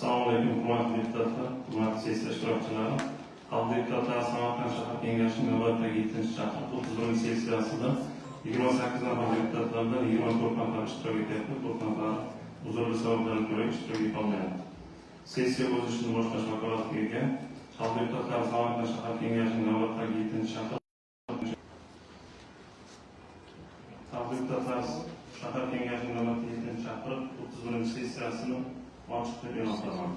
Assalomu alaykum, hurmatli deputatlar, hurmatli sessiya ishtirokchilari. Xalq deputatlari Samarqand shahar kengashining navbatdagi 7-chaqiriq 31 sessiyasida 28 nafar deputatlardan 24 nafar ishtirok etyapti, 4 nafar uzrli sabablardan ko'ra ishtirok etolmayapti. Sessiya o'z ishini boshlash vakolatiga ega xalq deputatlari Samarqand shahar kengashining navbatdagi 7-chaqiriq xalq deputatlari shahar kengashining navbatdagi 7-chaqiriq 31 sessiyasini ochiq deb e'lon qilaman.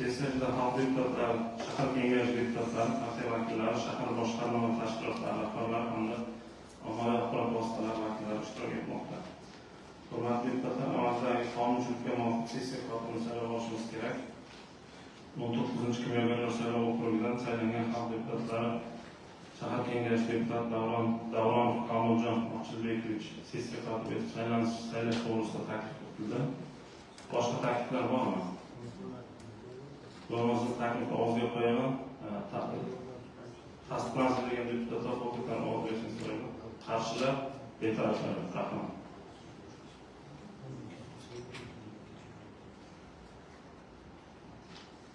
Sessiyada xalq deputatlari, shahar kengashi deputatlari, partiya vakillari, shahar boshqarma va tashkilotlar rahbarlari hamda ommaviy axborot vositalari vakillari ishtirok etmoqda. Hurmatli deputatlar, amaldagi qonunchilikka muvofiq sessiya kotibini saylab olishimiz kerak. 19-kimyogarlar saylov okrugidan saylangan xalq deputatlari shahar kengashi deputat Davron Kamoljon Oqchilbekovich sessiya kotibi etib saylash to'g'risida taklif etildi. Boshqa takliflar bormi? Bo'lmasa taklifni og'izga qo'yaman. Tasdiqlangan deputatlar huquqlarni olib berishni so'rayman. Qarshilar betaraflar. Rahmat.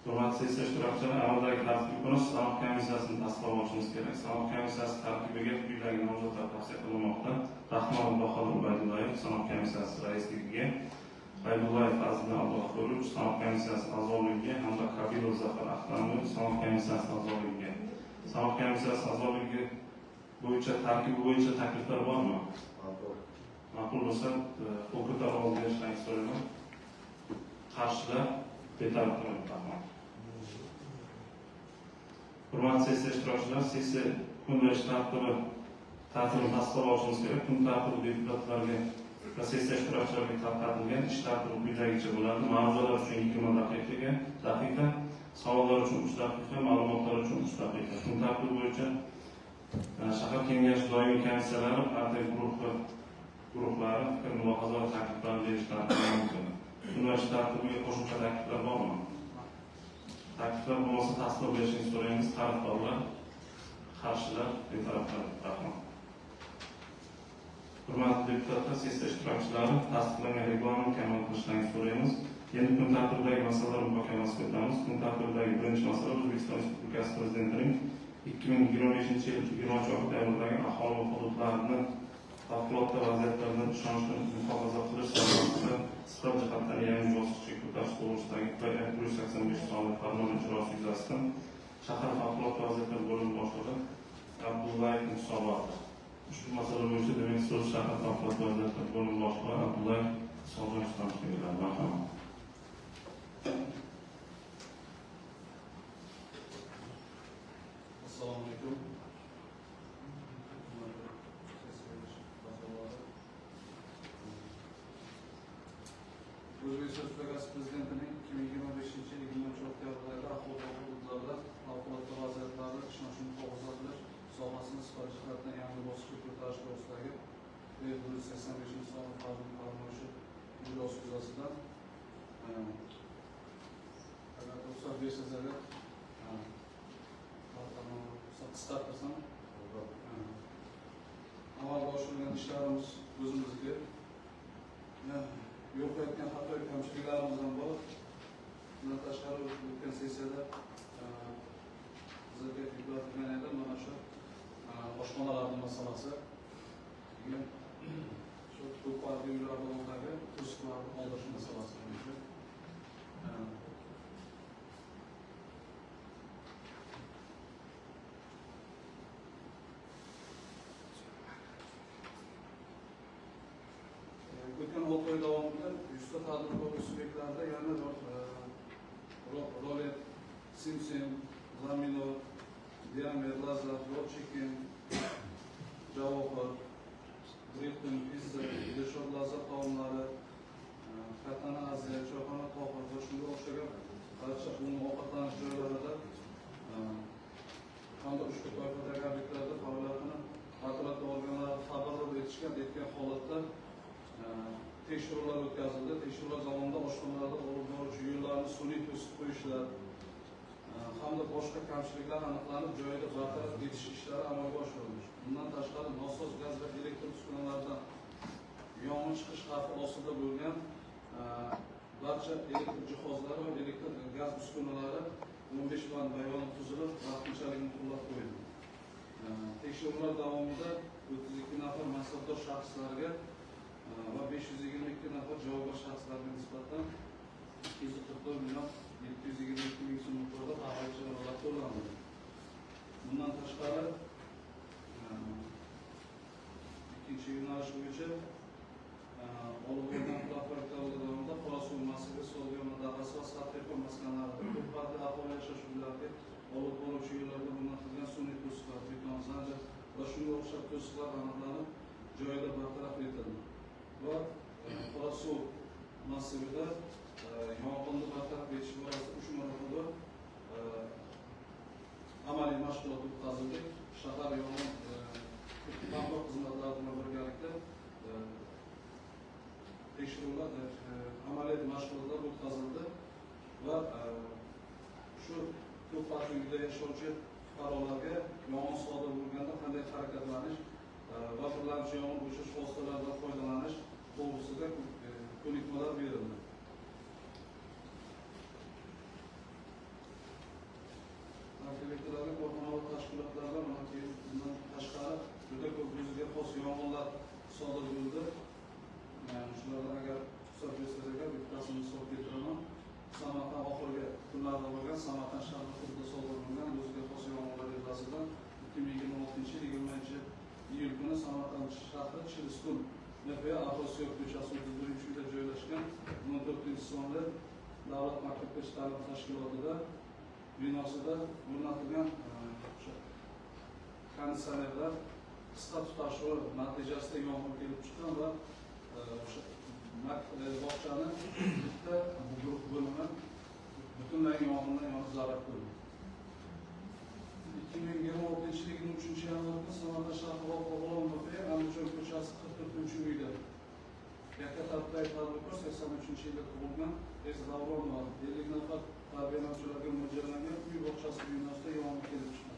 Hurmatli sessiya ishtirokchilari, amaldagi tartibga ko'ra sanov komissiyasini tasdiqlab olishimiz kerak. Sanov komissiyasi tarkibiga quyidagi nomzodlar tavsiya qilinmoqda. Rahmonov Bahodir Ubaydullayev sanov komissiyasi raisligiga, Qaydullayev Fazliddin Abdug'ofurovich sanov komissiyasi a'zoligiga hamda Kabirov Zafar Ahtamov sanov komissiyasi a'zoligiga. Sanov komissiyasi a'zoligi bo'yicha tarkibi bo'yicha takliflar bormi? Ma'qul bo'lsa, huquqlar olib berishni so'rayman. Qarshilar betaraf qilib Hurmatli sessiya ishtirokchilari, sessiya kundalish tartibini tasdiqlab olishimiz kerak. Kun tartibi deputatlarga va sessiya ishtirokchilariga tarqatilgan ish tartibi quyidagicha bo'ladi. Mavzular uchun 20 daqiqa, savollar uchun 3 daqiqa, ma'lumotlar uchun 3 daqiqa. Kun tartibi bo'yicha shahar kengashi doimiy komissiyalari, partiya guruhlari fikr mulohaza va takliflar berishlari mumkin. yig'ilish tartibiga qo'shimcha takliflar bormi? Takliflar bo'lmasa tasdiq berishni so'raymiz. Tarafdorlar, qarshilar, betaraflar. Rahmat. Hurmatli deputatlar, sessiya ishtirokchilari, tasdiqlangan reglamentni amal qilishlarini so'raymiz. Endi kun tartibidagi masalalar muhokamasiga o'tamiz. Kun tartibidagi birinchi masala O'zbekiston Respublikasi Prezidentining 2025 yil 20-oktyabrdagi aholi va hududlarni favqulodda vaziyatlardan ishonchni muhofaza qilish sohasida sifat jihatdan yangi bosqichga ko'tarish to'g'risidagi 185 sonli farmon ijrosi yuzasidan shahar favqulodda vaziyatlar bo'limi boshlig'i Abdullayev hisoboti. Ushbu masala bo'yicha demak so'z shahar favqulodda vaziyatlar bo'limi boshlig'i Abdullayev hisobotga beriladi. Marhamat. Assalomu alaykum. O'zbekiston Respublikasi Prezidentining 2025 yil 20-oktyabrdagi aholi va hududlarda favqulodda vaziyatlarni ishonchni muhofaza qilish sohasini sifat jihatdan yangi bosqichga ko'tarish to'g'risidagi 185 sonli farmoyishi ijrosi yuzasidan agar ruxsat bersanizlar qisqa qilsam, amalga oshirilgan ishlarimiz o'zimizga yo'l qo'yayotgan hatto kamchiliklarimiz ham bor. Bundan tashqari o'tgan sessiyada bizga yuklatilgan edi mana shu oshxonalarning masalasi. Shu ko'p qavatli uylar oldidagi to'siqlarni oldirish masalasi bo'yicha o'tgan 6 oy davomida 100 ta tadbirkor subyektlarida yana Rolet, Simsim, Zamino, Diamer, Lazat, Rochikin, Javohir, Drifton, Pizza, Dilshod Lazat taomlari, Katana Aziya, Choyxona Tohir va shunga o'xshagan barcha umumiy ovqatlanish joylarida hamda ushbu toifadagi obyektlarda faoliyatini vakolatli organlar xabardor etgan holatda tekshiruvlar o'tkazildi. Tekshiruvlar zamonida oshxonalarda olib boruvchi yo'llarni sun'iy to'sib qo'yishlar hamda boshqa kamchiliklar aniqlanib, joyida bartaraf etish ishlari amalga oshirildi. Bundan tashqari nosoz gaz va elektr uskunalardan yong'in chiqish xavfi ostida bo'lgan barcha elektr jihozlari va elektr gaz uskunalari 15 band bayoni tuzilib, vaqtinchalik muhrlab qo'yildi. Tekshiruvlar davomida 32 nafar mansabdor shaxslarga va 522 nafar javobgar shaxslarga nisbatan 244 million 722 ming so'm miqdorida aholi choralar qo'llandi. Bundan tashqari ikkinchi yo'nalish bo'yicha olib qo'yilgan profilaktika davomida Qorasuv massivi So'lg'iyona dahasi va Satrifon maskanlarida ko'p qavatli aholi yashash uylariga olib boruvchi yo'llarga o'rnatilgan sun'iy to'siqlar, beton zanjir va shunga o'xshab to'siqlar aniqlanib, joyida bartaraf etildi. Va Qorasuv massivida yong'inni bartaraf etish borasida 3 marotaba amaliy mashg'ulot o'tkazildi. Shahar yong'in ta'minot xizmatlari bilan birgalikda tekshiruvlar, amaliy mashg'ulotlar o'tkazildi va shu ko'p qavatli uyda yashovchi fuqarolarga yong'in sodir bo'lganda qanday harakatlanish va birlamchi yong'in o'chirish vositalaridan foydalanish to'g'risida ko'nikmalar berildi. Aktivitelarga korxona va tashkilotlarda bundan tashqari juda ko'p o'ziga xos yong'inlar sodir bo'ldi. Shulardan agar hisob bersanizlar, bittasini hisob keltiraman. Samarqand oxirgi kunlarda bo'lgan Samarqand shahri hududida sodir bo'lgan o'ziga xos yong'inlar yuzasidan 2026 yil 20-iyul kuni Samarqand shahri Chilistun NPA Afrosiyob ko'chasi 31-uyda joylashgan 14-sonli davlat maktabgacha ta'lim tashkilotida binosida o'rnatilgan konditsionerlar qisqa tutashuvi natijasida yong'in kelib chiqqan va bog'chani bitta guruh bo'limi butunlay yong'indan yonib zarar ko'rdi. 2026 yil 23 yanvar kuni Samarqand shahri Oqo'g'lon NPA Andijon ko'chasi 44-uyda Yakkatarpdagi tadbirkor 83-yilda tug'ilgan Davron Malik 50 nafar tarbiyalanuvchilarga mo'ljallangan uy bog'chasi binosida yong'in kelib chiqqan.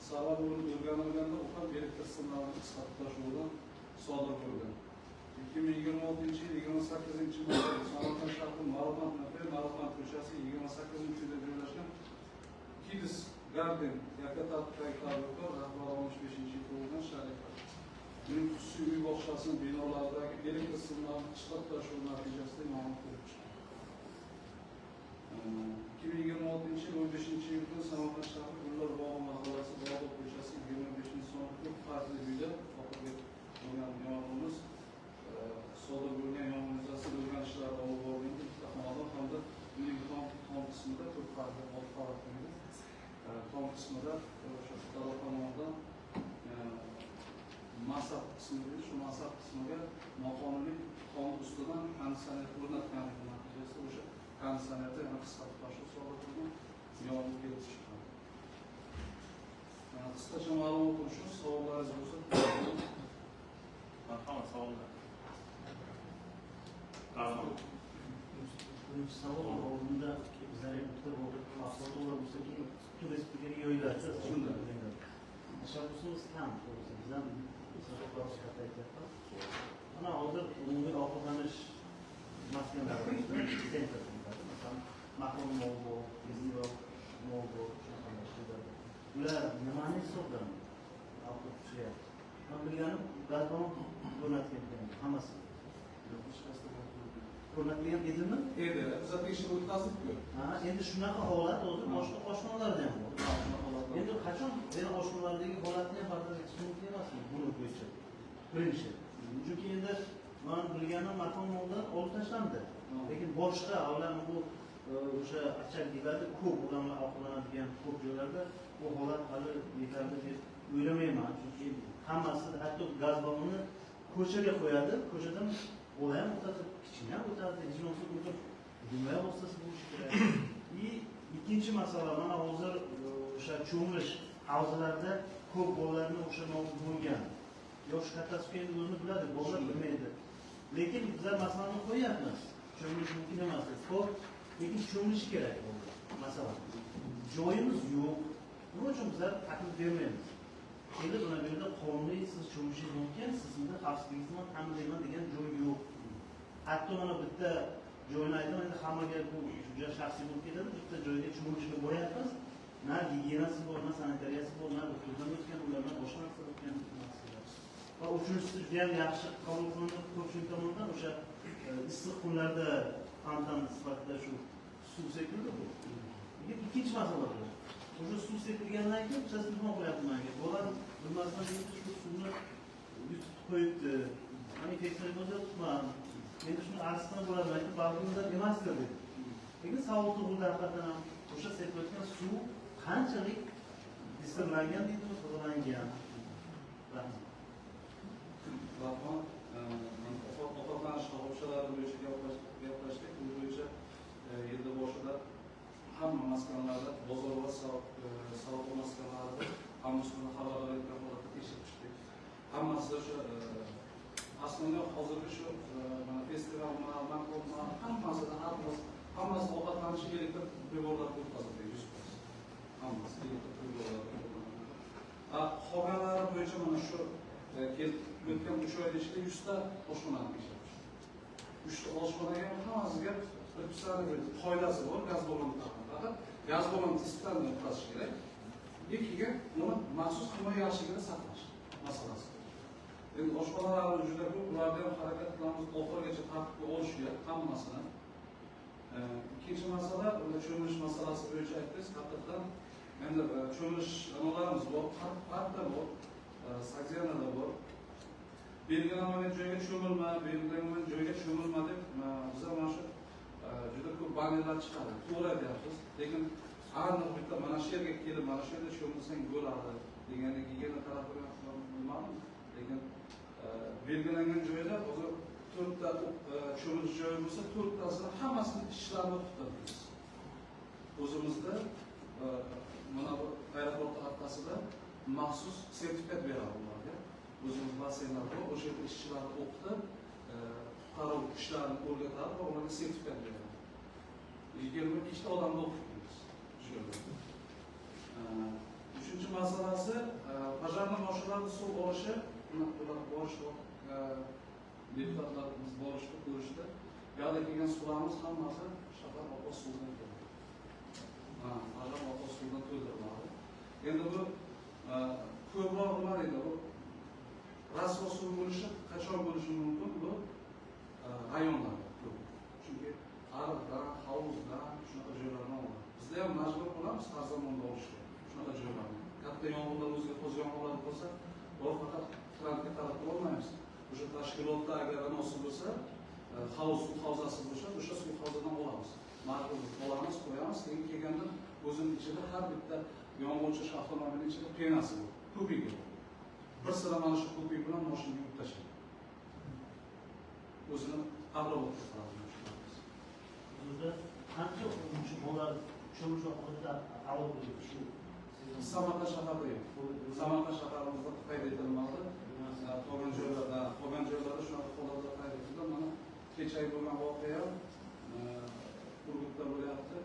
Sababi o'rganilganda u ham elektr simlarini qisqartirish bilan sodir bo'lgan. 2026 yil 28-mayda Samarqand shahri Marafon ko'chasi 28-uyda joylashgan Kids Garden Yakkatarpdagi tadbirkor rahbari 65-yil tug'ilgan Sharifa. Uning xususiy uy bog'chasining binolaridagi elektr simlarini qisqartirish natijasida yong'in kelib chiqqan. 2026 yil 15-iyul kuni Samarqand shahri Gullar bog'i mahallasi Bog'ot ko'chasi 25-sonli farqli uyda oxirgi bo'lgan yong'inimiz sodir bo'lgan yong'in yuzasidan o'rganishlar olib borilgan ikkita xonadon hamda uyning tom qismida 4 farqli 6 qavatli uyda tom qismida o'sha fuqaro tomonidan mansab qismiga shu mansab qismiga noqonuniy tom ustidan konditsioner o'rnatganligi natijasida o'sha konditsionerda yana qisqartirish sodir bo'lgan yong'in kelib chiqqan. Qisqacha ma'lumot uchun savollaringiz bo'lsa marhamat, savollar. Birinchi savol oldinda bizlar bitta bo'lib to'g'ri bo'lsa-ki, turistlarga yo'ylarcha tashabbusimiz kam to'g'risi. Bizdan mana hozir umumiy ovqatlanish maskanlarida sentr masalan Mahmud Mo'g'ul, Gizliroq Mo'g'ul, ular nimani hisoblanadi? Ovqat pishiradi. Men bilganim gazbon o'rnatgan hammasi. O'rnatilgan edimi? edi. Biz tekshirib o'tkazdik-ku. Endi shunaqa holat hozir boshqa oshxonalarda ham bor. Endi qachon oshxonalardagi holatni ham bartaraf etish mumkin emasmi? Buni bo'yicha. Birinchi. Chunki endi men bilganim marhumlardan olib tashlandi. Lekin boshqa avval bu o'sha achak deyiladi, ko'p odamlar ovqatlanadigan ko'p joylarda bu holat hali yetarli deb o'ylamayman. Chunki hammasi hatto gaz ballonni ko'chaga qo'yadi, ko'chadan bola ham o'tadi, kichkina ham o'tadi, hech bo'lmasa o'tib dunyo vositasi bo'lishi kerak. Ikkinchi masala, mana hozir o'sha cho'milish havzalarida ko'p bolalarni o'sha nobud bo'lgan. Yosh kattasi endi o'zini biladi, bolalar bilmaydi. Lekin bizlar masalani qo'yapmiz. Cho'milish mumkin emas. Ko'p, lekin cho'milish kerak bo'ldi. Masalan, joyimiz yo'q. Nima uchun bizlar taklif bermaymiz? Endi buna yerda qonuniy siz cho'milishingiz mumkin, sizni xavfsizligingizni ta'minlayman degan joy yo'q. Hatto mana bitta joyni aytaman, endi hammaga bu juda shaxsiy bo'lib ketadi. Bitta joyga cho'milishga boryapmiz. Na gigiyenasi bor, na sanitariyasi bor, na o'qituvdan o'tgan, ulardan boshqa narsa o'tgan. Va uchinchisi juda ham yaxshi qabul qilinib ko'pchilik tomonidan o'sha issiq kunlarda fontan sifatida shu suv sepildi bu. Lekin ikkinchi masala bu. O'sha suv sepilgandan keyin bittasi nima qilyapti menga? Bolam bilmasdan shu suvni yutib qo'yibdi. Mana infeksiya bo'lsa tutmam. Endi shuni arzidan bo'laman, balkonda emasdir dedi. Lekin savol tug'ildi haqiqatan ham o'sha sepilayotgan suv qanchalik distillangan deydimi, tozalangan. Rahmat. Ovqatlanish shoxobchalari bo'yicha gaplashdik. Bu bo'yicha yilda boshida hamma maskanlarda, bozor va savdo maskanlarida hammasini xabar bergan holatda tekshirib chiqdik. Hammasi o'sha aslida hozirgi shu mana festival hammasi ovqatlanish elektr priborlarga o'tkazildi 100%. Hammasi elektr priborlarga o'tkazildi. Qolganlari bo'yicha mana shu o'tgan 3 oyda ichida 100 ta oshxonani tekshirdik. 3 ta oshxonaga hammasiga bir qoidasi bor, gaz balloni taqdim. Gaz balloni testdan o'tkazish kerak. Ikkiga uni maxsus himoya yashigida saqlash masalasi. Endi oshxonalar juda ko'p, ularda ham harakat qilamiz, oxirigacha tartibga olishga hammasini. Ikkinchi masala, unda cho'milish masalasi bo'yicha aytdingiz, haqiqatan endi cho'milish nimalarimiz bor, parkda bor, stadionlarda bor. Belgilanmagan joyga cho'milma, belgilanmagan joyga cho'milma deb bizlar mana shu juda ko'p bannerlar chiqadi. To'g'ri aytyapsiz, lekin aniq bitta mana shu yerga kelib, mana shu yerda cho'milsang bo'ladi degandek yigirma tarafdan ma'lum. Lekin belgilangan joyda hozir 4 ta cho'milish joyi bo'lsa, 4 tasini hammasini ishlarini to'xtatamiz. O'zimizda mana bu aeroport haftasida maxsus sertifikat beradi ularga. O'zimiz basseynlar bor, o'sha yerda ishchilarni o'qitib, fuqaro ishlarni o'rgatadi va ularga sertifikat beradi. 22 ta odamni o'qitamiz shu yerda. Uchinchi masalasi pojarni mashinalarni suv olishi, ular borishdi, deputatlarimiz borishdi, ko'rishdi. Yoqda kelgan suvlarimiz hammasi shahar oqoz suvidan keladi. Pojar oqoz suvidan to'ldiriladi. Endi bu ko'proq nima deydi, bu rasvo suv bo'lishi qachon bo'lishi mumkin? Bu rayonlarda ko'p. Chunki ariqdan, hovuzdan shunaqa joylardan oladi. Bizda ham majbur bo'lamiz har zamonda olishga. Shunaqa joylarni. Katta yomg'irlar o'ziga xos yomg'irlar bo'lsa, bor faqat trendga qarab olmaymiz. O'sha tashkilotda agar munosib bo'lsa, suv havzasi bo'lsa, o'sha suv havzadan olamiz. Majbur olamiz, qo'yamiz, keyin kelganda o'zini ichida har bitta yomg'ir o'chish avtomobilning ichida penasi bor. Ko'pigi bor. Bir sira mana shu ko'pik bilan mashina yuvib tashlaydi. O'zini obработка qiladi. Bizda qancha shu bolalar cho'mish oqibatida avval bo'ldi shu Samarqand shahrida yo'q. Samarqand shahrimizda qayd etilmadi. Qolgan joylarda shunaqa holatlar qayd etildi. Mana kecha bo'lgan voqea Urgutda bo'lyapti.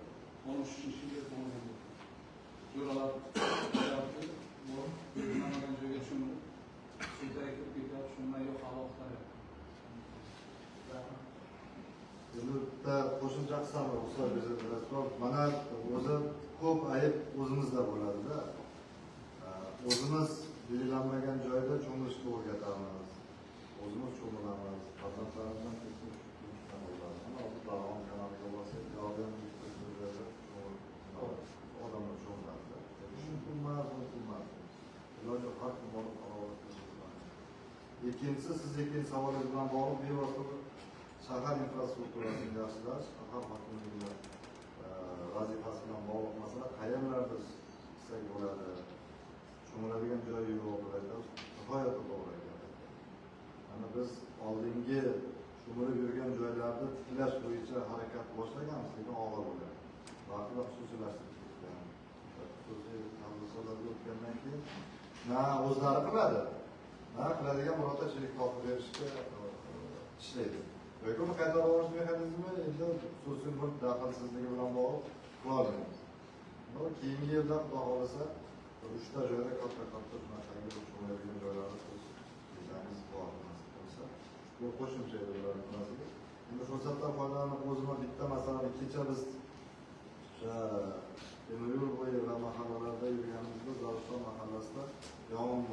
13-yil bo'lgan. Jo'ralar bo'lyapti. Bo'lmagan joyga tushindi. Suvda kirib ketyapti, shundan yo'q haloklar. Bitta qo'shimcha qilsam, mana o'zi ko'p ayb o'zimizda bo'ladi-da. O'zimiz belgilanmagan joyda cho'milishga o'rgatamiz. O'zimiz cho'milamiz. Farzandlarimizdan ketishdan bo'ladi. Mana hozir Darg'om kanaliga borsak, yo'qdan odamlar cho'miladi. Mumkin emas. Iloji har kim borib ikkinchisi, sizdagi savolingiz bilan bog'liq bevosita shahar infrastrukturasini yaxshilash, shahar hokimligi vazifasi bilan bog'liq masala qayerlarda qilsak bo'ladi, cho'miladigan joyi yo'q bo'ladi, nihoyatda to'g'ri ekan. Mana biz oldingi cho'milib yurgan joylarni tiklash bo'yicha harakat boshlaganmiz, lekin og'ir bo'ladi. Vaqtida xususiylashtirib ketgan. Xususiy tadbirkorlarga o'tgandan keyin na o'zlari qiladi, na qiladigan birortachilik topib berishga ishlaydi. Yoki uni qaytarib olish mexanizmi endi xususiy mulk daxlsizligi bilan bog'liq qilolmaymiz. Keyingi yilda Xudo xohlasa 3 ta joyda katta shunaqangi cho'miladigan joylarni qilishimiz bor nasib bo'lsa. Bu qo'shimcha edi ularning nimasiga. Endi fursatdan foydalanib o'zimga bitta masalani kecha biz temir yo'l bo'yi va mahallalarda yurganimizda Zarafshon mahallasida yong'in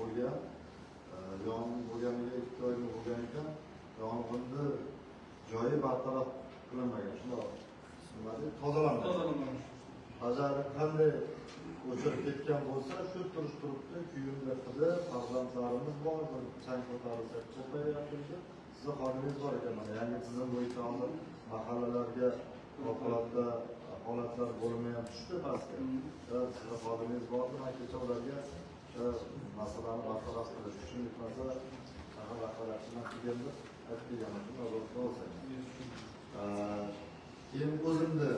bo'lganiga 2 oyni bo'lgan ekan, yong'inni joyi bartaraf qilinmagan. Shunday tozalanmagan. Pojarni qanday o'chirib ketgan bo'lsa, shu turibdi, kuyimda qilib, farzandlarimiz bor, chang ko'tarilsa cho'payapti. Sizni xotinangiz bor ekan, mana yangi tizim bo'yicha hozir mahallalarga favqulodda holatlar bo'limi ham tushdi pastga. Sizni xotinangiz bor, man kecha ularga masalani bartaraf qilish uchun bitmasa shahar rahbariyatidan kelganda aytib kelganman, shunday bo'lsa. Keyin o'zimni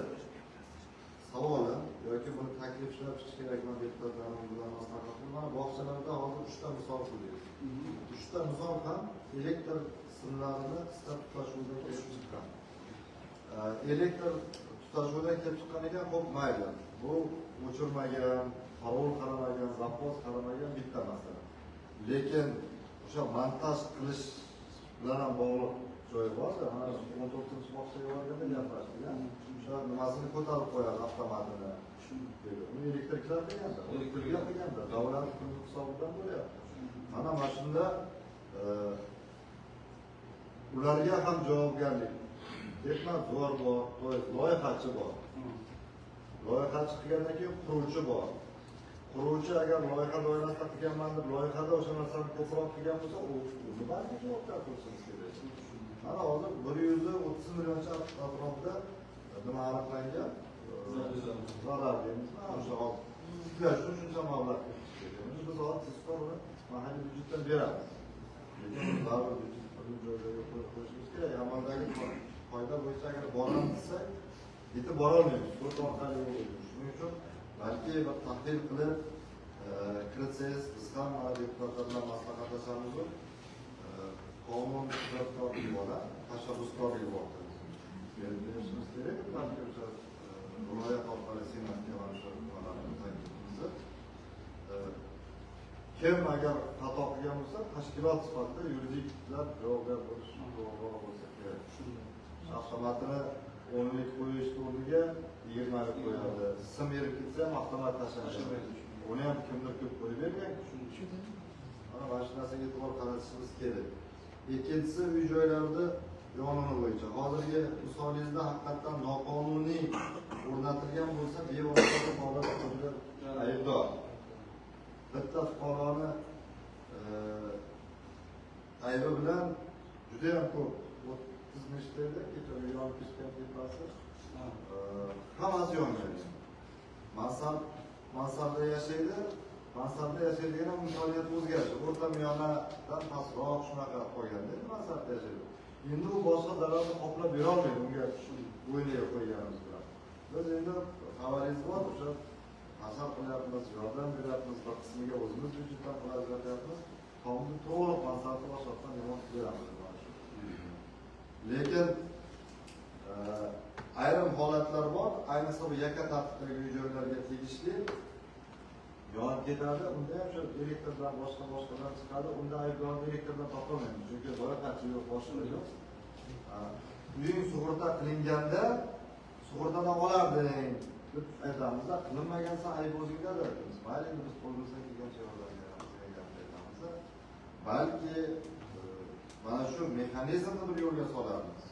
savolim yoki buni takliflab chiqish kerakmi deputatlarimiz bilan maslahat qilib, mana bog'chalarda hozir 3 ta misol qo'ydik. 3 ta misol ham elektr simlarini istab tutashuvdan kelib chiqqan. Elektr tutashuvdan kelib chiqqan ekan, xo'p mayli. Bu o'chirmagan, parol qaramagan, zapas qaramagan bitta masala. Lekin o'sha montaj qilish bilan ham bog'liq joyi bor-da, mana 14-bog'chaga borganda gaplashdik. O'sha nimasini ko'tarib qo'yadi avtomatini. Uni elektriklar qilganda, davlat hisobidan bo'lyapti. Mana shunda ularga ham javobgarlik. Deputat zo'r bor, loyihachi bor. Loyihachi qilgandan keyin quruvchi bor. Quruvchi agar loyiha doirasida qilganman deb loyihada o'sha narsani ko'proq qilgan bo'lsa, o'zi balki javobgar bo'lishimiz kerak. Mana hozir 130 millioncha atrofida nima aniqlangan? Zarar deymiz. O'sha tiklash uchun shuncha mablag' ketdi. Biz hozir tezkor uni mahalliy byudjetdan beramiz. Lekin baribir byudjetni joylarga qo'yib qo'yishimiz kerak. Amaldagi qoida bo'yicha agar boramiz desak, yetib borolmaymiz. Sud orqali yo'l. Shuning uchun balki bir tahlil qilib kiritsangiz, biz ham deputatlar bilan maslahatlashamiz. Qonun tartibot tashabbus hisobiga yubordi. Berib berishimiz kerak. Balki o'sha viloyat orqali senatga mana shu taklifimizni kim agar xato qilgan bo'lsa, tashkilot sifatida yuridiklar javobgar bo'lishi to'g'riroq bo'lsa kerak. Avtomatini 10lik qo'yish o'rniga 20lik qo'yadi. Sim erib ketsa ham avtomat tashlanadi. Uni ham kimdir ko'p qo'yib bergan. Mana shu narsaga e'tibor qaratishimiz kerak. Ikkinchisi, uy joylarda yong'in bo'yicha. Hozirgi misolingizda haqiqatan noqonuniy o'rnatilgan bo'lsa, bevosita holatda aybdor. Bitta fuqaroni aybi bilan juda ham ko'p 30 nechtada kecha yonib ketgan tepasi hammasi yongan. Mansabda yashaydi. Mansabda yashaydigan ham imkoniyat o'zgarishi. O'rta miyonadan pastroq shunaqa qolganda mansabda yashaydi. Endi u boshqa zararni qoplab bera olmaydi unga o'ylayga qo'yganimiz bilan. Biz endi xabaringiz bor, o'sha nasab qilyapmiz, yordam beryapmiz, bir qismiga o'zimiz byudjetdan pul ajratyapmiz. Tomni to'liq mansabni boshqatdan yomon beramiz. Lekin ayrim holatlar bor, ayniqsa bu yakka tartibdagi uy joylarga tegishli yonib ketadi. Unda ham shu elektrdan boshqadan chiqadi. Unda aybdorni elektrdan topolmaymiz, chunki boya yo'q, boshqa yo'q. Uying sug'urta qilinganda sug'urtadan olarding deb aytamizda, qilinmagansa ayb o'zingdadir. Mayli, biz qo'limizdan kelgancha yordam beramiz degan aytamiz. Balki mana shu mexanizmni bir yo'lga solamiz.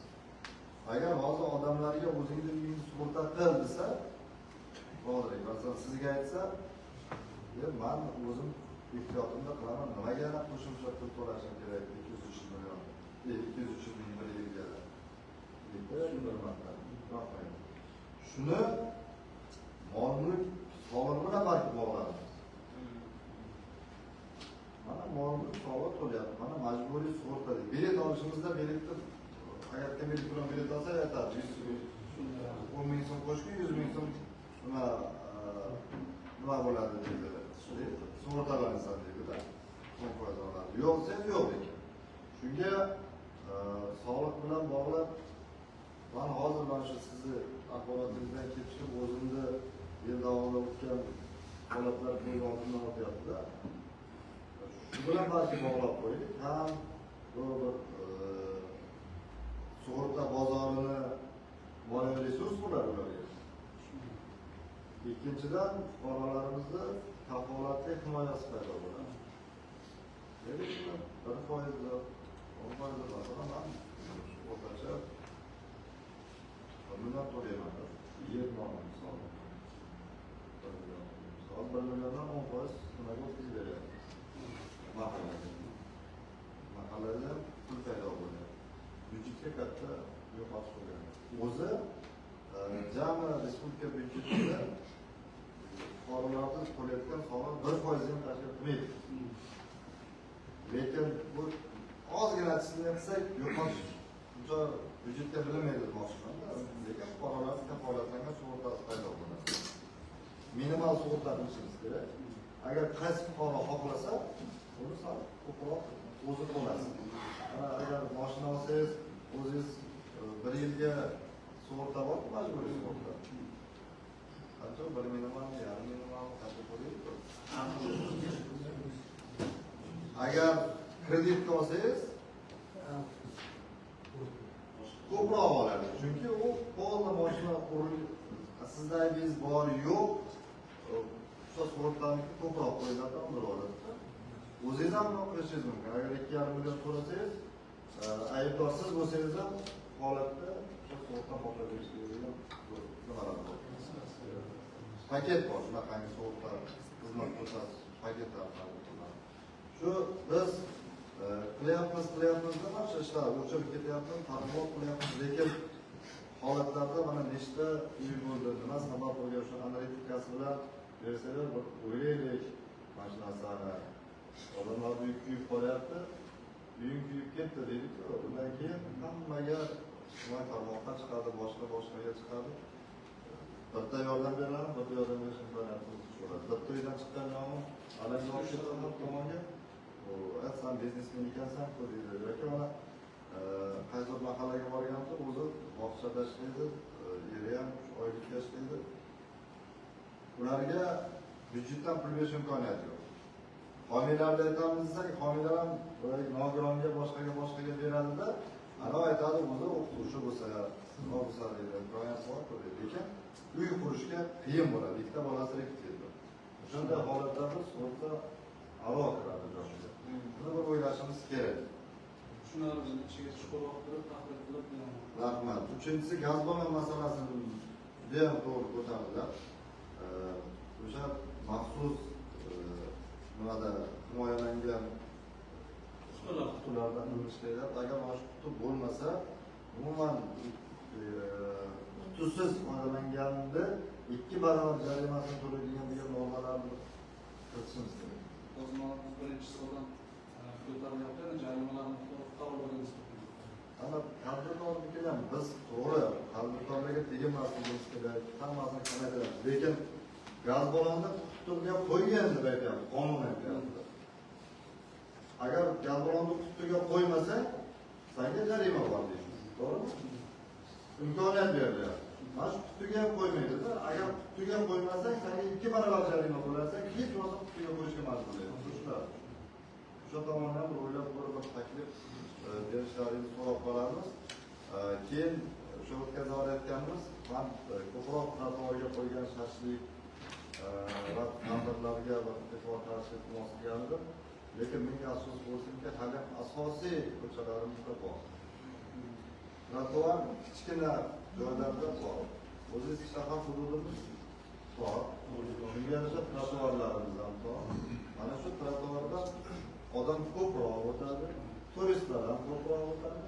Agar hozir odamlarga o'zingizni uyingizni sug'urta qil desa, to'g'ri, masalan sizga aytsa, men o'zim ehtiyotimda qilaman, nimaga qo'shimcha pul to'lashim kerak 203 million, 203 ming bir yilga. Shuni mol-mulk soliq bilan balki bog'laymiz. Mana mol-mulk soliq to'layapti, mana majburiy sug'urta. Bilet olishimizda biletni agar kim elektron bilet olsa aytadi, 10 ming so'm qo'shib 100 ming so'm nima bo'ladi deydi. Sug'urtalansan deydi-da. So'm foiz oladi. Yo'q desa yo'q ekan. Shunga soliq bilan bog'lab men hozir mana shu sizni axborotingizdan ketishib o'zimni yil davomida o'tgan holatlar ko'z oldimdan o'tyapti-da. Shu bilan balki bog'lab qo'ydik. Ham bu bir sug'urta bozorini moliyaviy resurs bo'ladi ularga. Ikkinchidan, fuqarolarimizni kafolatli himoyasi paydo bo'ladi. Demak, 1%, 10% masalan, o'rtacha bundan to'layman. Yer nomi misol. 1 milliondan 10% nimaga o'tkazib beryapmiz? Mahallada pul paydo bo'ladi. Byudjetga katta yo'qotish bo'lgan. O'zi jami respublika byudjetida fuqarolardan to'layotgan soliq 1% ham tashkil qilmaydi. Lekin bu ozgina qilsak yo'qotish uncha byudjetga bilinmaydi demoqchiman. Lekin fuqarolar kafolatlangan sug'urtasi paydo bo'ladi. Minimal sug'urta qilishimiz kerak. Agar qaysi fuqaro xohlasa, uni ko'proq o'zi to'lasin. Agar mashina olsangiz, o'zingiz 1 yilga sug'urta bor, majburiy sug'urta. Qancha 1 minimal, yarim minimal qancha bo'laydi? Agar kreditga olsangiz, ko'proq oladi. Chunki u to'liq mashina sizda aybingiz bor, yo'q, o'sha sug'urtani ko'proq qo'yiladi, undir oladi. O'zingiz ham qilishingiz mumkin. Agar 2,5 million to'lasangiz, aybdorsiz bo'lsangiz ham holatda o'sha sug'urta qoplab berishingiz nimalar bor. Paket bor, shunaqangi sug'urta xizmat ko'rsatish paketlari mavjud. Shu biz qilyapmiz nima shu ishlar o'chirib ketyapmiz, targ'ibot qilyapmiz, lekin holatlarda mana nechta uy bo'ldi, nima sabab bo'lgan shu analitikasi bilan bersalar bir o'ylaylik mana shu narsani. Odamlar uy kuyib qolyapti, uying kuyib ketdi deydi-ku, undan keyin hammaga ijtimoiy tarmoqqa chiqadi, boshqaga chiqadi. Bitta yordam beradi, bitta yordam berish imkoniyatimiz bo'ladi. Bitta uydan chiqqan yong'in alanga olib ketadi tomonga. Sen biznesmen ekansan-ku deydi. Yoki mana qaysi bir mahallaga borganda o'zi bog'chada ishlaydi, eri ham oylikka ishlaydi. Ularga byudjetdan pul berish imkoniyati yo'q. Homiylarni aytamiz desak, homiylar ham nogironga boshqaga beradida, ana aytadi o'zi o'qituvchi bo'lsa, nima bo'lsa deydi, imkoniyat bor deydi. Lekin uy qurishga qiyin bo'ladi, ikkita bolasi repetityor. Shunday holatlarda sug'urta a'lo kiradi joshiga. Buni bir o'ylashimiz kerak. Shunlar bizni ichiga chuqurroq kirib, tahlil qilib, Rahmat. Uchinchisi, gaz ballon masalasini juda ham to'g'ri ko'tarildi. O'sha maxsus nimada himoyalangan qutulardan ishlaydi. Agar mana shu qutu bo'lmasa, umuman qutusiz foydalanganda 2 barobar jarimasini to'laydigan degan normalarni kiritishimiz kerak. O'zimiz birinchi so'zdan ko'tarilyapti, jarimalarni qabul qilamiz. Ana tadbirkorniki ham biz to'g'ri tadbirkorlarga tegmasligimiz kerak, hammasini kamaytiramiz. Lekin gaz ballonni qutisiga qo'ygan deb aytyapti, qonun aytyapti. Agar gaz ballonni qutisiga qo'ymasa, senga jarima bor deymiz. To'g'rimi? Imkoniyat beryapti. Mana shu qutisiga ham qo'ymaydi-da. Agar qutisiga qo'ymasa, senga 2 barobar jarima bo'larsa, hech bo'lmasa qutisiga qo'yishga majburlaydi. Shular. Shu tomondan bir o'ylab ko'rib bir taklif berishlaringizni so'rab qolamiz. Keyin o'sha o'tkazayotganimiz ham ko'proq trotuarga qo'ygan shashlik tadbirlarga va e'tibor qaratishga iltimos qilgandim. Lekin menga afsus bo'lsinki, hali asosiy ko'chalarimizda bor. Trotuar kichkina joylarda bor. O'zingiz shahar hududimiz bor. Shunga yarasha trotuarlarimiz ham bor. Mana shu trotuarda odam ko'proq o'tadi, turistlar ham ko'proq o'tadi.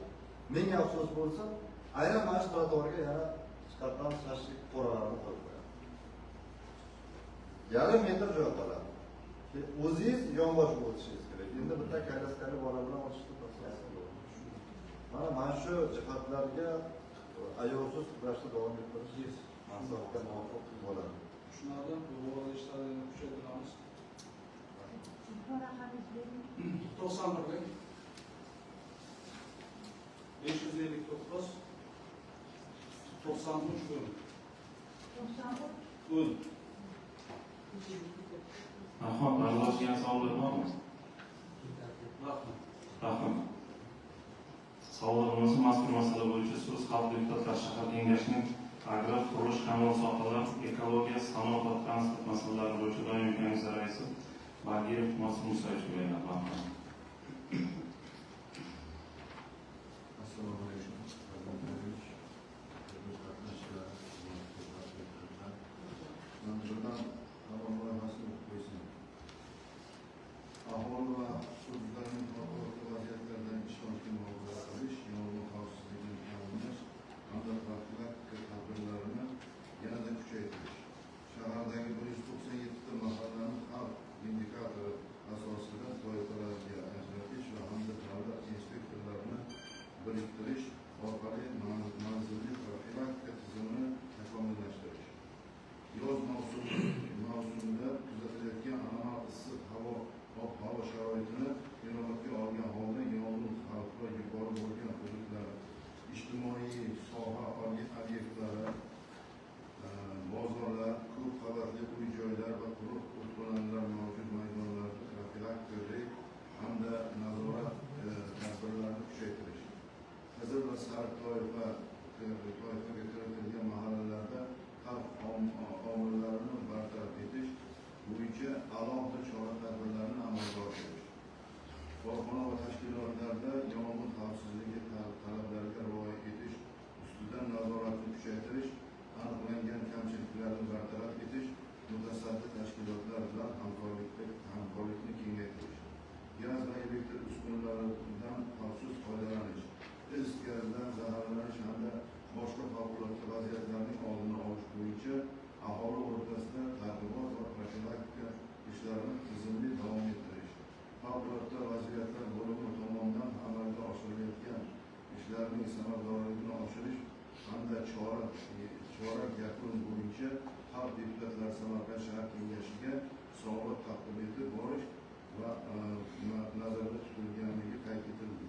Menga afsus bo'lsa, aynan mana shu trotuarga yana chiqargan shashlik qo'ralarini qo'yib qo'yadi. Yarim metr joy qoladi. O'zingiz yonbosh o'tishingiz kerak. Endi bitta kaylaskali bola bilan o'tishni to'xtatasiz. Mana shu jihatlarga ayovsiz kurashda davom ettirish maqsadga muvofiq bo'ladi. Shunlarni yo'l ishlarini kuchaytiramiz. 91 559 93 kun. Rahmat, aralashgan savollar bormi? Rahmat. Savol bo'lmasa, mazkur masala bo'yicha so'z Xalq deputatlar shahar kengashining agrar qurilish kanal sohalar, ekologiya, sanoat va transport masalalari bo'yicha doimiy komissiya raisi Bagirov Mas'ud Musaevga beriladi. Assalomu alaykum. Manzurdan avvalroq mas'ul qo'ysin. Aholi va hududlarning favqulodda vaziyatlardan ishonchli muhofaza qilish, yong'in xavfsizligini ta'minlash hamda profilaktika tadbirlarini yanada kuchaytirish. Shahardagi 197 ta mahallani xalq indikatori asosida toifalarga ajratish va hamda davlat inspektorlarini biriktirish orqali manzilli profilaktika tizimini takomillashtirish. Yoz mavsumida kuzatilayotgan anormal issiq havo sharoitini inobatga olgan holda yong'in xavfi yuqori bo'lgan hududlar, ijtimoiy soha obyektlari, bozorlar, ko'p qavatli uy-joylar va quruq o'txonalar mavjud maydonlarda profilaktik hamda nazorat tadbirlarini kuchaytirish. Qizil va sariq toifaga kiritilgan mahallalarda xavf omillarini bartaraf etish bo'yicha alohida chora-tadbirlarni amalga oshirish. Korxona va tashkilotlarda yong'in xavfsizligi talablariga rioya etish ustidan nazoratni kuchaytirish, aniqlangan kamchiliklarni bartaraf etish, mutasaddi tashkilotlar bilan hamkorlikni kengaytirish. Gaz va elektr uskunalaridan xavfsiz foydalanish, is gazdan zaharlanish hamda boshqa favqulodda vaziyatlarning oldini olish bo'yicha aholi o'rtasida targ'ibot va profilaktika ishlarini tizimli davom ettirish. Favqulodda vaziyatlar bo'limi tomonidan amalga oshirilayotgan ishlarning samaradorligini oshirish hamda chorak yakun bo'yicha xalq deputatlari Samarqand shahar kengashiga sovg'a taqdim etib borish va nazarda tutilganligi qayd etildi.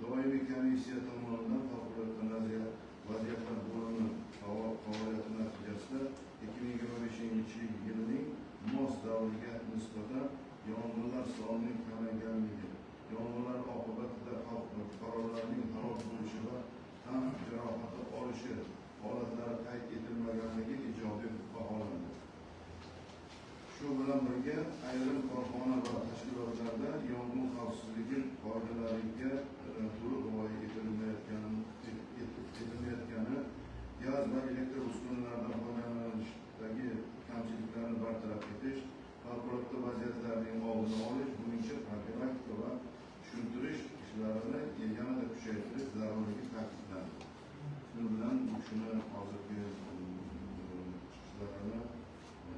doimiy komissiya tomonidan favqulodda vaziyatlar bo'limi faoliyati natijasida 2025 yilning mos davriga nisbatan yong'inlar sonining kamayganligi, yong'inlar oqibatida fuqarolarning halok bo'lishi va tan jarohati olishi holatlari qayd etilmaganligi ijobiy baholandi. Shu bilan birga ayrim korxona va tashkilotlarda yong'in xavfsizligi qoidalariga to'liq rioya etilmayotgani, gaz va elektr uskunalardan foydalanishdagi kamchiliklarni bartaraf etish, favqulodda vaziyatlarning oldini olish bo'yicha profilaktika va tushuntirish ishlarini yanada kuchaytirish zarurligi ta'kidlandi. Shu bilan shuni hozirgi chiqishlarini,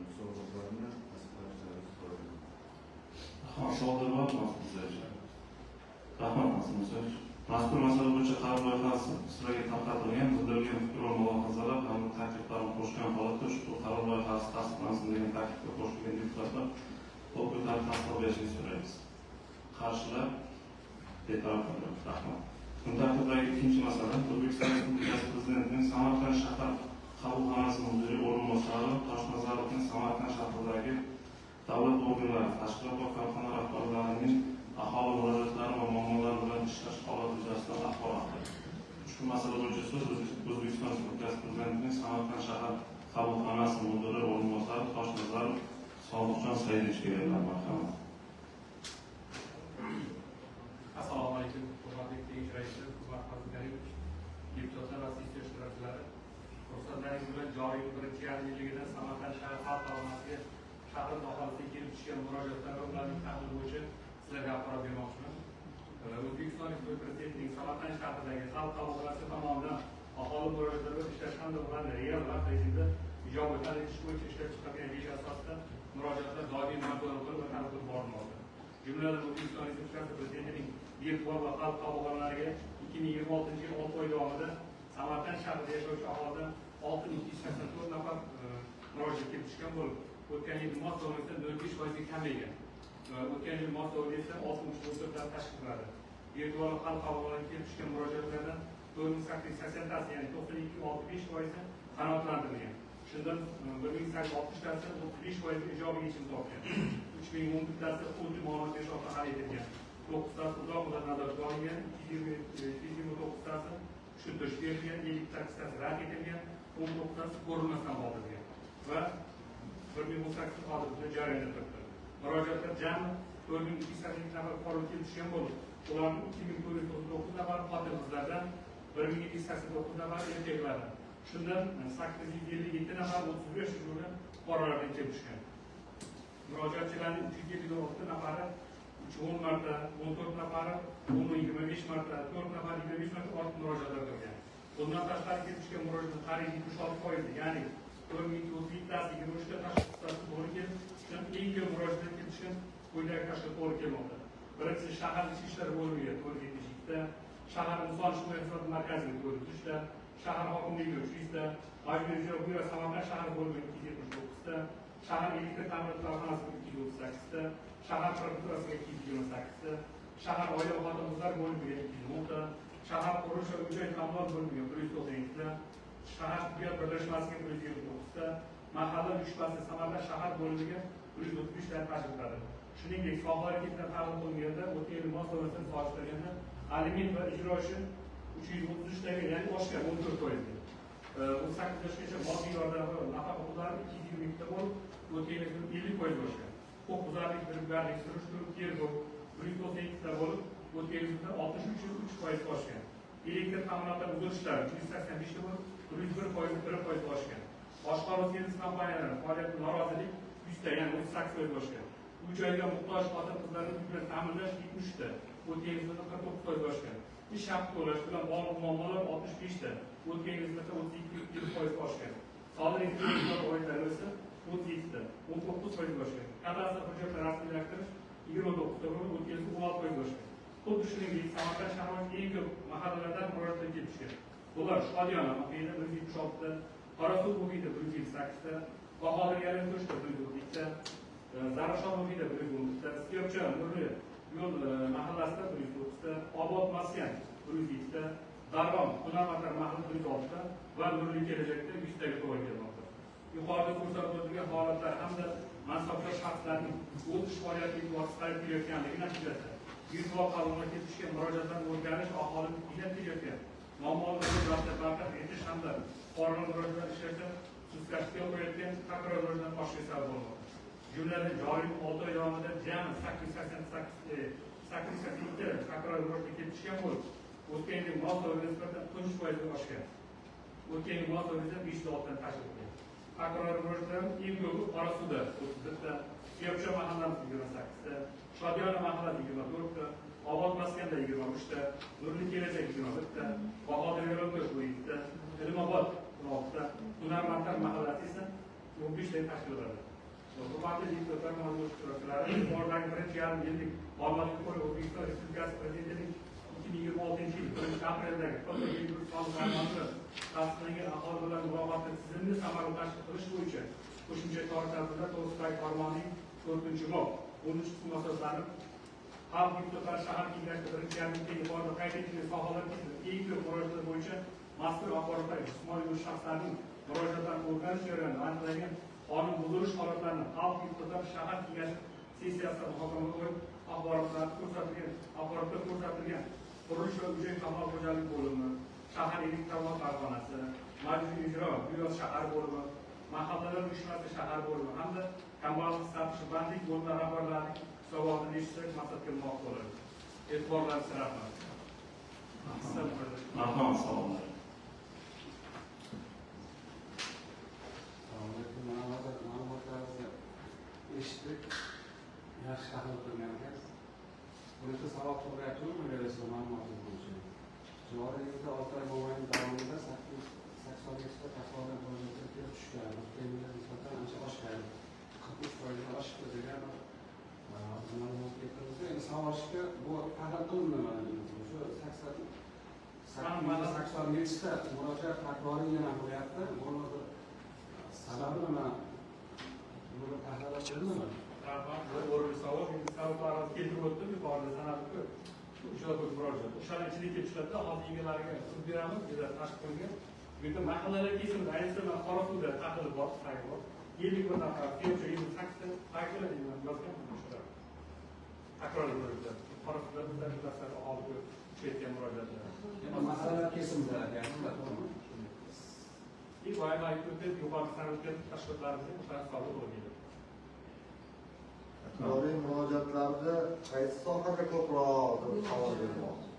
hisobotlarni tasdiqlashlaringizni so'rayman. Sholdurmat mazkur masala bo'yicha qaror loyihasi sizlarga tarqatilgan, bildirilgan fikr va mulohazalar hamda takliflarni qo'shgan holatda ushbu qaror loyihasi tasdiqlansin degan taklifga qo'shilgan deputatlar qo'l ko'tarib tasdiq berishini so'raymiz. Qarshilar betaraf qoldi. Rahmat. Kun tartibidagi ikkinchi masala O'zbekiston Respublikasi Prezidentining Samarqand shahar qabulxonasi mudiri o'rinbosari Toshnazarovning Samarqand shahridagi davlat organlari, tashkilot va korxona rahbarlarining aholi murojaatlari va muammolari bilan ishlash holati yuzasidan axborot. Ushbu masala bo'yicha so'z O'zbekiston Respublikasi Prezidentining Samarqand shahar qabulxonasi mudiri o'rinbosari Toshnazarov Sodiqjon Saidovichga beriladi. Marhamat. Assalomu alaykum, hurmatli kengash raisi, hurmatli Karimov, deputatlar va sessiya ishtirokchilari. Ruxsatlaringiz bilan joriy yil 1-yilligida Samarqand shahar xalq ta'limotga shahar aholisiga kelib tushgan murojaatlar va ularning tahlili bo'yicha sizlarga axborot bermoqchiman. O'zbekiston Respublikasi Prezidentining Samarqand shahridagi xalq ta'limoti tomonidan aholi murojaatlari ishlash hamda ularni real vaqt rejimida ijobiy hal etish bo'yicha ishlab chiqilgan reja asosida murojaatlar doimiy nazorat qilib va tanqid borilmoqda. Jumladan O'zbekiston Respublikasi Prezidentining virtual va xalq qabulxonalariga 2026 yil 6 oy davomida Samarqand shahrida yashovchi aholidan 6284 nafar murojaat kelib tushgan bo'lib, o'tgan yil mos davomida 0.5% kamaygan. O'tgan yil mos davomida esa 64 ta tashkil qiladi. Virtual xalq qabulxonalariga kelib tushgan murojaatlardan 4880 tasi, ya'ni 92.65% qanoatlantirilgan. Shundan 1860 tasi 35% ijobiy yechim topgan. 3010 tasi o'zi muammo yashashga hal etilgan. 9 tasi uzoq muddat nazoratga olingan, 229 tasi tushuntirish berilgan, 58 tasi rad etilgan, 19 tasi ko'rinmasdan qoldirilgan va 1018 hozirda jarayonda turibdi. Murojaatlar jami 4280 nafar fuqaro kelib tushgan bo'lib, ularning 2499 nafar xotin-qizlardan 1289 nafar erkaklardan. Shundan 857 nafar 35 yoshli fuqarolardan kelib tushgan. Murojaatchilarning 376 nafari 310 marta, 14 nafari 25 marta, 4 nafar 25 marta ortiq murojaatlar qilgan. Bundan tashqari kelib tushgan murojaatlar qariyb 76%, ya'ni 4232 tasi 23 ta tashxis to'g'ri kelib tushgan. Eng ko'p murojaatlar kelib tushgan quyidagi tashxis to'g'ri kelmoqda. Birinchisi shahar ichki ishlar bo'limiga 472 ta, shahar inson ijtimoiy xizmat markaziga 403 ta, shahar hokimligiga 300 ta, Majburiy ijro byuro Samarqand shahar bo'limiga 279 ta, shahar elektr ta'minot korxonasiga 238 ta, shahar prokuraturasiga 228 ta, shahar oila va xotin-qizlar bo'limiga 210 ta, shahar qurilish va uy-joy ta'minot bo'limiga 192 ta, shahar tibbiyot birlashmasiga 129 ta, mahalla uyushmasi Samarqand shahar bo'limiga 133 ta tashkil qiladi. Shuningdek, sohalarga ketgan ta'lim bo'lganda o'tgan yil mos davomida solishtirganda aliment va ijro ishi 333 taga, ya'ni oshgan 14%. 18 yoshgacha moddiy yordam va nafaqa pullari 222 ta bo'lib, o'tgan yil 50% oshgan. Huquqbuzarlik, firibgarlik, surishtiruv, tergov 192 ta bo'lib, o'tgan yil 63% oshgan. Elektr ta'minotlar uzilishlari 185 ta bo'lib, 101% oshgan. Boshqaruv servis kompaniyalari faoliyati norozilik 100 ta, ya'ni 38% oshgan. Bu joyga muhtoj xotin-qizlarni uy bilan ta'minlash 70 ta, o'tgan yil 49% oshgan. Ish haqi to'lash bilan bog'liq muammolar 65 ta, o'tgan yil 32% oshgan. Soliq inspeksiya oydalari esa 37 ta, 19% oshgan. Kadastr hujjatlarini rasmiylashtirish 29 ta bo'lib, o'tgan yil 16% oshgan. Xuddi shuningdek, Samarqand shahrining eng ko'p mahallalardan murojaatlar kelib tushgan. Bular Shodiyona muhitida 176 ta, Qorasuv muhitida 128 ta, Bahodir Yarimtoshda 132 ta, Zarafshon muhitida 110 ta, Siyobcha Nurli yo'l mahallasida 109 ta, Obod Maskan 107 Darvom Hunarmandlar mahalli 106 ta va Nurli kelajakda 100 taga to'g'ri kelmoqda. Yuqorida ko'rsatib o'tilgan holatlar hamda mansabdor shaxslarning o'z ish faoliyatiga vositalik kelayotganligi natijasida virtual qarorga ketishga murojaatlarni o'rganish, aholini qiynab kelayotgan muammolarni bartaraf etish hamda qonun murojaatlar ishlashda sustkashga qo'yayotgan prokurorlardan boshqa sabab bo'lmoqda. Jumladan joriy 6 oy davomida jami 882 prokuror murojaatga ketishgan bo'lib, o'tgan yil mos doiraga nisbatan 13% oshgan. O'tgan yil mos doirada 506 dan tashkil etilgan. Prokuror murojaatlarning eng ko'pi Qorasuvda 31 ta, Siyobsho mahallasida 28 ta, Shodiyona mahallada 24 ta, Obod maskanda 23 ta, Nurli kelajak 21 ta, Bahodir yo'lda 7 ta, Ilmobod 16 ta, Hunarmandlar mahallasi esa 15 ta tashkil etiladi. Hurmatli deputatlar, ma'lum ishtirokchilari, yuqoridagi birinchi yarim yillik ma'lumotga ko'ra O'zbekiston Respublikasi Prezidentining 2026 yil 1-apreldagi To'g'ri soliq farmoni tasdiqlangan aholi bilan murojaatlar tizimini samarali tashkil qilish bo'yicha qo'shimcha chora-tadbirlar to'g'risidagi farmonning 4-mod 13 qismi asoslanib, xalq deputatlari shahar kengashida birinchi yarim yilda yuqorida qayd etilgan sohalar eng ko'p murojaatlar bo'yicha mazkur axborotlar ijtimoiy shaxslarning murojaatlarini o'rganish jarayonida aniqlangan qonun buzilish holatlarini xalq deputatlari shahar kengashi sessiyasida muhokama qilib, axborotlar ko'rsatilgan qurilish va uy-joy qamal xo'jaligi bo'limi, shahar elektr korxonasi, majburiy ijro byurosi shahar bo'limi, mahallalar uyushmasi shahar bo'limi hamda kommunal statusi bandlik bo'limi rahbarlarining hisobotini eshitsak maqsad qilmoqchi bo'ladi. E'tiborlaringizni rahmat. Marhamat, savollar. Ma'lumotlarimizni eshitdik, yaxshi tahlil qilgan ekansiz. Buncha savol tug'yaptimi berasiz ma'lumotingiz bo'yicha? Joriy yilda 6 oy mobaynida davomida 80 ta aholi murojaatlar kelib tushgan. O'tgan yilga nisbatan ancha oshgan. 43% ga oshibdi degan ma'lumot keltirildi. Endi savol oshishga bu tahlil qilinmadi. Shu 87 ta murojaat takroriy yana bo'lyapti. Buni sababi nima? Buni tahlil qilinmadi. O'rinli savol, sabablarni keltirib o'tdim, yuqorida sanalib o'sha murojaat. O'shalar ichiga tushadi, hozir egalariga so'z beramiz, juda tashkil qilingan. Bu yerda mahallalar kesimida, ayniqsa Qorasuvda tahlil bor, qayg bor. 51 nafar, Siyobsho 28 ta, qayg'ular deyman, yozgan o'shalar. Takror murojaat. Qorasuvda bizlar bilasizlar, aholi ketgan murojaatlar. Yana masalan kesimda gaplar to'g'rimi? Vayma yuqorida sanalgan tashkilotlarimiz o'shalar hisobida bo'lgan. Joriy murojaatlarda qaysi sohaga ko'proq savol bermoqchi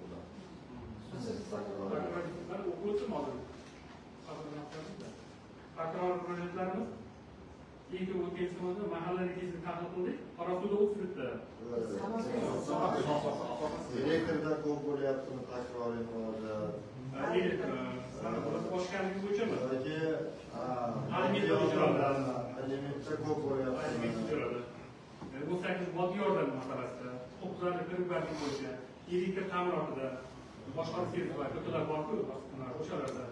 prokuror murojaatlarimiz eng ko'p o'tgan yilda mahallaning kesimida tahlil qildik. Qorasuvda 30 ta. Elektrda ko'p bo'lyaptimi takroriy murojaat? Oshganligi bo'yichami? Yoki alimentda ko'p bo'lyaptimi? Bu 8 moddiy yordam masalasida, huquqlarni firibgarlik bo'yicha, elektr ta'minotida, boshqa servislar, ko'plar bor-ku, o'shalarda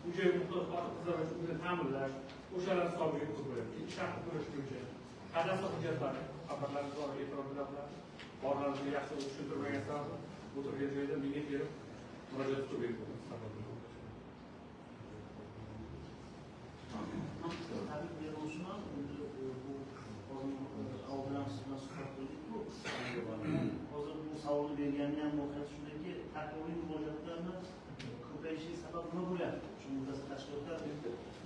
uy-joy muhtoj qizlar uchun ta'minlash, o'shalar hisobiga ko'p bo'lyapti. Ikki shaxs ko'rish bo'yicha kadastr hujjatlari, xabarlarni bor, e'tiroflar borlarni yaxshi tushuntirmagan sabab o'tirgan joyda menga kelib murojaat qilib berdi. Tabrik beruvchiman, hozir bu savolni bergani ham voqea shundaki, takroriy murojaatlarni ko'payishiga sabab nima bo'lyapti? Shu muddati tashkilotlar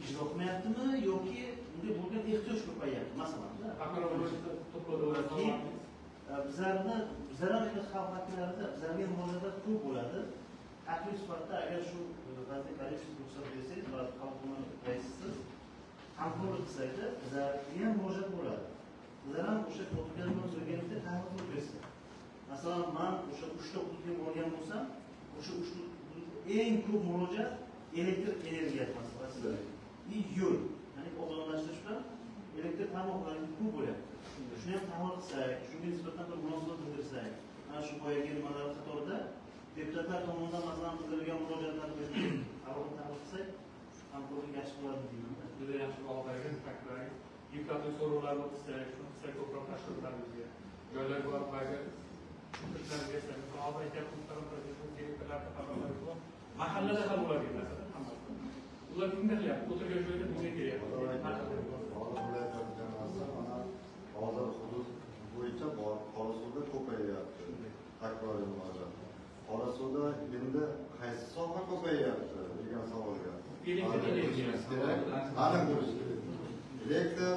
ijro qilmayaptimi yoki bunday bo'lgan ehtiyoj ko'payyapti? Masalan, bizlar ham endi xalq vakillarida bizlarga murojaatlar ko'p bo'ladi. Taklif sifatida agar shu vaziyatni korreksiya ruxsat bersangiz, ba'zi xalqni raisiz hamkorlik qilsakda bizlarga ham murojaat bo'ladi. Bizlar ham o'sha o'tgandan so'rganlikda tahlil qilib bersin. Masalan, men o'sha 3 ta hududga borgan bo'lsam, o'sha 3 ta eng ko'p murojaat elektr energiya masalasida yo'l, ya'ni obodonlashtirish bilan elektr tarmoqlariga ko'p bo'lyapti. Shuni ham tahlil qilsak, shunga nisbatan bir munosabat bildirsak, mana shu boyagi nimalar qatorida deputatlar tomonidan masalan bildirilgan murojaatlarni alohida tahlil qilsak, hamkorlik yaxshi bo'ladi deyman. Juda yaxshi oldagi takliflar, deputatlik so'rovlarini o'tsak, shuni qilsak ko'proq tashkilotlarimizga joylar bor, mahallada ham bo'ladi masalan hammasi. Ular kimda qilyapti? O'tirgan joyda bizga kelyapti. Hozir hudud bo'yicha Qorasuvda ko'payyapti. Takroriy murojaat. Qorasuvda endi qaysi soha ko'payyapti degan savolga aniq bo'lish kerak. Elektr,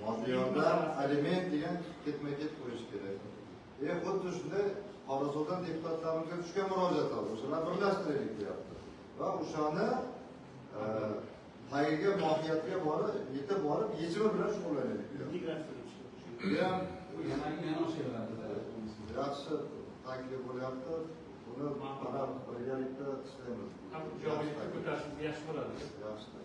moddiy yordam, aliment degan ketma-ket qo'yish kerak. Xuddi shunday Qorasuvdan deputatlarimizga tushgan murojaatlar o'shalar birlashtiraylik deyapti. Va o'shani tagiga, mohiyatiga yetib borib, yechimi bilan shug'ullanaylik deyapti. Yaxshi taklif bo'lyapti. Buni mana birgalikda ishlaymiz. Javob ko'tarishimiz yaxshi bo'ladi. Yaxshi.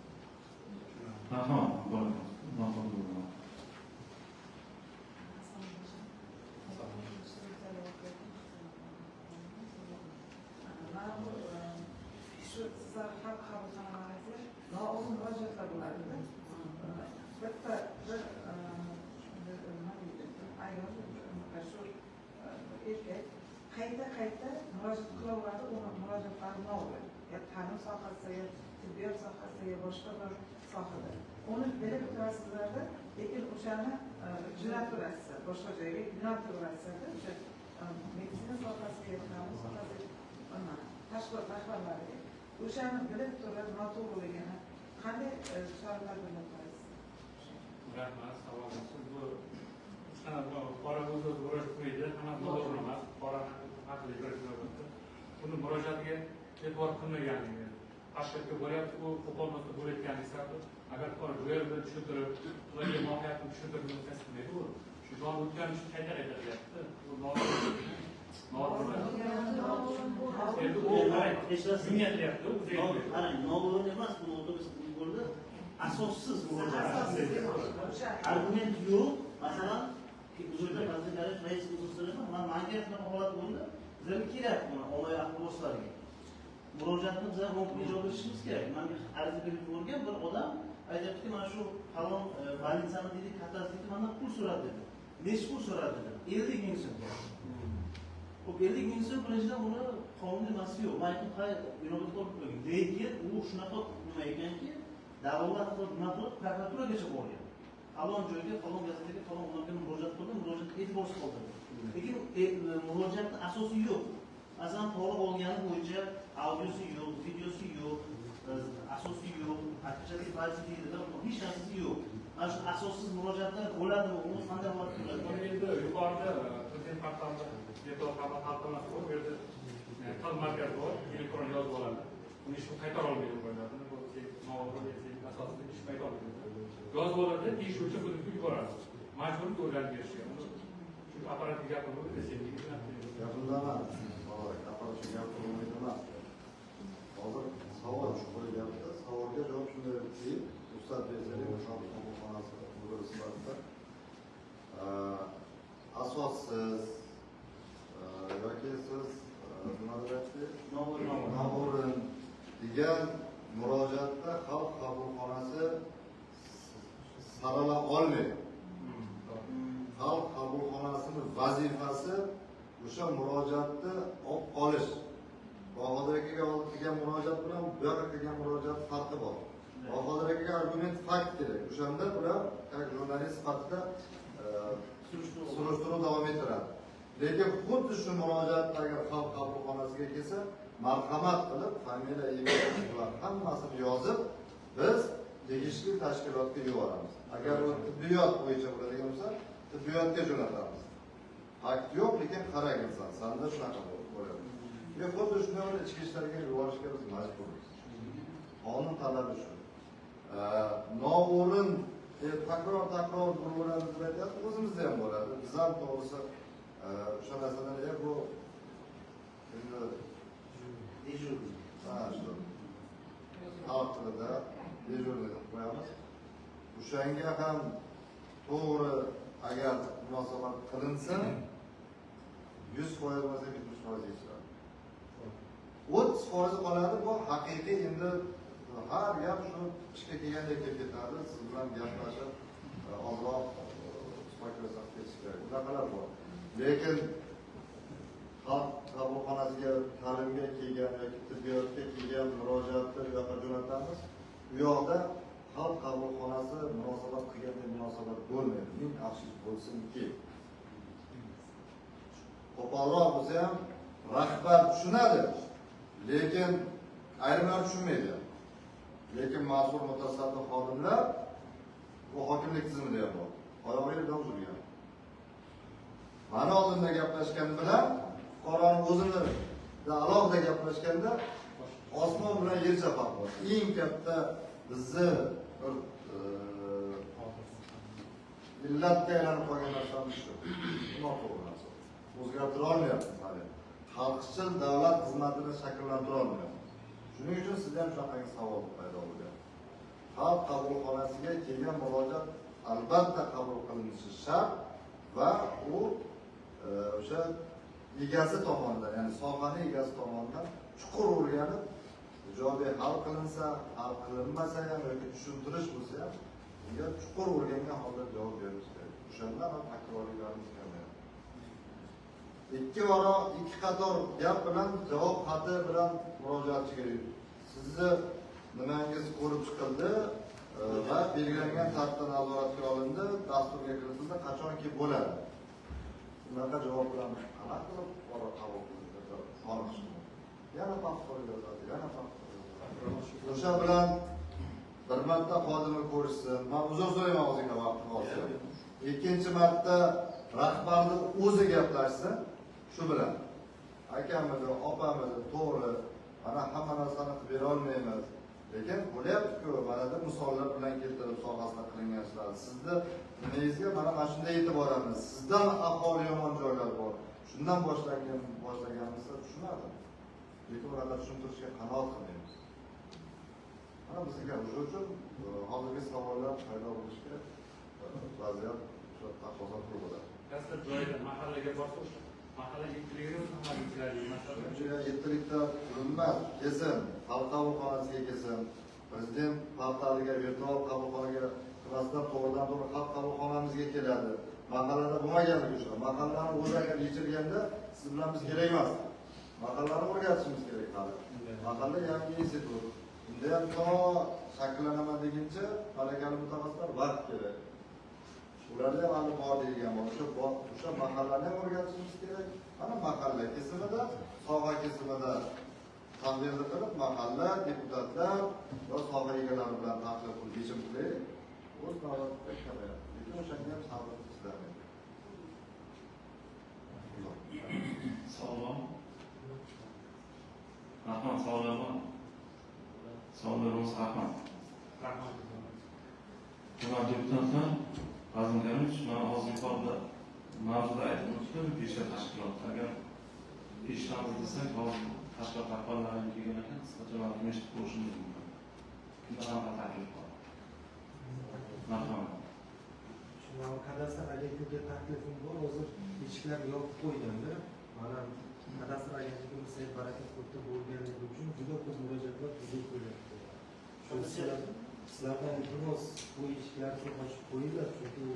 Shu sizlar xalq qabulxonalaringizga norozi murojaatlar bo'ladida. Bitta bir ayol shu erkak qayta murojaat qilaveradi, uni murojaatlari noto'g'ri. Ya ta'lim sohasida, ya tibbiyot sohasida, ya boshqa bir sohada. Uni berib turasizlarda, lekin o'shani jo'nataverasiz, boshqa joyga jo'nataverasizda, o'sha meditsina sohasiga, ta'lim sohasiga, tashkilot rahbarlariga o'shani bilib turib noto'g'riligini qanday choralar ko'rasiz? Rahmat, savolingiz bu qora o'z murojaat qilmaydi, hamma to'g'ri emas, qorani haqli ko'rsatyapti. Buni murojaatiga e'tibor qilmaganligi, tashkilotga bo'lyapti, u qo'polmasda bo'layotganligi sababli agar qora bu yerda tushuntirib, ularga mohiyatni tushuntirib o'tkazilmaydi, u shu jon o'tgan uchun qaytaryapti. Bu noto'g'ri. Endi u mingyapti, u qarang, noto'g'ri emas, bu o'timiz bo'ldi. Asossiz murojaat. Argument yo'q. Masalan, huzurda Qazilkarim rais o'zlariga mana shunaqa holat bo'ldi. Bizlarga kerak buni ommaviy axborotlarga. Murojaatni bizlar ijobiy qilishimiz kerak. Menga ariza berib bo'lgan bir odam aytibdiki, mana shu falon bolnitsani dedik, kattasiga mendan pul so'radi dedi. Necha pul so'radi dedi? 50 ming so'm. Bu 50 ming so'm birinchidan uni qonuniy emas yo'q. Men aytdim, qay inobatga olib qo'ying. Lekin u shunaqa nima ekanki, davlat prokuraturagacha borgan. Falon joyga, falon gazetaga, falon odamga murojaat qildim, murojaatga e'tiborsiz qoldirdi. Lekin murojaatning asosi yo'q. Masalan, pora olgani bo'yicha audiosi yo'q, videosi yo'q, asosi yo'q, haqiqiy vaziyatda hech narsasi yo'q. Mana shu asossiz murojaatlar bo'ladimi? Uni qanday bo'ladi? Endi yuqorida prezident portalida deputat qabul xalqonasi bor, bu yerda tal markaz bor, elektron yozib oladi. Uni shu qaytara olmaydi qo'yiladi. Bu asosida ish qaytara olmaydi. Yozib oladi, tekshiruvchi hududga yuboradi. Majburiy o'rganib berishga. Shu apparatga gapirib desangiz Gapirdaman. Apparatga gapirmaydi emas. Hozir savol shu qo'yilyapti. Savolga javob shunday deyib, ruxsat bersangiz, o'sha qabulxonasi mudiri sifatida asossiz yoki siz nima deyapsiz? Noo'rin degan murojaatda xalq qabulxonasi sarala olmaydi. Xalq qabulxonasining vazifasi o'sha murojaatni olib olish. Hozirgiga kelgan murojaat bilan bu yoqqa kelgan murojaat farqi bor. Hozirgiga argument fakt kerak. O'shanda ular jurnalist sifatida surishtiruv davom ettiradi. Lekin xuddi shu murojaatni agar xalq qabulxonasiga kelsa, marhamat qilib, familiya, e-mail bilan hammasini yozib, biz tegishli tashkilotga yuboramiz. Agar u tibbiyot bo'yicha bo'ladigan bo'lsa, tibbiyotga jo'natamiz. Fakt yo'q, lekin qarang inson, sanda shunaqa bo'ladi. Xuddi shunday ichki ishlarga yuborishga biz majburmiz. Qonun talabi shu. Noo'rin takror bo'ladi deb aytyapti, o'zimizda ham bo'ladi. Biz ham to'g'risi o'sha narsalarga bu endi dejurni, shu xalq tilida dejurni deb qo'yamiz. O'shanga ham to'g'ri agar munosabat qilinsa 100% emas, 70% yechiladi. 30% qoladi, bu haqiqiy endi har gap shu ishga kelgandek kelib ketadi. Siz bilan gaplashib ozroq suhbatlashib ketish kerak. Bunaqalar bor. Lekin xalq qabulxonasiga ta'limga kelgan yoki tibbiyotga kelgan murojaatni bu yoqqa jo'natamiz. Bu yoqda xalq qabulxonasi munosabat qilgandek munosabat bo'lmaydi. Ming afsus bo'lsinki. Qo'polroq bo'lsa ham rahbar tushunadi, lekin ayrimlar tushunmaydi. Lekin mas'ul mutasaddi xodimlar bu hokimlik tizimida ham bor. Oyog'iga dog' urgan. Mana oldinda gaplashgan bilan fuqaroni o'zini alohida gaplashganda osmon bilan yercha farq bor. Eng katta bizni illatga aylanib qolgan narsamiz shu. Noto'g'ri narsa. O'zgartira olmayapmiz hali. Xalqchil davlat xizmatini shakllantira olmayapmiz. Shuning uchun sizdan shunaqangi savol paydo bo'lgan. Xalq qabulxonasiga kelgan murojaat albatta qabul qilinishi shart va u o'sha egasi tomonidan, ya'ni sohani egasi tomonidan chuqur o'rganib, ijobiy hal qilinsa, hal qilinmasa ham yoki tushuntirish bo'lsa ham, unga chuqur o'rgangan holda javob berilishi kerak. O'shanda ham takrorliklarimiz kamayadi. Ikki qator gap bilan javob xati bilan murojaatchiga sizni nimangiz ko'rib chiqildi va belgilangan tartibda nazoratga olindi, dasturga kiritildi, qachonki bo'ladi. Bunaqa javob bilan qanaqa qilib fuqaro qabul qiladi? Yana paxtor yozadi, yana paxtor yozadi. O'sha bilan bir marta xodimni ko'rishsin. Men uzr so'rayman o'zingga vaqt qolsin. Ikkinchi marta rahbarni o'zi gaplashsin. Shu bilan akamidi, opamidi, to'g'ri, mana hamma narsani qilib bera olmaymiz. Lekin bo'lyapti-ku, mana bu misollar bilan keltirib sohasida qilingan ishlar. Sizni nimangizga mana shunday yetib boramiz. Sizdan ahvoli yomon joylar bor. Shundan boshlaganimizda tushunadi. Lekin ularga tushuntirishga qanoat qilmaymiz. Mana bizga o'sha uchun hozirgi savollar paydo bo'lishga vaziyat shu taqozo qiladi. Kasb joyida mahallaga borsa, mahalla yettilikda urinmas, kelsin, xalq qabulxonasiga kelsin, prezident portaliga, virtual qabulxonaga qilmasdan to'g'ridan to'g'ri xalq qabulxonamizga keladi. Mahallada bo'lmaganligi uchun, mahallani o'zi agar yechilganda siz bilan biz kerak emas. Mahallani o'rgatishimiz kerak hali. Mahalla yangi institut. Unda ham to shakllanaman deguncha malakali mutaxassislar vaqt kerak. Ularda ham hali bor degan bor. O'sha mahallani ham o'rgatishimiz kerak. Mana mahalla kesimida, soha kesimida tanbehni qilib, mahalla deputatlar va soha egalari bilan tahlil qilib yechim qilaylik. O'z navbatida kamayadi. Lekin o'shanga ham sabr izlamaydi. Savol. Rahmat, savollar bor. Savollarimiz rahmat. Hurmatli deputatlar, Vazir Karimov, mana hozir yuqorida mavzuda aytib o'tdim, pesha tashkilot. Agar peshamiz desak, hozir tashkilot rahbarlarining kelgan ekan, qisqacha ma'lum eshitib ko'rishimiz mumkin. Kimda qanaqa taklif bor? Marhamat. Shunaqa kadastr agentligiga taklifim bor, hozir eshiklarni yopib qo'yganda, mana kadastr agentligimiz sayt barakat ko'pda bo'lganligi uchun juda ko'p murojaatlar bizga kelyapti. Shu sizlardan iltimos bu eshiklarni ochib qo'yinglar, chunki u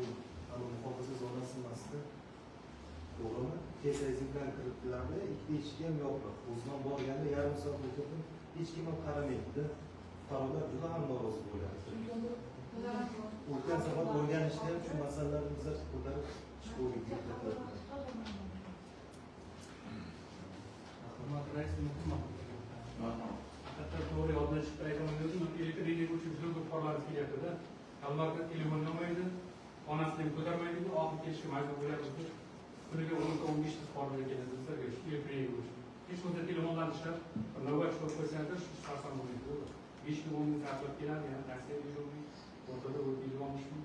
muhofaza zonasi emasdi. To'g'rimi? Tez bilan kiribdilarda ikkita eshik ham yopiq. O'zimdan borganda yarim soat o'tirdim, hech kim ham qaramayapti. Fuqarolar juda ham norozi bo'lyapti. O'tgan safar o'rganishda ham shu masalalarni bizlar ko'tarib chiqdik. Hatta to'g'ri yoddan chiqib aytaman, elektrik uchun juda ko'p fuqarolar kelyapti-da. Albatta telefon olmaydi, onasini ko'tarmaydi, oxirgi kelishga majbur bo'lyapti. Kuniga 10-15 ta fuqarolar keladi bizlarga elektrik uchun. Hech qanday telefonlarni ishlab, navbat qilib qo'ysangiz, sarson bo'lmaydi. 5 kun 10 kun sarflab keladi, yana taksiya berishmaydi. O'rtada o'tib olishmi?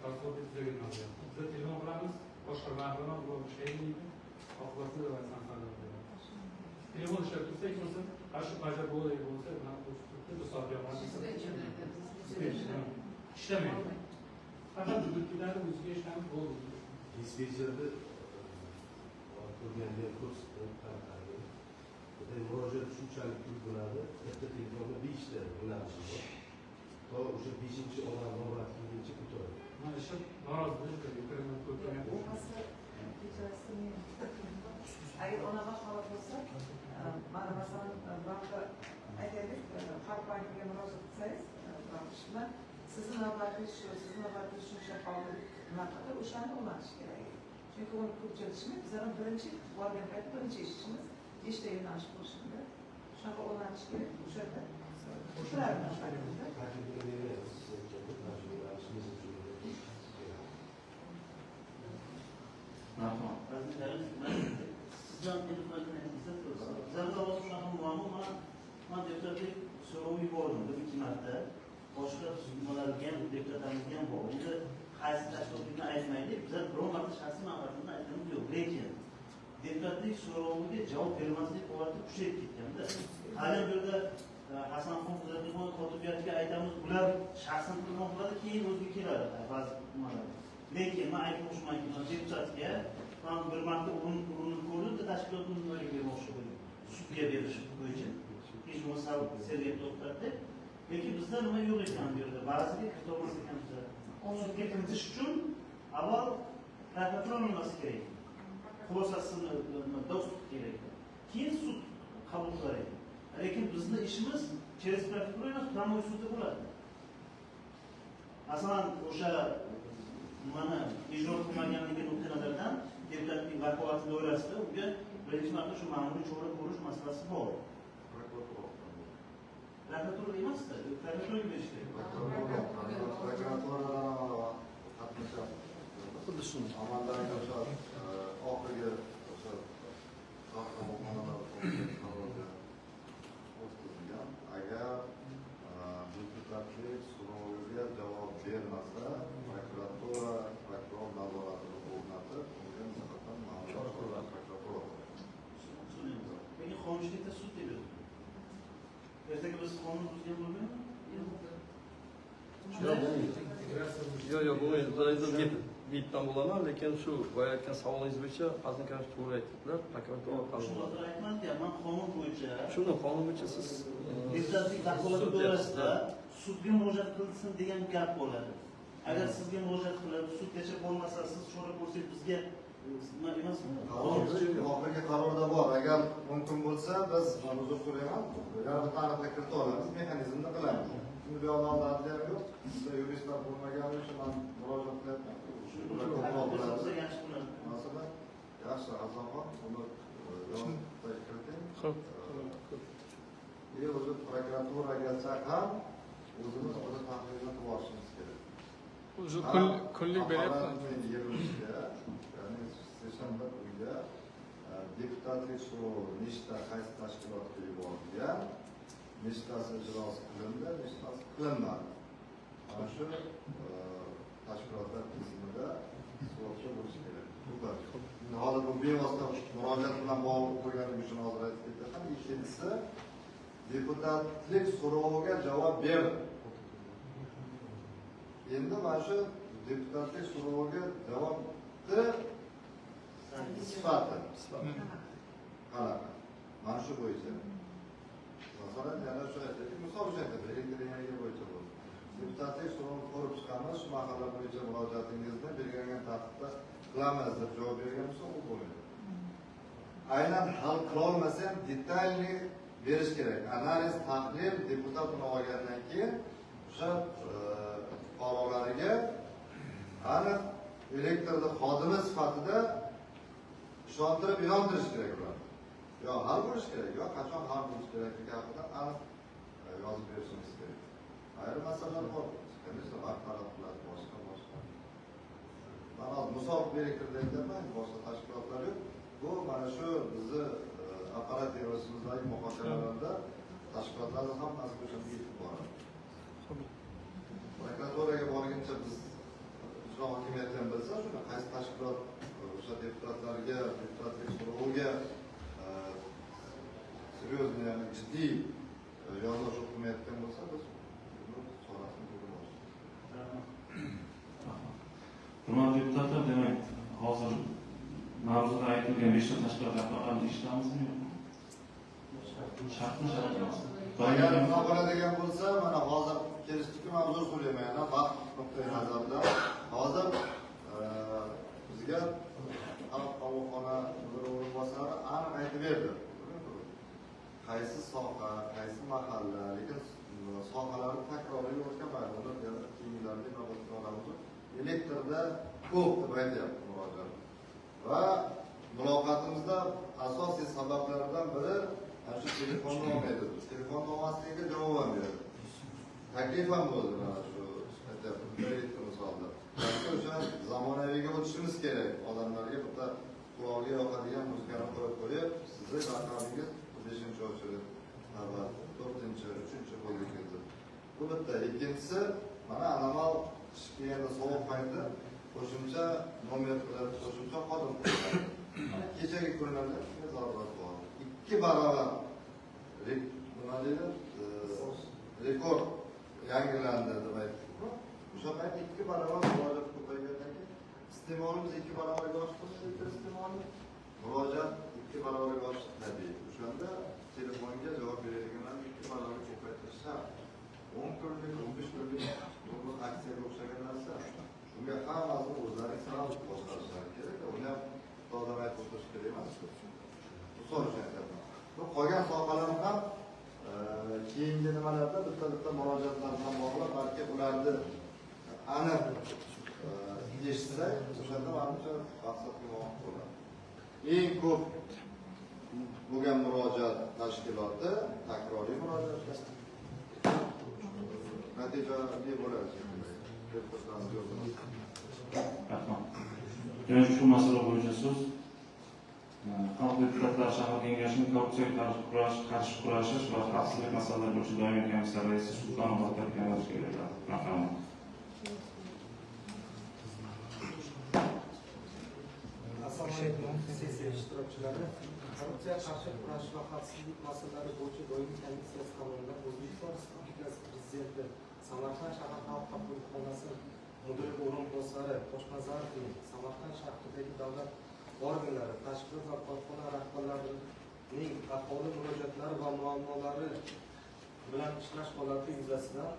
Transport tizimini olyapti. Biz telefon qilamiz, boshqarma bilan bu ishlaydi. Oqibatda va sansalar. Telefon ishlab tursa, hech bo'lsa, qarshi bajar bo'ladi bo'lsa, mana bu soatga ishlamaydi. Faqat hududlarda o'ziga ishlanib bo'ldi. Dispetcherda ko'rganda ko'rsatadi. Murojaat shunchalik ko'p bo'ladi, katta telefonda 5 ta yo'nalishi bor. To o'sha 5-chi olam navbat kelguncha ko'taradi. Mana shu norozilik ko'taradi. Bo'lmasa, kechirasiz men. Agar ona bilan sizni navbatingiz shu, sizni navbatingiz shuncha hozir bunaqada o'shani ulanish kerak. Chunki uni ko'pchilikni biz ham birinchi borgan payt birinchi eshitishimiz 5 ta yo'nalish bo'lishida. Shunaqa ulanish kerak. O'shada Rahmat. Sizdan man deputatlik so'rovi yubordim bir 2 marta. Boshqa nimalarga ham deputatlarimizga ham bor. Endi qaysi tashkilotlikni aytmaylik, bizlar biror marta shaxsiy manfaatimizni aytganimiz yo'q. Lekin deputatlik so'roviga javob bermaslik holati kuchayib ketganda, hali bu yerda Hasanxon Qudratxon Qotibiyatga aytamiz, ular shaxsan qilmoq qiladi, keyin o'ziga keladi ba'zi nimalar. Lekin men aytib o'xshamayman, deputatga man bir marta urinib ko'rdim, tashkilotni nimaga bermoqchi bo'ldim. Sudga berish bo'yicha. Hech bo'lmasa sergap to'xtatdi. Lekin bizda nima yo'q ekan bu yerda, ba'ziga kitobimiz ekan bizda. Sudga kiritish uchun avval prokuratura nimasi kerak? Xulosasini dostuk kerak. Keyin sud qabul qilar ekan. Lekin bizni ishimiz через prokuratura emas, prямой sudda bo'ladi. Masalan, o'sha mana ijro qilmaganligi nuqtai nazaridan deputatning vakolati doirasida unga birinchi marta shu ma'muriy chora ko'rish masalasi bor. Prokuratura emasda, prokuraturaga berish kerak. Prokuratura qatnashadi. Xuddi shuni. Amaldagi o'sha oxirgi o'sha qamoqxonalar o'tkazilgan. Agar deputatlik so'roviga javob bermasa, prokuratura prokuror nazoratini o'rnatib, unga nisbatan ma'muriy chora prokuratura. Lekin qonunchilikda sud deb yozilgan. Ertaga biz qonun buzgan bo'lmaymi? Yo'q, bu endi bitdan bo'laman, lekin shu qo'yayotgan savolingiz bo'yicha Hasanxon to'g'ri aytibdilar, prokuratura orqali. Shunday aytmanki, men qonun bo'yicha Shuni qonun bo'yicha siz deputatlik vakolati doirasida sudga murojaat qilsin degan gap bo'ladi. Agar sizga murojaat qilib, sudgacha bo'lmasa, siz chora ko'rsangiz bizga nima emasmi? Oxirgi qarorda bor. Agar mumkin bo'lsa, biz uzr so'rayman, yana bir tarixga kirita olamiz, mexanizmni qilamiz. Şimdi bir olan adliye yok. Sizde yuristler bulunmagan için ben murojaat qilyapman. Mesela yaxshi Hasanxon uni yozibda kiriting. O'zi prokuraturaga ham o'zimiz o'zi tahlilni qilib olishimiz kerak. o'zi kunlik beryapti. Ya'ni seshanba kuniga deputatlik so'rovi nechta qaysi tashkilotga yuborilgan, nechtasi ijrosi qilindi, nechtasi qilinmadi. Mana shu tashkilotlar tizimida so'rovchi bo'lishi kerak. Hozir bu bevosita murojaat bilan bog'liq bo'lganligi uchun hozir aytib ketaman. Ikkinchisi, deputatlik so'roviga javob berdi. Endi mana shu deputatlik so'roviga javobni sifati qanaqa? Mana shu bo'yicha. Masalan, yana shu aytaylik, misol uchun aytaylik, elektr energiya bo'yicha bo'lsin. Deputatlik so'rovini ko'rib chiqamiz, shu mahalla bo'yicha murojaatingizni belgilangan tartibda qilamiz deb javob bergan bo'lsa, u bo'ladi. Aynan hal qila olmasa ham detalli berish kerak. Analiz, tahlil deputat uni olgandan keyin o'sha fuqarolariga aniq elektrda xodimi sifatida ishontirib yo'ntirish kerak ular. Yo hal bo'lish kerak, yo qachon hal bo'lish kerakligi haqida aniq yozib berishimiz kerak. Ayrim masalalar bor. Конечно, bartaraf qiladi boshqa. Mana misol elektrda aytaman, boshqa tashkilotlar yo'q. Bu mana shu bizni apparat yig'ilishimizdagi muhokamalarda tashkilotlarni hammasi o'shanga yetib boradi. Prokuraturaga borguncha biz ijro hokimiyati ham bilsa, shuni qaysi tashkilot o'sha deputatlarga, deputatlik so'roviga seryozni, ya'ni jiddiy yo'nalish qilmayotgan bo'lsa, biz chorasini ko'rib olamiz. Hurmatli deputatlar, demak, hozir mavzuda aytilgan 5 ta tashkilot rahbarlarini eshitamizmi yo'qmi? Shartmi shart emas. Agar nima bo'ladigan bo'lsa, mana hozir kelishdikki mavzu so'rayman, vaqt nuqtai nazaridan hozir bizga xalq qabulxona o'rinbosari aniq aytib berdi. Qaysi soha, qaysi mahalla, lekin sohalarni takrorlab o'tkamaydi. Uni elektrda ko'p deb aytyapti murojaat. Va muloqotimizda asosiy sabablardan biri ana shu telefonni olmaydi. Telefonni olmasligiga javob ham berdi. Taklif ham bo'ldi mana shu aytyapti misolda. O'sha zamonaviyga o'tishimiz kerak. Odamlarga bitta qulog'iga yoqadigan muzikani qo'yib qo'yib, sizni raqamingiz 5-o'chirib, navbat 4-chi, 3-chi bo'lib keldi. Bu bitta. Ikkinchisi, mana anomal qishki kelganda sovuq paytda qo'shimcha nomer bilan qo'shimcha xodim qo'yiladi. Mana kechagi kunlarda zarurat bor. 2 barobar nima deydi? Rekord yangilandi deb aytdik. O'sha paytda 2 barobar murojaat ko'paygandan keyin iste'molimiz 2 barobarga oshdi, iste'molimiz murojaat 2 barobarga oshdi tabiiy. O'shanda telefonga javob beradiganlar 2 barobar ko'paytirish shart. 10 kunlik, 15 kunlik bu aksiyaga o'xshagan narsa. Shunga hammasini o'zlari sal boshqarishlari kerak. Uni ham tozalab aytib o'tish kerak emas. Bu so'rash aytaman. Bu qolgan sohalarni ham keyingi nimalarda bitta murojaatlar bilan bog'lab, balki ularni aniq eshitsak, o'shanda menimcha maqsadga muvofiq bo'ladi. Eng ko'p bo'lgan murojaat tashkiloti takroriy murojaatlar. Natijali bo'ladi. Rahmat. Yana shu masala bo'yicha so'z Xalq deputatlari shahar kengashining korrupsiyaga qarshi kurashish va xavfsizlik masalalari bo'yicha doimiy komissiya raisi Sultonov Abdulkamovga beriladi. Rahmat. Assalomu alaykum sessiya ishtirokchilari. Korrupsiyaga qarshi kurash va xavfsizlik masalalari bo'yicha doimiy komissiyasi tomonidan O'zbekiston Respublikasi Prezidenti Samarqand shahar xalq qabulxonasi mudiri o'rinbosari Toshnazarovning Samarqand shahridagi davlat organlari, tashkilot va korxona rahbarlarining aholi murojaatlari va muammolari bilan ishlash holati yuzasidan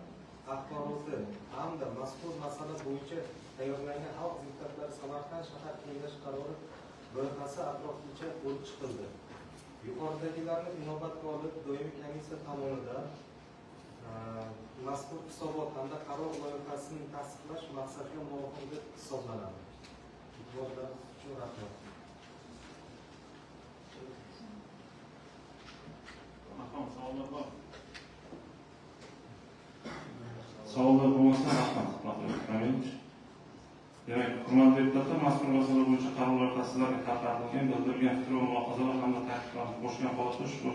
axboroti hamda mazkur masala bo'yicha tayyorlangan xalq deputatlari Samarqand shahar kengashi qarori loyihasi atroflicha ko'rib chiqildi. Yuqoridagilarni inobatga olib, doimiy komissiya tomonidan mazkur hisobot hamda qaror loyihasini tasdiqlash maqsadga muvofiq deb hisoblanadi. E'tiborlaringiz uchun rahmat. Savollar bor. Savollar bo'lmasa rahmat. Demak, hurmatli deputatlar, mazkur masala bo'yicha qaror loyihasilarga tarqatilgan bildirilgan fikr va mulohazalar hamda ta'kidlarni qo'shgan holatda ushbu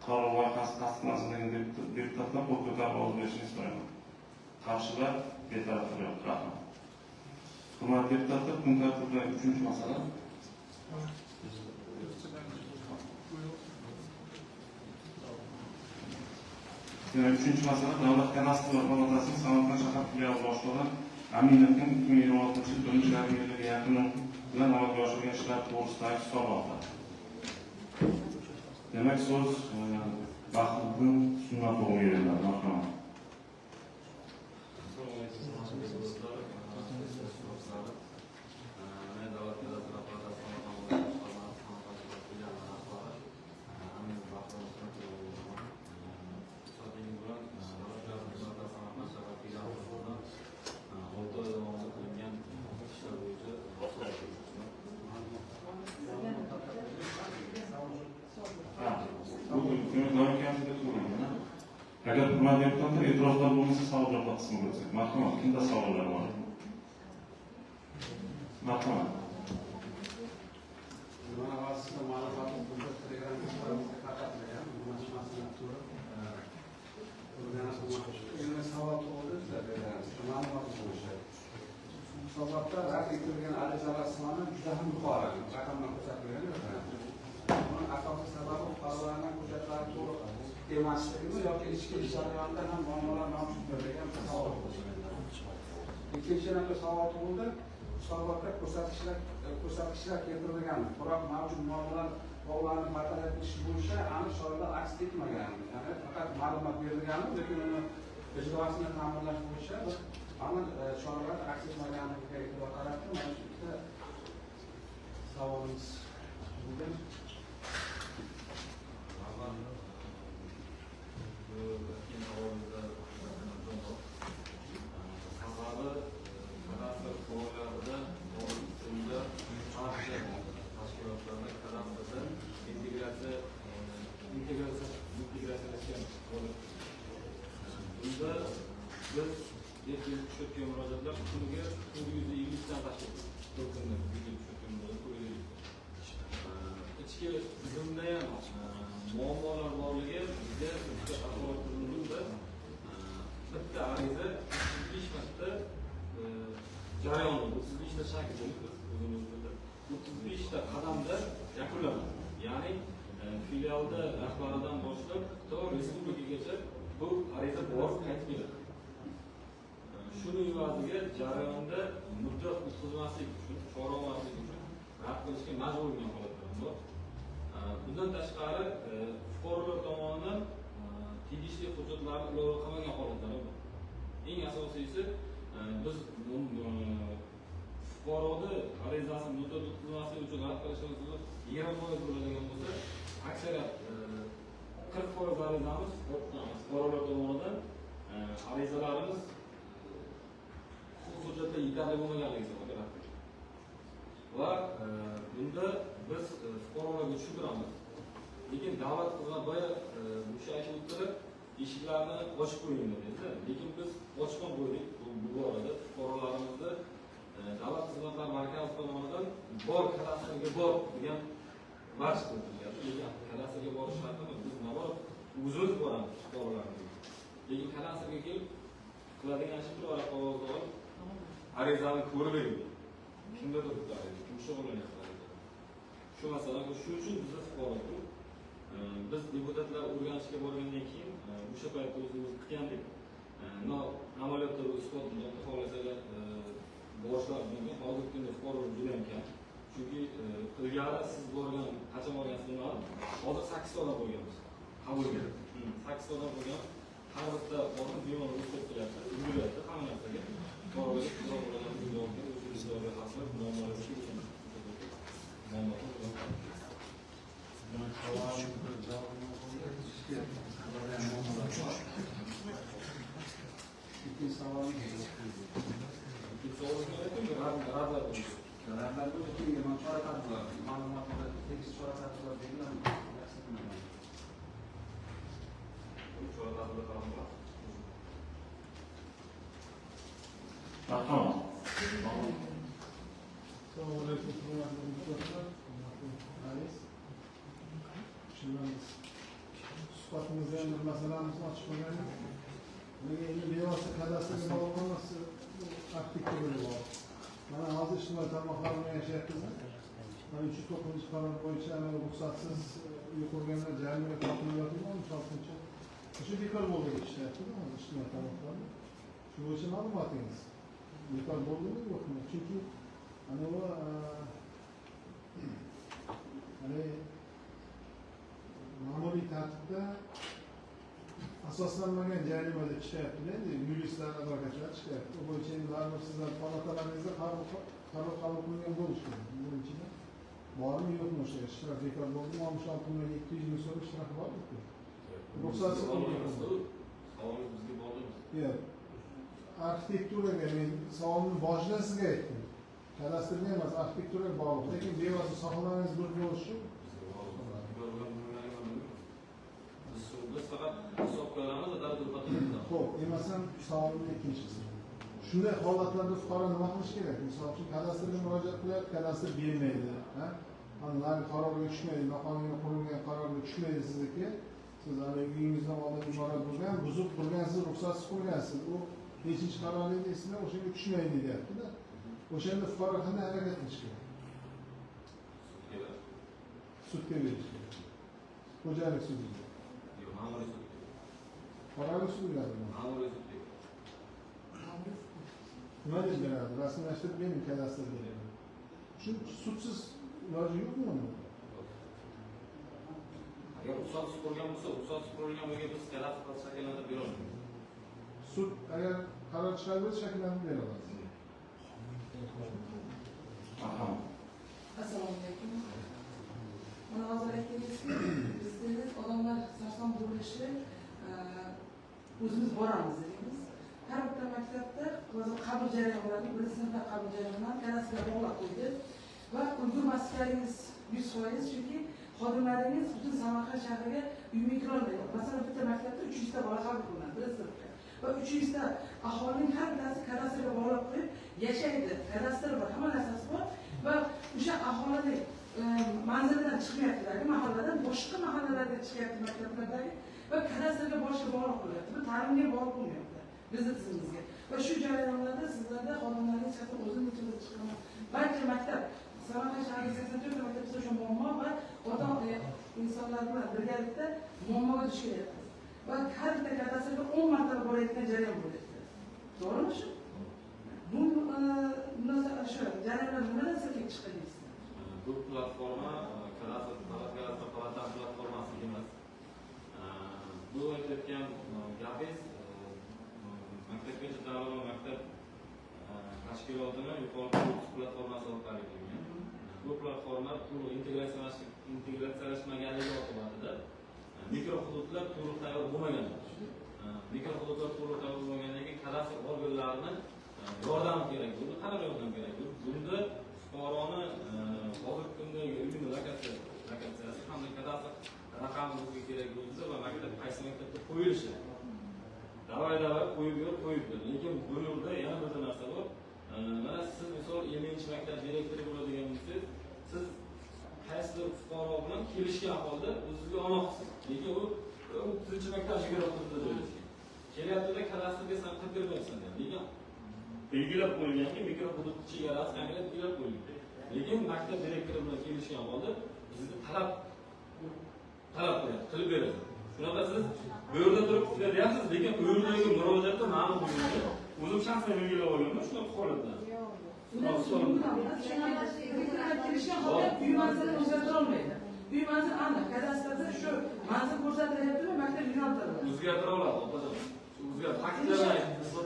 qaror loyihasi tasdiqlansin degan deputatlar qo'l ko'tarib ovoz berishingizni so'rayman. Qarshilar betaraf yo'q. Rahmat. Hurmatli deputatlar, kun tartibidagi 3-masala. Demak, 3-masala Davlat kadastr palatasining Samarqand shahar filiali boshlig'i Aminovning 2026-yil yakuni bilan amalga oshirgan ishlar to'g'risidagi hisoboti. Demak, so'z Bahriddin Sunnatovga beriladi. Marhamat. Agar hurmatli deputatlar e'tirozlar bo'lmasa, savol-javob qismiga o'tsak. Marhamat, kimda savollar bor? Marhamat. Hisobotda rad etilgan arizalar soni juda ham yuqori. Raqamlar ko'rsatilgan yo'q. Buning asosiy sababi fuqarolarning hujjatlari to'liq emasligimi yoki ichki ish jarayonida ham muammolar mavjudmi degan savol tug'ilgan. Ikkinchi yana savol tug'ildi. Hisobotda ko'rsatkichlar keltirilgan, biroq mavjud muammolar bog'lanib bartaraf etish bo'yicha aniq chorralar aks etmagan. Ya'ni faqat ma'lumot berilgan, lekin uni ijrosini ta'minlash bo'yicha aniq choralar aks etmaganiga e'tibor qaratdim. Mana shu bitta savolimiz bo'lgan. Sababi kadastr O'zbekistonda biz erkin tushayotgan murojaatlar kuniga 120 dan tashkil etdik. To'lqinda bizga tushayotgan murojaatlar. Ichki tizimda ham muammolar borligi bizga axborot tizimida bitta ariza 35 marta jarayonni 35 ta shakl o'zimizda 35 ta qadamda yakunlanadi. Ya'ni filialda rahbaridan boshlab to respublikagacha bu ariza borib qaytib keladi. Shuni evaziga jarayonda muddat o'tkazmaslik uchun, chora olmaslik uchun rad qilishga majbur bo'lgan holatlar bor. Bundan tashqari fuqarolar tomonidan tegishli hujjatlarni ilova qilmagan holatlar bor. Eng asosiysi biz fuqaroni arizasini muddat o'tkazmaslik uchun rad qilishimiz 20% bo'ladigan bo'lsa, aksariyat 40% arizamiz fuqarolar tomonidan arizalarimiz hujjatlar yetarli bo'lmaganligi sababli rad qilingan. Va bunda biz fuqarolarga tushuntiramiz. Lekin davlat xizmat boya o'sha aytib o'tirib eshiklarni ochib qo'ying dedi. Lekin biz ochib qo'ydik bu borada fuqarolarimizni davlat xizmatlari markazi tomonidan bor kadastrga bor degan marsh qilgan. Lekin kadastrga borish sharti biz navbat o'zimiz boramiz fuqarolarga. Lekin kadastrga kelib qiladigan ish bir oyoq qog'ozni olib arizani ko'rib berdi. Kimdir turibdi, kim shug'ullanyapti. Shu masala shu uchun bizda fuqarolar biz deputatlar o'rganishga borgandan keyin o'sha paytda o'zimiz kutgandik. Amaliyotda isbot xohlasalar boshlab bo'lgan hozirgi kunda fuqarolar juda kam. Chunki ilgari siz borgan qachon borgansiz hozir 8 ta odam bo'lganmiz. Qabulga 8 ta odam bo'lgan. Har bitta odam bemor isbot qilyapti, yurilyapti hamma narsaga. Fuqarolarga qiziq bo'lgan videoga o'zimizga xaslab muammolarga suhbatimizda ham bir masalamizni ochib qo'ygandik. Endi bevosita kadastrga bog'liq emas, arxitektura bor. Mana hozir ijtimoiy tarmoqlar bilan yashayapmiz. Mana 309-qaror bo'yicha ruxsatsiz uy qurganlar jarimaga tortilyapti, 16-chi. O'sha bekor bo'ldi ishlayapti hozir ijtimoiy tarmoqlarda. Shu bo'yicha ma'lumotingiz bekor bo'ldimi yo'qmi? Chunki ana bu ma'muriy tartibda asoslanmagan jarimada chiqyapti-da, endi yuristlar, advokatlar chiqyapti. Bu bo'yicha endi baribir sizlar palatalaringizda qaror qabul qilgan bo'lish kerak. Birinchidan bormi yo'qmi o'sha ishtirok bekor bo'ldimi? 66 million 200 ming so'm ishtiroki bormi-ku? Ruxsatsiz savolimiz bizga bordimi? Yo'q. Arxitekturaga men savolni boshidan sizga aytdim. Kadastrga emas, arxitekturaga bog'liq. Lekin bevosita sohalaringiz bir bo'lishi biz faqat hisoblarimiz adabiyotimiz. Xo'p, emasam savolimni ikkinchisi. Shunday holatlarda fuqaro nima qilish kerak? Misol uchun kadastrga murojaat qilyapti, kadastr bermaydi, ha? Ularning qaroriga tushmaydi, noqonuniy qurilgan qarorga tushmaydi sizniki. Siz uyingizdan oldin imorat bo'lgan, buzib qurgansiz, ruxsatsiz qurgansiz. U beshinchi qaroringiz esida o'shanga tushmaydi deyapti-da. O'shanda fuqaro qanday harakat qilish kerak? Sudga berish kerak. Xo'jalik sudiga. Ma'muriy sud. Qarorli sudlar. Ma'muriy sud. Nima deb beradi? Rasmiylashtirib bering kadastrga. Shu sudsiz iloji yo'qmi uni? Agar ruxsatsiz qurgan bo'lsa, ruxsatsiz qurilgan bo'lgan biz kadastr shakllantirib bera olmaymiz. Sud agar qaror chiqarsa shakllantirib bera oladi. Assalomu alaykum. Mana hozir aytdingizki, bizda odamlar sarson bo'lishi, o'zimiz boramiz dedingiz. Har bitta maktabda o'zi qabul jarayonlari, birinchi sinfda qabul jarayonlari kadastrga bog'lab qo'ydi va ulgurmasliklaringiz 100%, chunki xodimlaringiz butun Samarqand shahriga uyma kirolmaydi. Masalan, bitta maktabda 300 ta bola qabul qilinadi, birinchi sinfga. va 300 ta aholining har bittasi kadastrga bog'lab qo'yib yashaydi, kadastr bor, hamma narsasi bor va o'sha aholining manzilidan chiqmayaptilar, mahalladan boshqa mahallalarga chiqyapti, maktablardagi va kadastrga boshqa bog'lab qo'yapti. Bu ta'limga bog'liq bo'lmayapti bizni tizimimizga. Va shu jarayonlarda sizlarda xodimlarning shaxsan o'zim ichida chiqqan barcha maktab, Samarqand shahrida 84 ta maktabda o'sha muammo va ota insonlar bilan birgalikda muammoga duch kelyapmiz. Va har bitta kadastrga 10 marta borayotgan jarayon bo'lyapti. To'g'rimi shu? Bu shu jarayonlar nimadan kelib chiqdi deysiz? Bu platforma kadastr platformasi emas. Bu aytayotgan gapingiz maktabgacha ta'lim va maktab tashkilotini yuqori platformasi orqali qilingan. Bu platforma to'liq integratsiyalashmaganligi oqibatida mikro hududlar to'liq tayyor bo'lmagan. Mikro hududlar to'liq tayyor bo'lmagandan keyin kadastr organlarining yordami kerak bo'ldi. Qanday yordam kerak bo'ldi? Bunda fuqaroni hozirgi kundagi uyni lokatsiyasi hamda kadastr raqami bizga kerak bo'lsa va maktab qaysi maktabda qo'yilishi. Davay qo'yib ber. Lekin bu yerda yana bir narsa bor. Mana siz misol 20-maktab direktori bo'ladigan bo'lsangiz, siz qaysidir fuqaro bilan kelishgan holda o'zingizga omoqsiz. Lekin u 30-maktab chegara hududida joylashgan. Kelyaptida kadastrga san qilib bermaysan. Lekin belgilab qo'yilganki, mikro hudud chegarasi qanday belgilab qo'yilgan. Lekin maktab direktori bilan kelishgan holda bizga talab qo'yadi, qilib beradi. Shunaqa siz bu yerda turib deyapsiz, lekin u yerdagi murojaatda ma'lum bo'lmaydi. O'zim shaxsan belgilab olganman shunaqa holatda. Kelishgan holda uy manzilini o'zgartira olmaydi. Uy manzil aniq, kadastrda shu manzil ko'rsatilyaptimi, maktab yo'naltiriladi. O'zgartira oladi,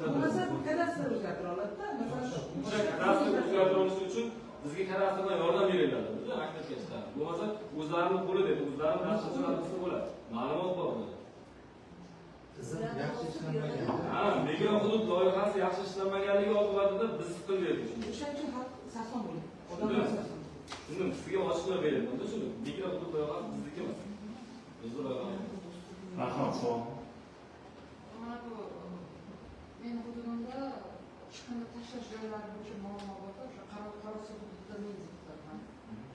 Bo'lmasa bu kadastr o'zgartira oladi-da. Masalan, o'sha kadastr o'zgartira olish uchun bizga kadastrdan yordam beriladi. Bizga maktabga chiqadi. Bo'lmasa o'zlarini qo'lida, o'zlarini tashkilotchisi bo'ladi. Ma'lumot bor bo'ladi. Tizim yaxshi ishlanmagan. Ha, mikro hudud loyihasi yaxshi ishlanmaganligi oqibatida biz siqildik. o'sha uchun xalq sarson bo'ladi. Odamlar sarson. Shuni sizga ochiqlab beraman. Bunda shuni mikro hudud loyihasi bizniki emas. Bizning loyihamiz. Marhamat, savol. Mana bu meni hududimda chiqindi tashlash joylari bo'yicha muammo borda, o'sha Qarasi hududida men deputatman.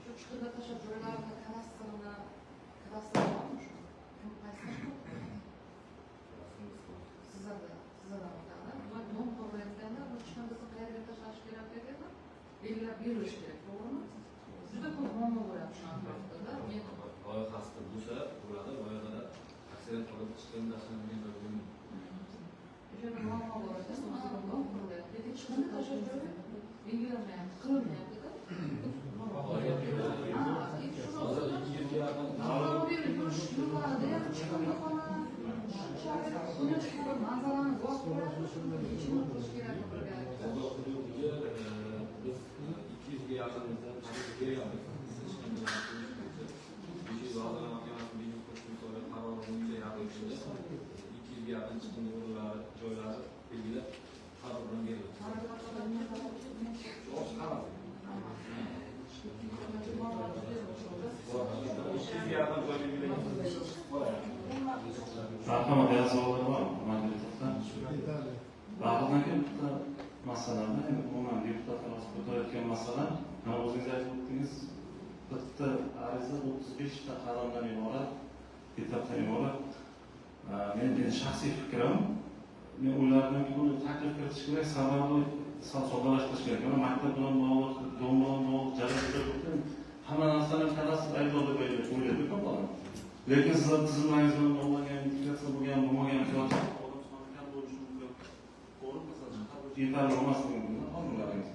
Shu chiqindi tashlash joylarini kadastrini bormi shu? Kim qaysi? Sizlarda o'tadi. Va dom qurilayotganda bu chiqindini qayerga tashlash kerak deganda belgilab berilishi kerak, to'g'rimi? Juda ko'p muammo bo'lyapti shu atrofda. Loyihasi bo'lsa, bo'ladi, loyihada aksariyat holatda chiqindi tashlanmagan joy bo'lmaydi. O'sha muammo bor. Dom qurilyapti. Lekin chiqindi tashlash joyi belgilanmayapti, qilinmayapti-da. Manzarani bor qilib, yechimini qilish kerak bo'lgan. Biz 200 ga yaqin taklif beryapmiz. Vazirlar Mahkamasi qarori bo'yicha yaqin kishida 200 ga yaqin chiqindi o'rinlari, joylari belgilab qaror bilan beriladi. Marhamat, yana savollar bormi? Bag'ridan bitta masalani, umuman deputatlar ko'tarayotgan masala, mana o'zingiz aytib o'tdingiz, bitta ariza 35 ta qadamdan iborat, etapdan iborat. Meni shaxsiy fikrim, men o'ylardim-ki, buni taklif kiritish kerak, sababi soddalashtirish kerak. Mana maktab bilan bog'liq, dom bilan bog'liq jarayonlar hamma narsani kadastr aybdor deb o'ylaydi ko'plar. Lekin sizlar tizimlaringiz bilan bog'langan, integratsiya bo'lgan, bo'lmagan yoki odam soni kam bo'lishi mumkin. To'g'ri, masalan, yetarli bo'lmasligi mumkin xodimlaringiz.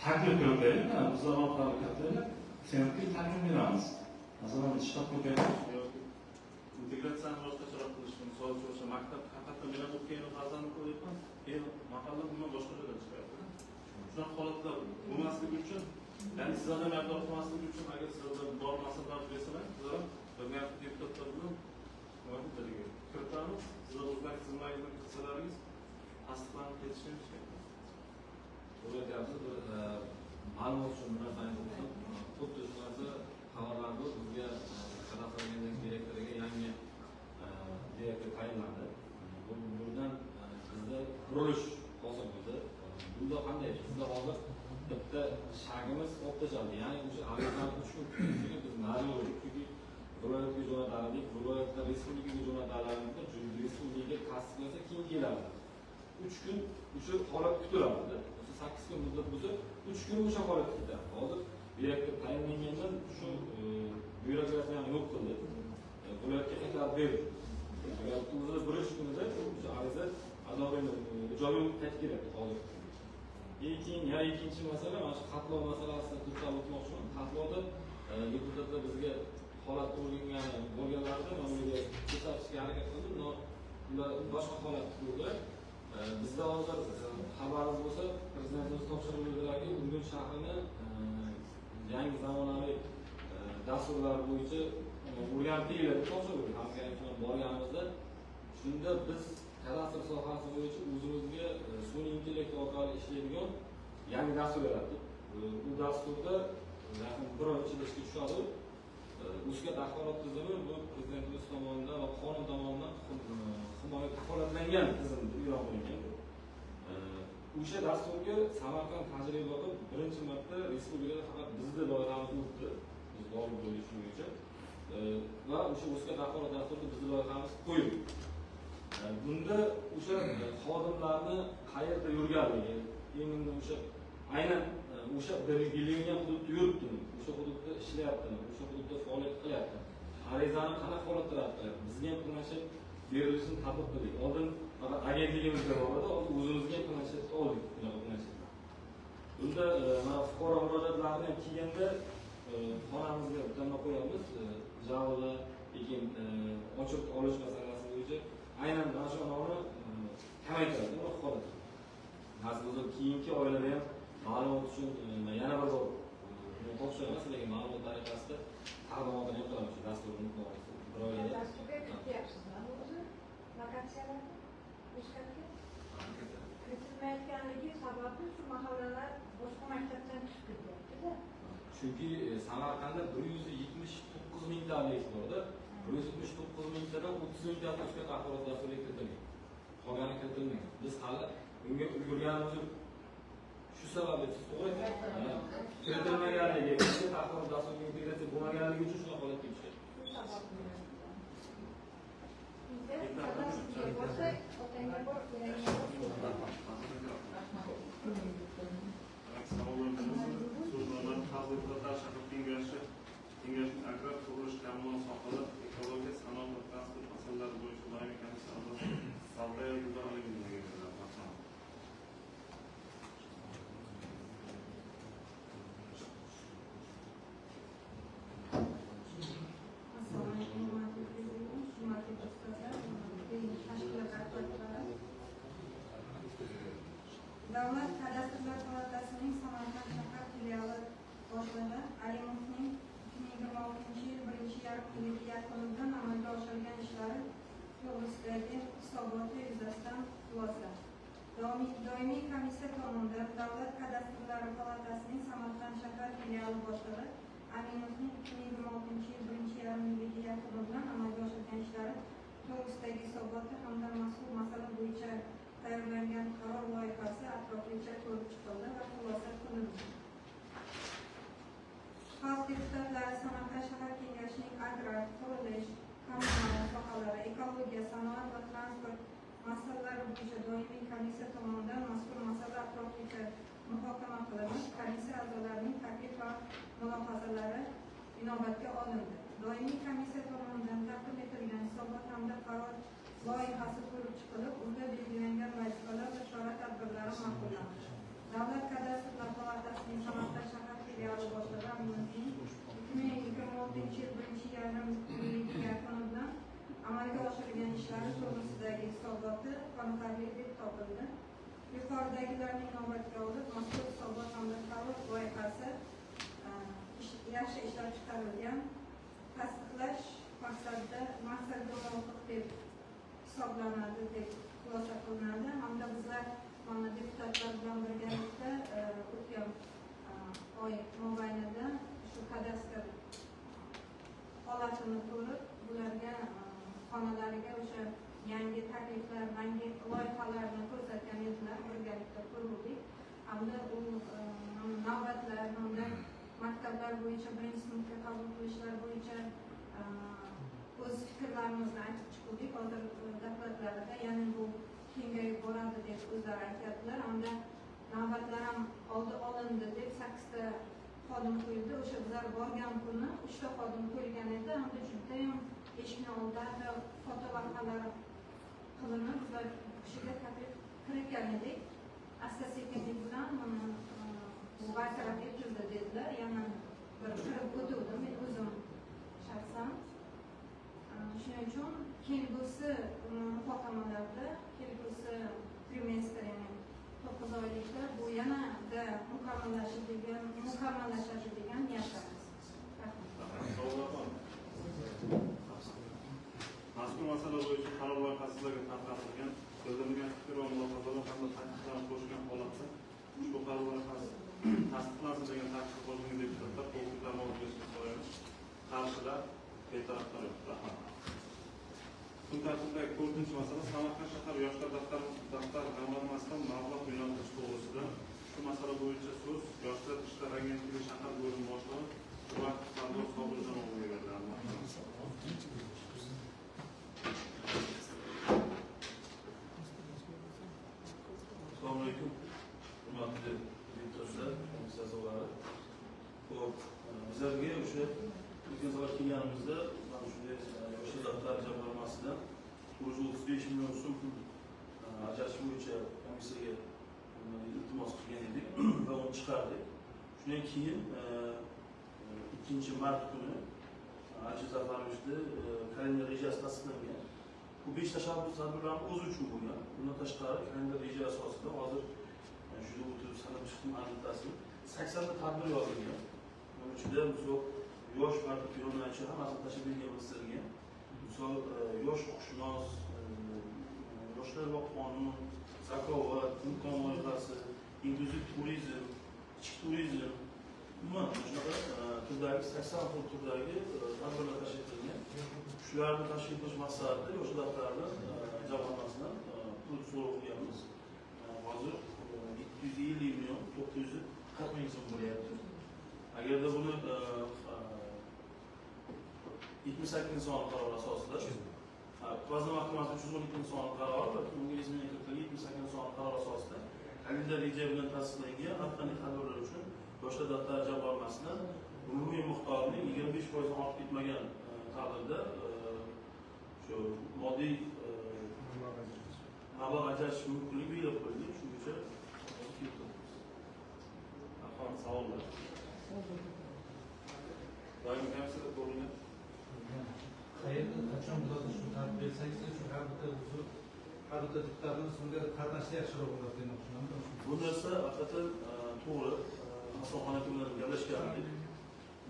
Taklif kiritaylik, bizlar orqali kiritaylik, senatga taklif beramiz. Masalan, shtat ko'paytirish yoki integratsiyani boshqacharoq qilish, misol uchun o'sha maktab haqiqatdan men ham o'tgan yil farzandni ko'ryapman, mahalla umuman boshqa joyda chiqyapti. Shunaqa holatlar bo'lmasligi uchun, ya'ni sizlardan aybdor qilmasligi uchun agar sizlar bor maslahat bersalar, sizlar birgalikda deputatlar bilan kiritamiz. Sizlar o'zlaringiz tizimlaringizni kirsalaringiz tasdiqlanib ketishimiz kerak. O'ylayapsiz, ma'lumot uchun bir narsani aytib o'tsam, xuddi shu narsa xabarlarda bizga kadastr direktoriga yangi direktor tayinlandi. Bundan bizda qurilish hosil bo'ldi. Bunda qanday? Bizda hozir bitta shagimiz o'xtashaldi. Ya'ni o'sha arizani 3 kun kutishga biz majbur edik. Chunki viloyatga jo'natardik, viloyatda respublikaga jo'natardik, respublikaga tasdiqlasa keyin keladi. 3 kun o'sha holat kutiladi. 8 kun muddat bo'lsa, 3 kun o'sha holat kutiladi. Hozir direktor tayinlangandan shu byurokratiyani yo'q qildi. Viloyatga qaytarib berdi. O'zi birish kunida o'sha ariza ijobiy qaytib keladi hozir. Yana ikkinchi masala mana shu xatlov masalasida to'xtalib o'tmoqchiman. Xatlovda deputatlar bizga holat bo'lganlarida men ularga ko'rsatishga harakat qildim. Ular boshqa holat bo'ldilar. Bizda hozir xabarimiz bo'lsa, prezidentimiz topshirib berdilarki, Urganch shahrini yangi zamonaviy dasturlar bo'yicha o'rgatiladi topshirib hamkorlik bilan borganimizda, shunda biz kadastr sohasi bo'yicha o'zimizga sun'iy intellekt orqali ishlaydigan yangi dastur yaratdik. Bu dasturda yaqin 1 oy ichida ishga tushadi. Uzcard axborot tizimi bu prezidentimiz tomonidan va qonun tomonidan himoya kafolatlangan tizim e'lon qilingan. O'sha dasturga Samarqand tajriba qilib birinchi marta respublikada faqat bizda loyihamiz o'tdi. Biz g'olib bo'ldik shu bo'yicha. Va o'sha Uzcard axborot dasturida bizning loyihamiz qo'yildi. Bunda o'sha xodimlarni qayerda yurganligi, endi o'sha aynan o'sha belgilangan hududda yuribdimi, o'sha hududda ishlayaptimi, o'sha hududda faoliyat qilyapti, arizani qanaqa holatda rad qilyapti, bizga ham planshet berilishini tatbiq qildik. Oldin faqat agentligimizga bor edi, hozir o'zimizga ham planshet oldik. Bunda mana fuqaro murojaatlarini ham kelganda xonamizga bitta qo'yamiz, javobda keyin ochib olish masalasi bo'yicha aynan mana shu nomni kamaytiradi holat. Aslida keyingi oylarda ham ma'lumot uchun yana bir bor o'xshash emas, lekin ma'lumot tariqasida taqdimotini ham qilamiz dasturning bir oyda. Dasturga kirityapsizmi o'zi? Lokatsiyalarga? Uzcardga? Kiritilmayotganligi sababi shu mahallalar boshqa maktabdan chiqib ketyapti-da. Chunki Samarqandda 179 mingta obyekt borda, 179 mingtadan 30 mingta Uzcard axborot dasturiga kiritilgan. Qolgani kiritilmagan. Biz hali unga ulgurganimiz yo'q. Shu sababli siz to'g'ri kiritilmaganligi, Uzcard axborot dasturiga integratsiya bo'lmaganligi uchun shunday holat kelib chiqadi. Kengashning agrar qurilish kommunal sohalar, ekologiya, sanoat va transport masalalari bo'yicha doimiy komissiya a'zosi Savdoya Yurdo'ligimizga Davlat kadastrlar palatasining Samarqand shahar filiali boshlig'i Alimovning 2026-yil 1-yarim-yil yakunidan amalga oshirilgan ishlari to'g'risidagi hisoboti yuzasidan xulosa. Doimiy komissiya tomonidan Davlat kadastrlari palatasining Samarqand shahar filiali boshlig'i Alimovning 2026-yil 1-yarim-yil yakunidan amalga oshirilgan ishlari to'g'risidagi hisoboti hamda mazkur masala bo'yicha tayyorlangan qaror loyihasi atroflicha ko'rib chiqildi va xulosa qilindi. Xalq deputatlari Samarqand shahar kengashining agrar, qurilish, kommunal sohalari, ekologiya, sanoat va transport masalalari bo'yicha doimiy komissiya tomonidan mazkur masala atroflicha muhokama qilinib, komissiya a'zolarining taklif va mulohazalari inobatga olindi. Doimiy komissiya tomonidan taqdim etilgan hisobot hamda qaror loyihasi ko'rib chiqilib, unda belgilangan vazifalar va chora-tadbirlari ma'qullandi. Davlat kadastrlar palatasining Samarqand shahar filiali boshlig'i Alimovning 2026-yil 1-yarim-yil yakuni bilan amalga oshirilgan ishlari to'g'risidagi hisoboti qoniqarli deb topildi. Yuqoridagilarni inobatga olib, mazkur hisobot hamda qaror loyihasi yaxshi ishlab chiqarilgan, tasdiqlash maqsadga muvofiq deb hisoblanadi deb xulosa qilinadi. Hamda bizlar mana deputatlar bilan birgalikda o'tgan oy mobaynida shu kadastr holatini ko'rib, bularga xonalariga o'sha yangi takliflar, yangi loyihalarni ko'rsatgan edik. qildik. Hozir davlatlarida yana bu kengayib boradi deb o'zlari aytyaptilar. Hamda navbatlar ham oldi olindi deb 8 ta xodim qo'yildi. O'sha bizlar borgan kuni 3 ta xodim qo'yilgan edi. Hamda judayam eshikni oldida fotolavhalar qilinib bizlar o'shaga taklif kiritgan edik. Asta-sekinlik bilan bu bartaraf etildi dedilar. Yana bir kirib o'tuvdim men o'zim shaxsan. Shuning uchun kelgusi muhokamalarda, kelgusi trimestr, ya'ni 9 oylikda bu yanada mukammallashadi degan niyatdamiz. Mazkur masala bo'yicha qaror loyihasi sizlarga tarqatilgan, bildirilgan fikr va mulohazalar hamda takliflarni qo'shgan holatda ushbu qaror loyihasi tasdiqlansin degan taklif qo'ygan deputatlar qo'llarni o'tkazishni so'raymiz. Qarshilar betaraflar yo'q. Rahmat. Kun tartibidagi 4-chi masala Samarqand shahar yoshlar daftar jamg'armasidan mablag' yo'naltirish to'g'risida. Shu masala bo'yicha so'z Yoshlar ishlar agentligi shahar bo'limi boshlig'i Quvvat Sardor Sobirjonovga beriladi. Assalomu alaykum. Hurmatli deputatlar, komissiya a'zolari. Xo'p, bizlarga o'sha o'tgan safar kelganimizda mana shunday yoshlar daftar jamg'armasidan 35 million so'm pul ajratish bo'yicha komissiyaga iltimos qilgan edik va uni chiqardik. Shundan keyin 2 mart kuni Aziz Zafarovичda kalendar rejasi tasdiqlangan. Bu 5 tashabbus tadbirlarni o'zi uchun bo'lgan. Bundan tashqari kalendar reja asosida hozir shunda o'tirib sanab chiqdim annotatsiyani 80 ta tadbir yozilgan. Buning ichida misol yosh martib yonlanchi hammasini tashlab bergan sizlarga. Misol yosh huquqshunos, yoshlar va qonun, zakovat, imkon loyihasi, inklyuziv turizm, ichki turizm, umuman shunaqa turdagi 80 xil turdagi tadbirlar tashkil etilgan. Shularni tashkil qilish maqsadida yoshlar daftarini jamg'armasidan pul so'rab qo'yamiz. Hozir 750 million 940 ming so'm bo'lyapti. Agarda buni 78 sonli qaror asosida Vazir Mahkamasi 312 sonli qaror va bunga izmini kiritilgan 78 sonli qaror asosida kalendar reja bilan tasdiqlangan har qanday tadbirlar uchun yoshlar daftari jamg'armasidan umumiy miqdorining 25% ortib ketmagan taqdirda shu moddiy mablag' ajratish mumkinligi belgilab qo'yildi. Shungacha savollar. Doim kamsida ko'ringan. Qayerda qachon bo'ladi shu tartib bersangiz, shu har bitta deputatning shunga qatnashishi yaxshiroq bo'ladi deb tushundim. Bu narsa haqiqatan to'g'ri. Hasanxon aka bilan gaplashgandik.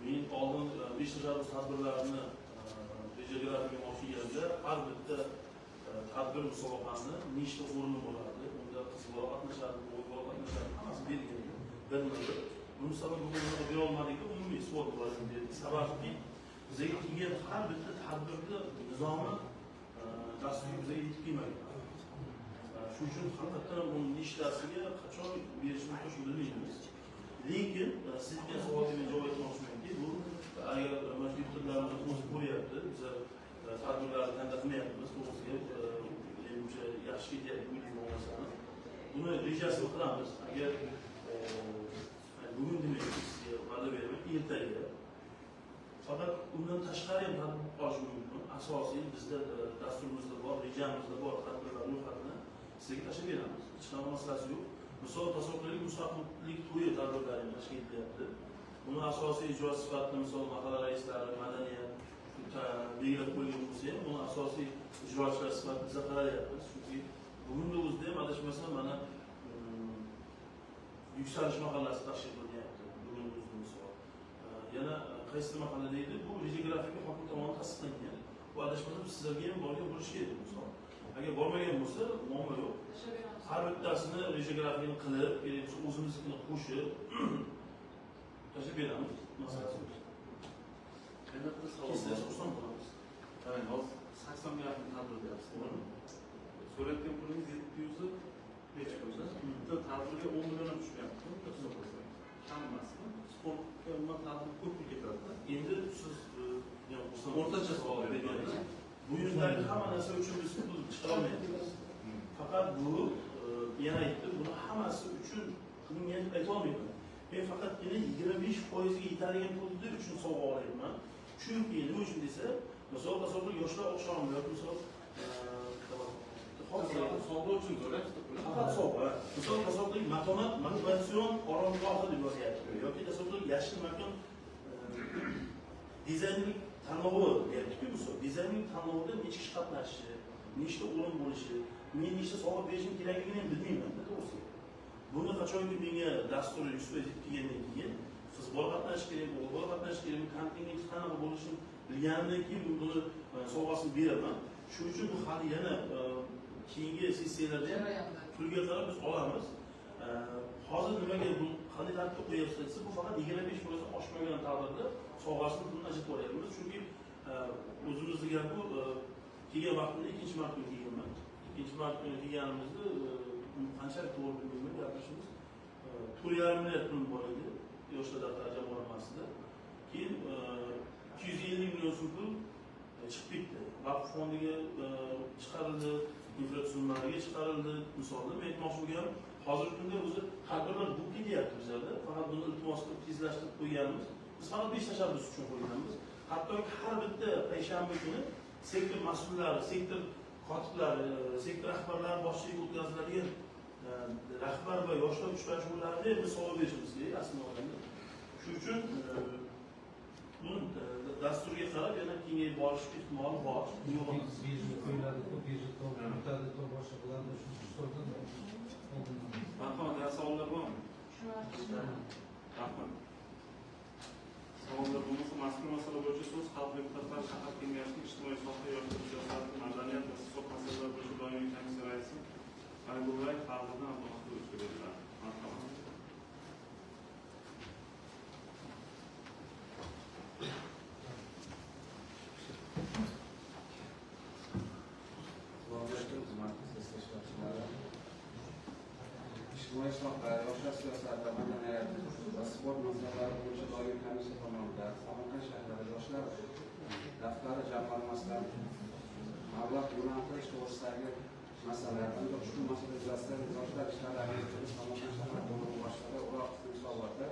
Men oldin 5 tashabbus tadbirlarini rejaga olishganda har bitta tadbir musobaqasini nechta o'rni bo'ladi, unda qiz bola qatnashadi, o'g'il bola qatnashadi, hammasi belgilangan. Bilmaydi. Buni sababi buni bera olmadik, umumiy savol bo'ladi dedi. Sababi bizga kelgan har bitta tadbirda nizomi dasturi bizga yetib kelmagan. Shuning uchun haqiqatan uni nechtasiga qachon berishni to'g'ri bilmaymiz. Lekin sizga savolga men javob aytmoqchimanki, bu agar majlislarimiz o'zi ko'ryapti, biz tadbirlarni tanlab qilmayapmiz, to'g'risiga menimcha yaxshi ketyapti bu narsani. Buni rejasini qilamiz. Agar bugun demaymiz, va'da beraman, ertaga. Faqat undan tashqari ham tadbir qolishi mumkin. Asosiy bizda dasturimizda bor, rejamizda bor tadbirlar ro'yxatini sizga tashlab beramiz. Hech qanaqa masalasi yo'q. Misol tasavvurlik mustaqillik to'yi tadbirlari tashkil etilyapti. Buni asosiy ijrochi sifatida misol mahalla raislari, madaniyat belgilab qo'ygan bo'lsa ham, uni asosiy ijrochilar sifatida biz qaralyapmiz. Chunki bugungi o'zida ham adashmasam mana yuksalish mahallasi tashkil qilyapti. Bugungi o'zida misol. Yana qaysi mahallada edi? Bu rejografika hokim tomonidan tasdiqlangan. Bu adashmasam sizlarga ham borgan bo'lishi kerak misol. Agar bormagan bo'lsa, muammo yo'q. Har bittasini rejografiyani qilib, keraksa o'zimiznikini qo'shib tashlab beramiz. Masalasi yo'q. Yana bir savol bor. Qarang, hozir 80 ga yaqin tadbir deyapsiz, to'g'rimi? So'rayotgan pulingiz 700 necha bo'lsa, bitta tadbirga 10 million tushyapti. Kam emasmi? Sportga umuman tadbir ko'p pul ketadi. Endi siz o'rtacha savol berganingiz Bu yerdagi hamma narsa uchun biz pul chiqarolmayapmiz. Faqat bu yana aytdim, buni hammasi uchun qilingan deb aytolmayman. Men faqatgina 25% ga yetadigan pulni uchun sovg'a olyapman. Chunki nima uchun desa, misol yoshlar oqshomi yoki misol Sovg'a uchun to'laysiz. faqat sovg'a. Misol matonat motivatsion oromgohi deb yozyapti. Yoki yashil makon dizaynlik tanlovi deyapti-ku, misol dizaynlik tanlovida necha kishi qatnashishi, nechta o'rin bo'lishi, men nechta sovg'a berishim kerakligini ham bilmayman-da, to'g'risi. Buni qachonki menga dastur yetib kelgandan keyin qiz bola qatnashishi kerak, o'g'il bola qatnashishi kerak, kontingent qanaqa bo'lishini bilganimdan keyin buni sovg'asini beraman. Shuning uchun bu hali yana keyingi sessiyalarda pulga qarab biz olamiz. Hozir nimaga bu qanday tartibda qo'yapsiz desa, bu faqat 25% oshmagan taqdirda sovg'asini pulini ajratib olyapmiz. Chunki o'zimizga bu kelgan vaqtda ikkinchi marta kelganman. Ikkinchi marta kelganimizda qanchalik to'g'ri bilmayman, gapirishimiz 4,5 milliard pul bor edi yoshlar daftari jamg'armasida. Keyin 250 million so'm pul chiqib ketdi. Vaqf fondiga chiqarildi, infratuzilmalarga chiqarildi. Misolda men aytmoqchi bo'lganim, hozirgi kunda o'zi tadbirlar bu kelyapti bizlarda. Faqat buni iltimos qilib tezlashtirib qo'yganmiz. Biz faqat 5 tashabbus uchun qo'yganmiz. Hattoki har bitta payshanba kuni sektor mas'ullari, sektor kotiblari, sektor rahbarlari boshchilik o'tkaziladigan rahbar va yoshlar uchrashuvlarida biz sovg'a berishimiz kerak aslida olganda. Shuning uchun buni dasturga qarab yana kengayib borish ehtimoli bor. Marhamat, savollar bormi? Rahmat. Savollar bo'lmasa, mazkur masala bo'yicha so'z xalq deputatlari shahar kengashining ijtimoiy soha yoshlar siyosati, madaniyat va sport masalalari bo'yicha doimiy komissiya raisi Aybulay Fazliddin Abduhaqovga beriladi. Marhamat. ijtimoiy soha, yoshlar siyosati, madaniyat va sport masalalari bo'yicha doimiy komissiya tomonidan Samarqand shahrida yoshlar daftari jamg'armasidan mablag' yo'naltirish to'g'risidagi masala, hamda ushbu masala yuzasidan yoshlar ishlari agentligi Samarqand shahar bo'limi boshlig'i O'roq hisoboti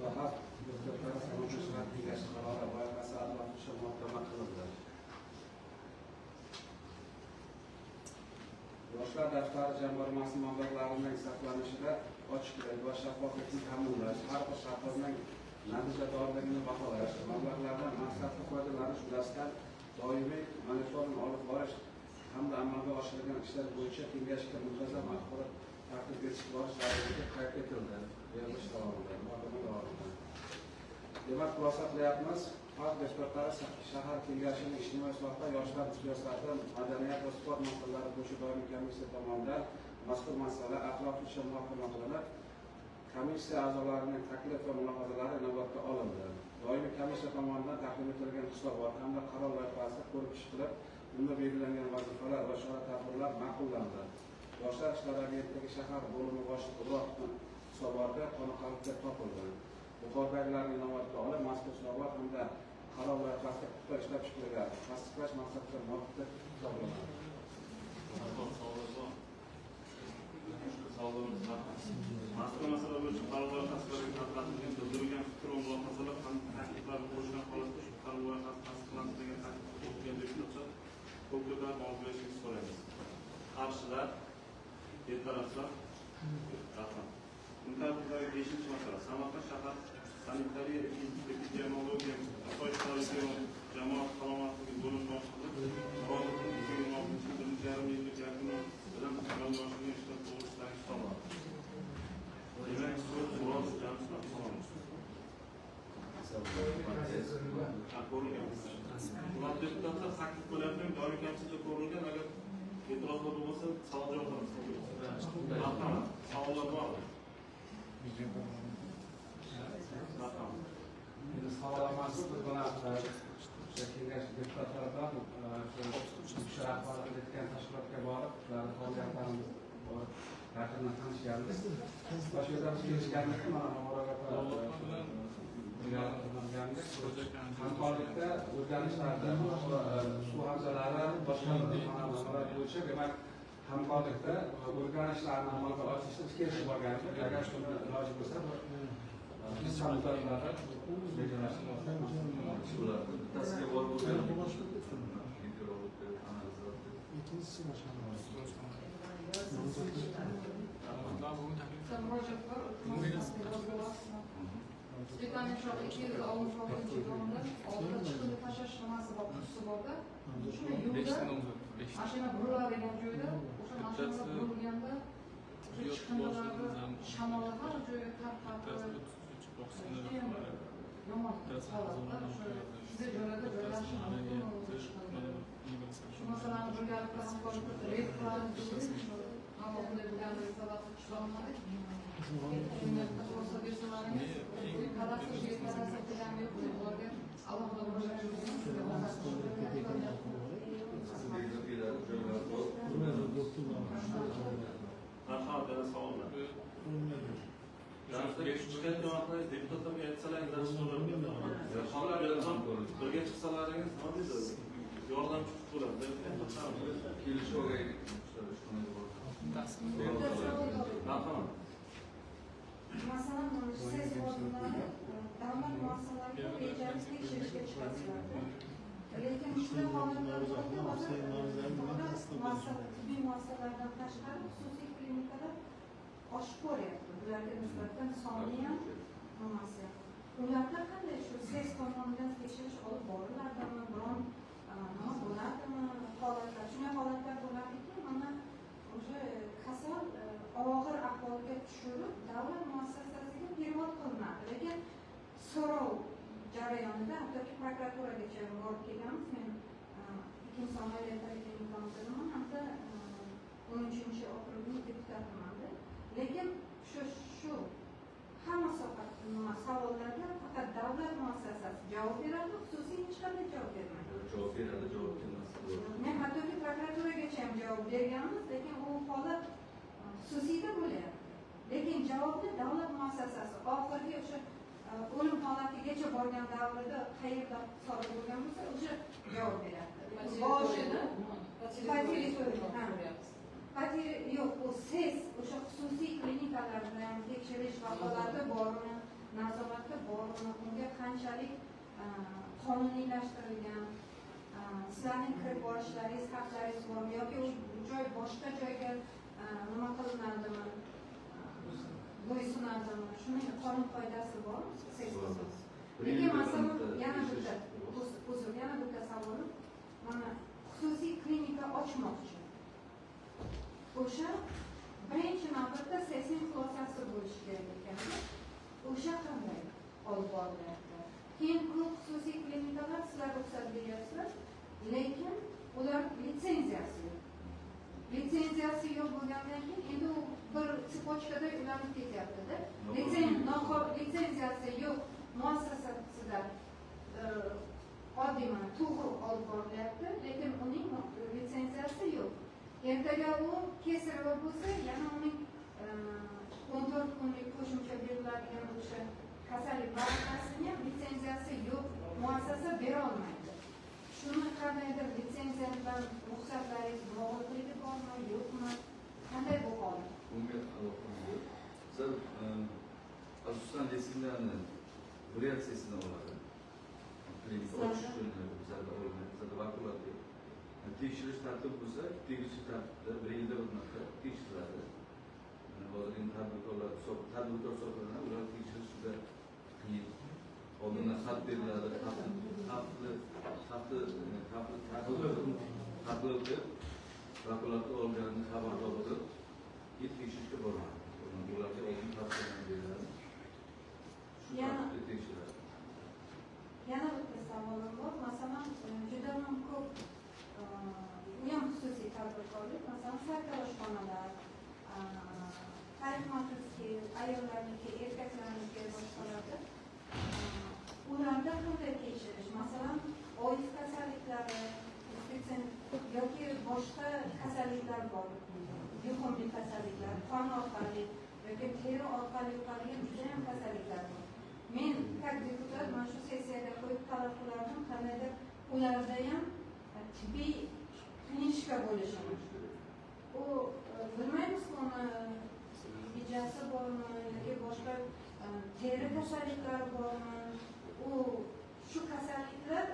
va xalq deputatlari Samarqand shahar kengashi qarori loyihasi asosida muhokama qilindi. Yoshlar daftari jamg'armasi mablag'larining saqlanishida ochiqlik va shaffoflikni ta'minlash, har bir shaxsning natijadorligini baholash, mablag'lardan maqsadli foydalanish yuzasidan doimiy monitoring olib borish hamda amalga oshirilgan ishlar bo'yicha kengashga muntazam axborot tartib etib borish zarurligi qayd etildi. Yig'ilish davomida. Demak, xulosa qilyapmiz. Xalq deputatlari shahar kengashining ijtimoiy soha, yoshlar siyosati, madaniyat va sport masalalari bo'yicha doimiy komissiya tomonidan mazkur masala atroflicha muhokama qilinib, komissiya a'zolarining taklif va mulohazalari inobatga olindi. Doimiy komissiya tomonidan taqdim etilgan hisobot hamda qaror loyihasi ko'rib chiqilib, unda belgilangan vazifalar va chora-tadbirlar ma'qullandi. Yoshlar ishlari agentligi shahar bo'limi boshlig'i Uroqning hisoboti qoniqarli topildi. Yuqoridagilarni inobatga olib, mazkur hisobot hamda qaror loyihasida puxta ishlab chiqilgan, tasdiqlash maqsadida muvofiq hisoblanadi. Mazkur masala bo'yicha qaror loyihasiga tarqatilgan bildirilgan fikr va mulohazalar hamda takliflar bo'yicha holatda shu qaror loyihasi tasdiqlandi degan taklif o'tganda shuncha ko'plar olib berishni so'raymiz. Qarshilar, betaraflar, rahmat. Muntazamlik 5-masala. Samarqand shahar sanitariya epidemiologiya asoyish jamoat salomatligi bo'limi boshlig'i Murodovning 2016-yillik yakuni bilan amalga oshirgan ishlar to'g'risidagi hisobot. Demak, so'z Murodov jamsiz Ular deputatlar taklif qilyapti, doimiy komissiyaga ko'rilgan, agar e'tirozlar bo'lmasa, savol javob qilamiz. Marhamat, savollar bormi? Endi sog'lomasi bilan kengash deputatlaridan shu rahbarlik etgan tashkilotga borib, ularni faoliyatlarimiz borib yaqindan tanishganmiz. Boshqa yerdan kelishganmiz, mana hamkorlikda o'rganishlarda suv havzalari boshqa manabalar bo'yicha demak hamkorlikda o'rganishlarni amalga oshirishda kelishib borganmiz. Agar shunda iloji bo'lsa biz hamkorliklarni Svetlana Shoh 266 yilda olti chiqindi tashlash nimasi bor, qutisi borda. Shuni yo'lda mashina buriladi degan joyda, o'sha mashinalar burilganda o'sha chiqindilarni shamollar har joyga tarqatib, yomon holatda o'sha juda joylarda joylashishi mumkin o'sha chiqindilar. Shu masalani birgalikda hamkorlikda reyd qilamiz dedik. Ammo bunday bo'lganini sabab qilolmadik. Marhamat, yana savollar. Chiqayotgan vaqtda deputatlarga aytsalaringiz yaxshi bo'lardi. Birga chiqsalaringiz nima deydi? Yordamchi bo'ladi. Marhamat. Masalan, siz xodimlari davlat muassasalariga rejalarni tekshirishga chiqasizlar. Lekin shunday holatlar borki, tibbiy muassasalardan tashqari xususiy klinikalar oshib boryapti. Bularga nisbatan soni ham nimasi. Ularda qanday shu siz tomonidan tekshirish olib boriladimi, biron nima bo'ladimi holatlar? Shunday holatlar bo'ladiki, mana o'sha kasal og'ir ahvolga tushirib davlat muassasasiga perevod qilinadi. Lekin so'rov jarayonida hattoki prokuraturaga borib kelganmiz. Men ikkinchi samolyotdagi klinikamizdman, hamda 13-okrugning deputatiman. Lekin shu hamma soha savollarga faqat davlat muassasasi javob beradi, xususiy hech qanday javob bermaydi. Javob beradi, javob bermas. Men hattoki prokuraturaga ham javob berganmiz, lekin u holat xususiyda bo'lyapti. Lekin javobni davlat muassasasi oxirgi o'sha o'lim holatigacha borgan davrida qayerda sodir bo'lgan bo'lsa, o'sha javob beryapti. Boshida yo'q, u siz o'sha xususiy klinikalarda ham tekshirish vakolati bormi, nazoratda bormi, unga qanchalik qonuniylashtirilgan, sizlarning kirib borishlaringiz, haqlaringiz bormi yoki u joy boshqa joyga nima qilinadimi, bo'ysunadimi, shuning qonun qoidasi bor. Lekin masalan yana bitta savolim, mana xususiy klinika ochmoqchi. O'sha birinchi navbatda sizning xulosasi bo'lishi kerak ekan. O'sha qanday olib borilyapti? Keyin ko'p xususiy klinikalar sizlar ruxsat beryapsizlar, lekin ular litsenziyasi yo'q. Litsenziyasi yo'q bo'lgandan keyin endi u bir sipotchkada ulanib ketyapti-da. Litsenziyasi yo'q muassasasida oddiy mana to'g'ri olib borilyapti, lekin uning litsenziyasi yo'q. Ertaga u kesarli bo'lsa, yana uning 14 kunlik qo'shimcha beriladigan o'sha kasallik barakasini ham litsenziyasi yo'q muassasa bera olmaydi. Shuni qandaydir litsenziya bilan ruxsatlaringiz bog'liqligi bormi, yo'qmi? Qanday bu holat? Bunga aloqamiz yo'q. Asosan resimlarni reaksiyasini oladi. Klinika ochish uchun bizlarda olinadi, bizlarda vakolat yo'q. Tekshirish tartibi bo'lsa, tegishli tartibda bir yilda bir marta tekshiriladi. Hozirgi tadbirkorlar hisoblanadi, ular tekshirish juda qiyin. Oldindan xat beriladi, xatni vakolatli olganini xabardor bo'lib, tekshirishga boradi. Ularga oldin tavsiyalar beriladi. Shu tartibda tekshiradi. Yana bitta savolim bor. Masalan, juda ko'p u ham xususiy tadbirkorlik, masalan, sartaroshxonalar, parikmaxo'rskiy, ayollarniki, erkaklarniki boshqalarda ularda qanday tekshirish? Masalan, oiz kasalliklari yoki boshqa kasalliklar bor. yuqumli kasalliklar, qon orqali yoki teri orqali yuqadigan judayam kasalliklar bor. Men как deputat mana shu sessiyaga qo'yib talab qilardim, qandaydir ularda ham tibbiy klinishka bo'lishini. U bilmaymiz, uni ijasi bormi yoki boshqa teri kasalliklari bormi. U shu kasalliklar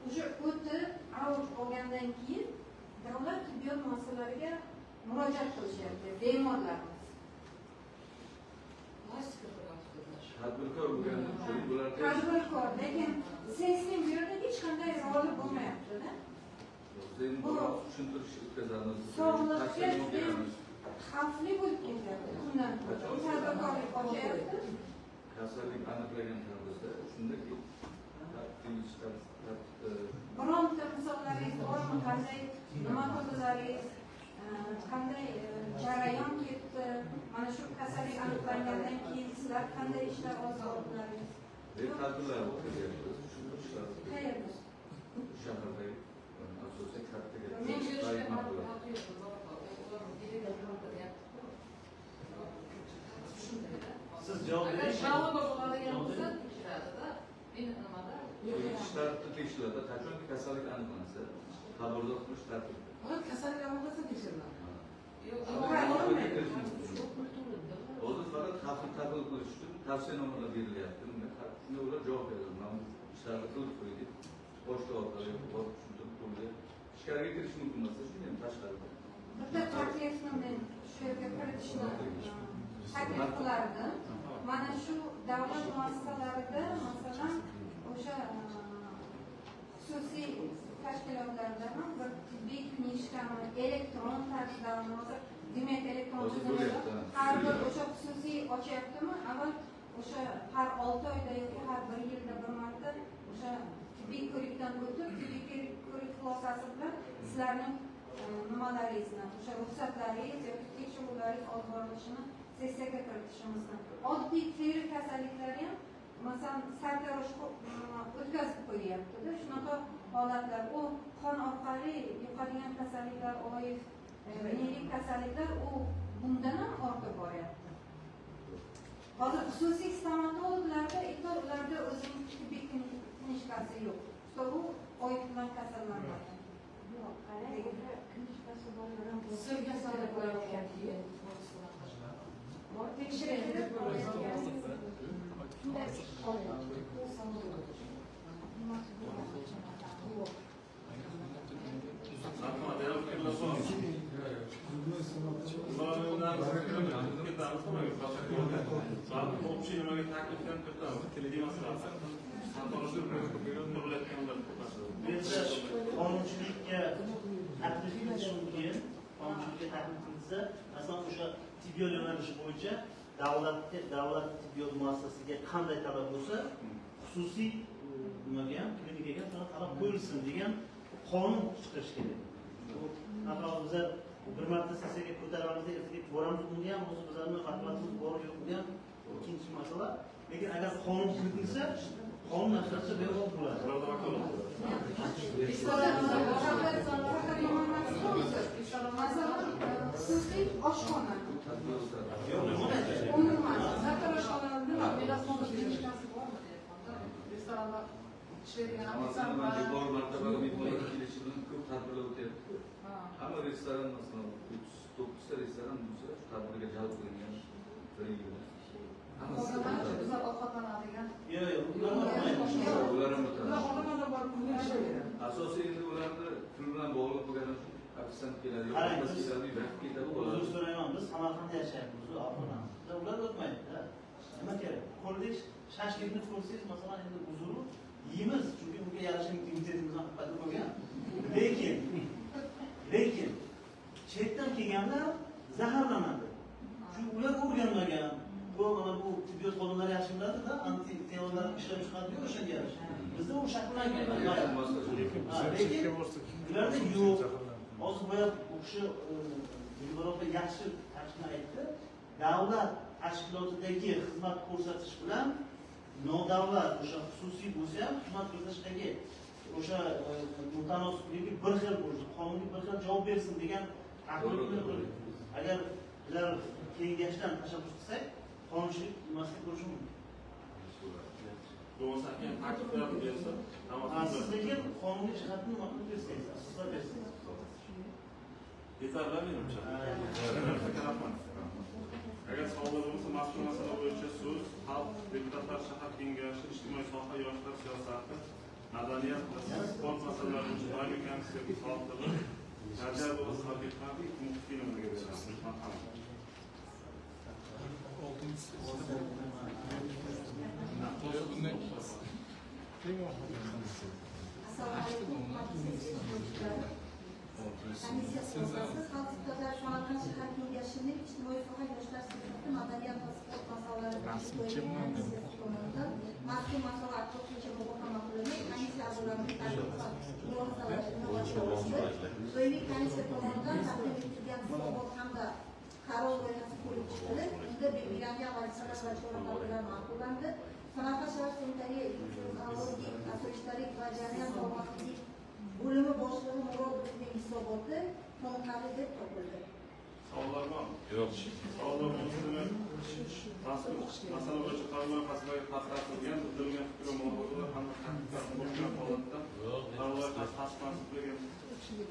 o'sha o'tib avj olgandan keyin davlat tibbiyot muassasalariga murojaat qilishyapti bemorlarimiz. Tadbirkor bo'lgandan keyin bular Tadbirkor, lekin sesning bu yerda hech qanday roli bo'lmayapti-da. Bu tushuntirish o'tkazamiz. sog'liqqa xavfli bo'lib ketyapti kundan kunga. U tadbirkorlik qochyapti. Kasallik aniqlagan taqdirda shundaki Bironta misollaringiz bormi? Qanday nima qildilaringiz? Qanday jarayon ketdi? Mana shu kasallik aniqlangandan keyin sizlar qanday ishlar olib bordilaringiz? tadbirlar o'tkazyapmiz. Shu ishlar Qayerda? shahardagi asosiy kattaga Men Siz javob agar bering. жалоба bo'ladigan bo'lsa tekshiradida, meni nimada shtatda tekshiradi. Qachonki kasallik aniqlansa, xabardor qilish tartibi. kasallik aniqlansa tekshiriladi. Hozir faqat qabul qilish uchun tavsiyanomalar berilyapti. Shunga ular javob beradi. Mana bu ishlarni qilib qo'ydik. Pochta orqali borib tushuntirib qo'ydi. Ichkariga kirish mumkin emas, shunday ham tashqarida. Bitta taklifni men shu yerga kiritishni taklif qilardim. Mana shu davlat muassasalarida, masalan, o'sha xususiy tashkilotlarda ham bir tibbiy klinishkani elektron tarzda, demak elektron tizimda har bir o'sha xususiy ochyaptimi? Avval o'sha har 6 oyda yoki har 1 yilda bir marta o'sha tibbiy ko'rikdan o'tib, tibbiy ko'rik xulosasi bilan sizlarning nimalaringizni, o'sha ruxsatlaringiz yoki tekshiruvlaringiz olib borilishini sessiyaga kiritishimizni. Oddiy teri kasalliklari ham masalan sartaroshga o'tkazib qo'yyapti-da. Shunaqa holatlar, u qon orqali yuqadigan kasalliklar, oiz, venerik kasalliklar u bundan ham ortib boryapti. Hozir xususiy stomatologlarda ularda o'zining tibbiy klinishkasi yo'q. Bu oid bilan kasallanadi. Yo'q, qarang, klinishkasi borlar sir kasalliklar yo'q. tekshirib qonunchilikka taklif qilish mumkin. Qonunchilikka taklif qilinsa, masalan o'sha tibbiyot yo'nalishi bo'yicha davlat tibbiyot muassasasiga qanday talab bo'lsa, xususiy nimaga ham, klinikaga ham talab qo'yilsin degan qonun chiqarish kerak. Bizlar bir marta sessiyaga ko'taramiz, ertaga boramiz, bunga ham o'zi bizlarning vakolatimiz bor yo'q, bu ham ikkinchi masala. Lekin agar qonun kiritilsa, qonun asosida bevoz bo'ladi. xususiy oshxona. Hamma restoran masalan 9 ta restoran bo'lsa, tadbirga jalb qilingan asosiy endi ularni pul bilan bog'liq bo'lgani uchun ofitsiant keladi, Uzr so'rayman, biz Samarqandda yashayapmiz, Afg'onistonda ular o'tmaydi-da. Nima kerak? Kollej shashlikni ko'rsangiz, masalan, endi uzr yeymiz, chunki unga yarasha immunitetimizni qilib qo'ygan. Lekin chetdan kelganlar zaharlanadi. Chunki ular o'rganmagan. Bu tibbiyot xodimlari yaxshi biladi-da, antitelalar ishlab chiqadi, o'shanga yarasha. Bizda u shakllangan. Lekin ularda yo'q. Hozir boya o'sha Yevropa yaxshi tashkil aytdi. Davlat tashkilotidagi xizmat ko'rsatish bilan nodavlat o'sha xususiy bo'lsa ham xizmat ko'rsatishdagi o'sha mutanosiblik bir xil bo'lishi, qonunga bir xil javob bersin degan aqlni agar bizlar kengashdan tashabbus qilsak, qonunchilik nimasini ko'rish mumkin. Bo'lmasa ham takliflar bersa, Siz lekin qonuniy jihatni nima qilib bersangiz, asoslar bersangiz. yetarli menimcha. Rahmat. Agar savollar bo'lsa, mazkur masala bo'yicha so'z xalq deputatlar shahar kengashi ijtimoiy soha yoshlar siyosati madaniyat va sport masalalari bo'yicha doimiy komissiyaga tortilib, Najarbova Sodiqov muxbirlarga beramiz. Marhamat. Assalomu alaykum. Komissiya so'zasi Xalq deputatlari Samarqand shahar kengashining ijtimoiy soha yoshlar siyosati madaniyat va sport masalalari bo'yicha komissiyasi tomonidan mazkur masala atrof bo'yicha muhokama qilinib, komissiya a'zolarining tashkilot mulohazalarini doimiy komissiya tomonidan taqdim etilgan hisobot hamda qaror loyihasi ko'rib chiqilib, unda belgilangan vazifalar va chora-tadbirlar ma'qullandi. Samarqand shahar sanitariya epidemiologik asoyishtalik va jarayon sog'liqlik bo'limi boshlig'i Murodovning hisoboti qoniqarli deb topildi. Savollar bormi? Yo'q. Savollar bo'lsa, mazkur masala bo'yicha qaror loyihasiga qatnashtirgan, bildirilgan fikr va mulohazalar hamda takliflar bo'lgan holatda qaror loyihasi tasdiqlanib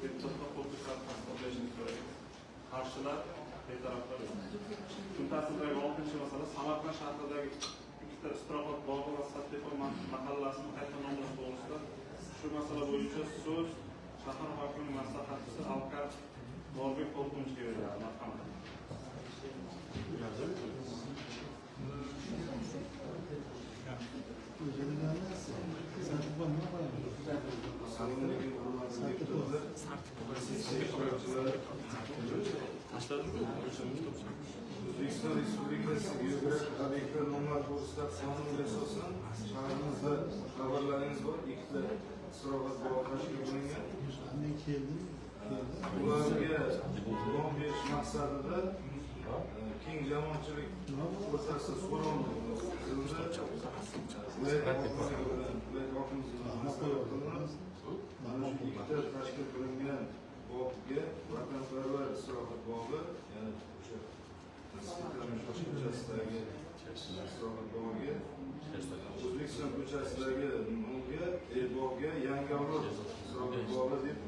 deputatlar qo'l tasdiqlashini so'raymiz. Qarshilar, betaraflar yo'q. Kun tartibidagi 6-masala Samarqand shahridagi ikkita istirohat bog'i va Sattepa mahallasini qayta nomlash to'g'risida shu masala bo'yicha so'z shahar hokimining maslahatchisi Alkar Norbek Qo'rqinchga beriladi. Marhamat. O'zbekiston Respublikasi geografik obyektlar nomlari to'g'risida qonunga asosan shahrimizda xabarlaringiz bor, ikkita istirohat bog'i tashkil qilingan. Ularga nom berish maqsadida keng jamoatchilik o'rtasida so'rov ikkita tashkil qilingan bog'ga vatanparvar istirohat bog'i, ya'ni o'sha ko'chasidagi istirohat bog'iga, O'zbekiston ko'chasidagi bog'ga Yangiavlod istirohat bog'i deb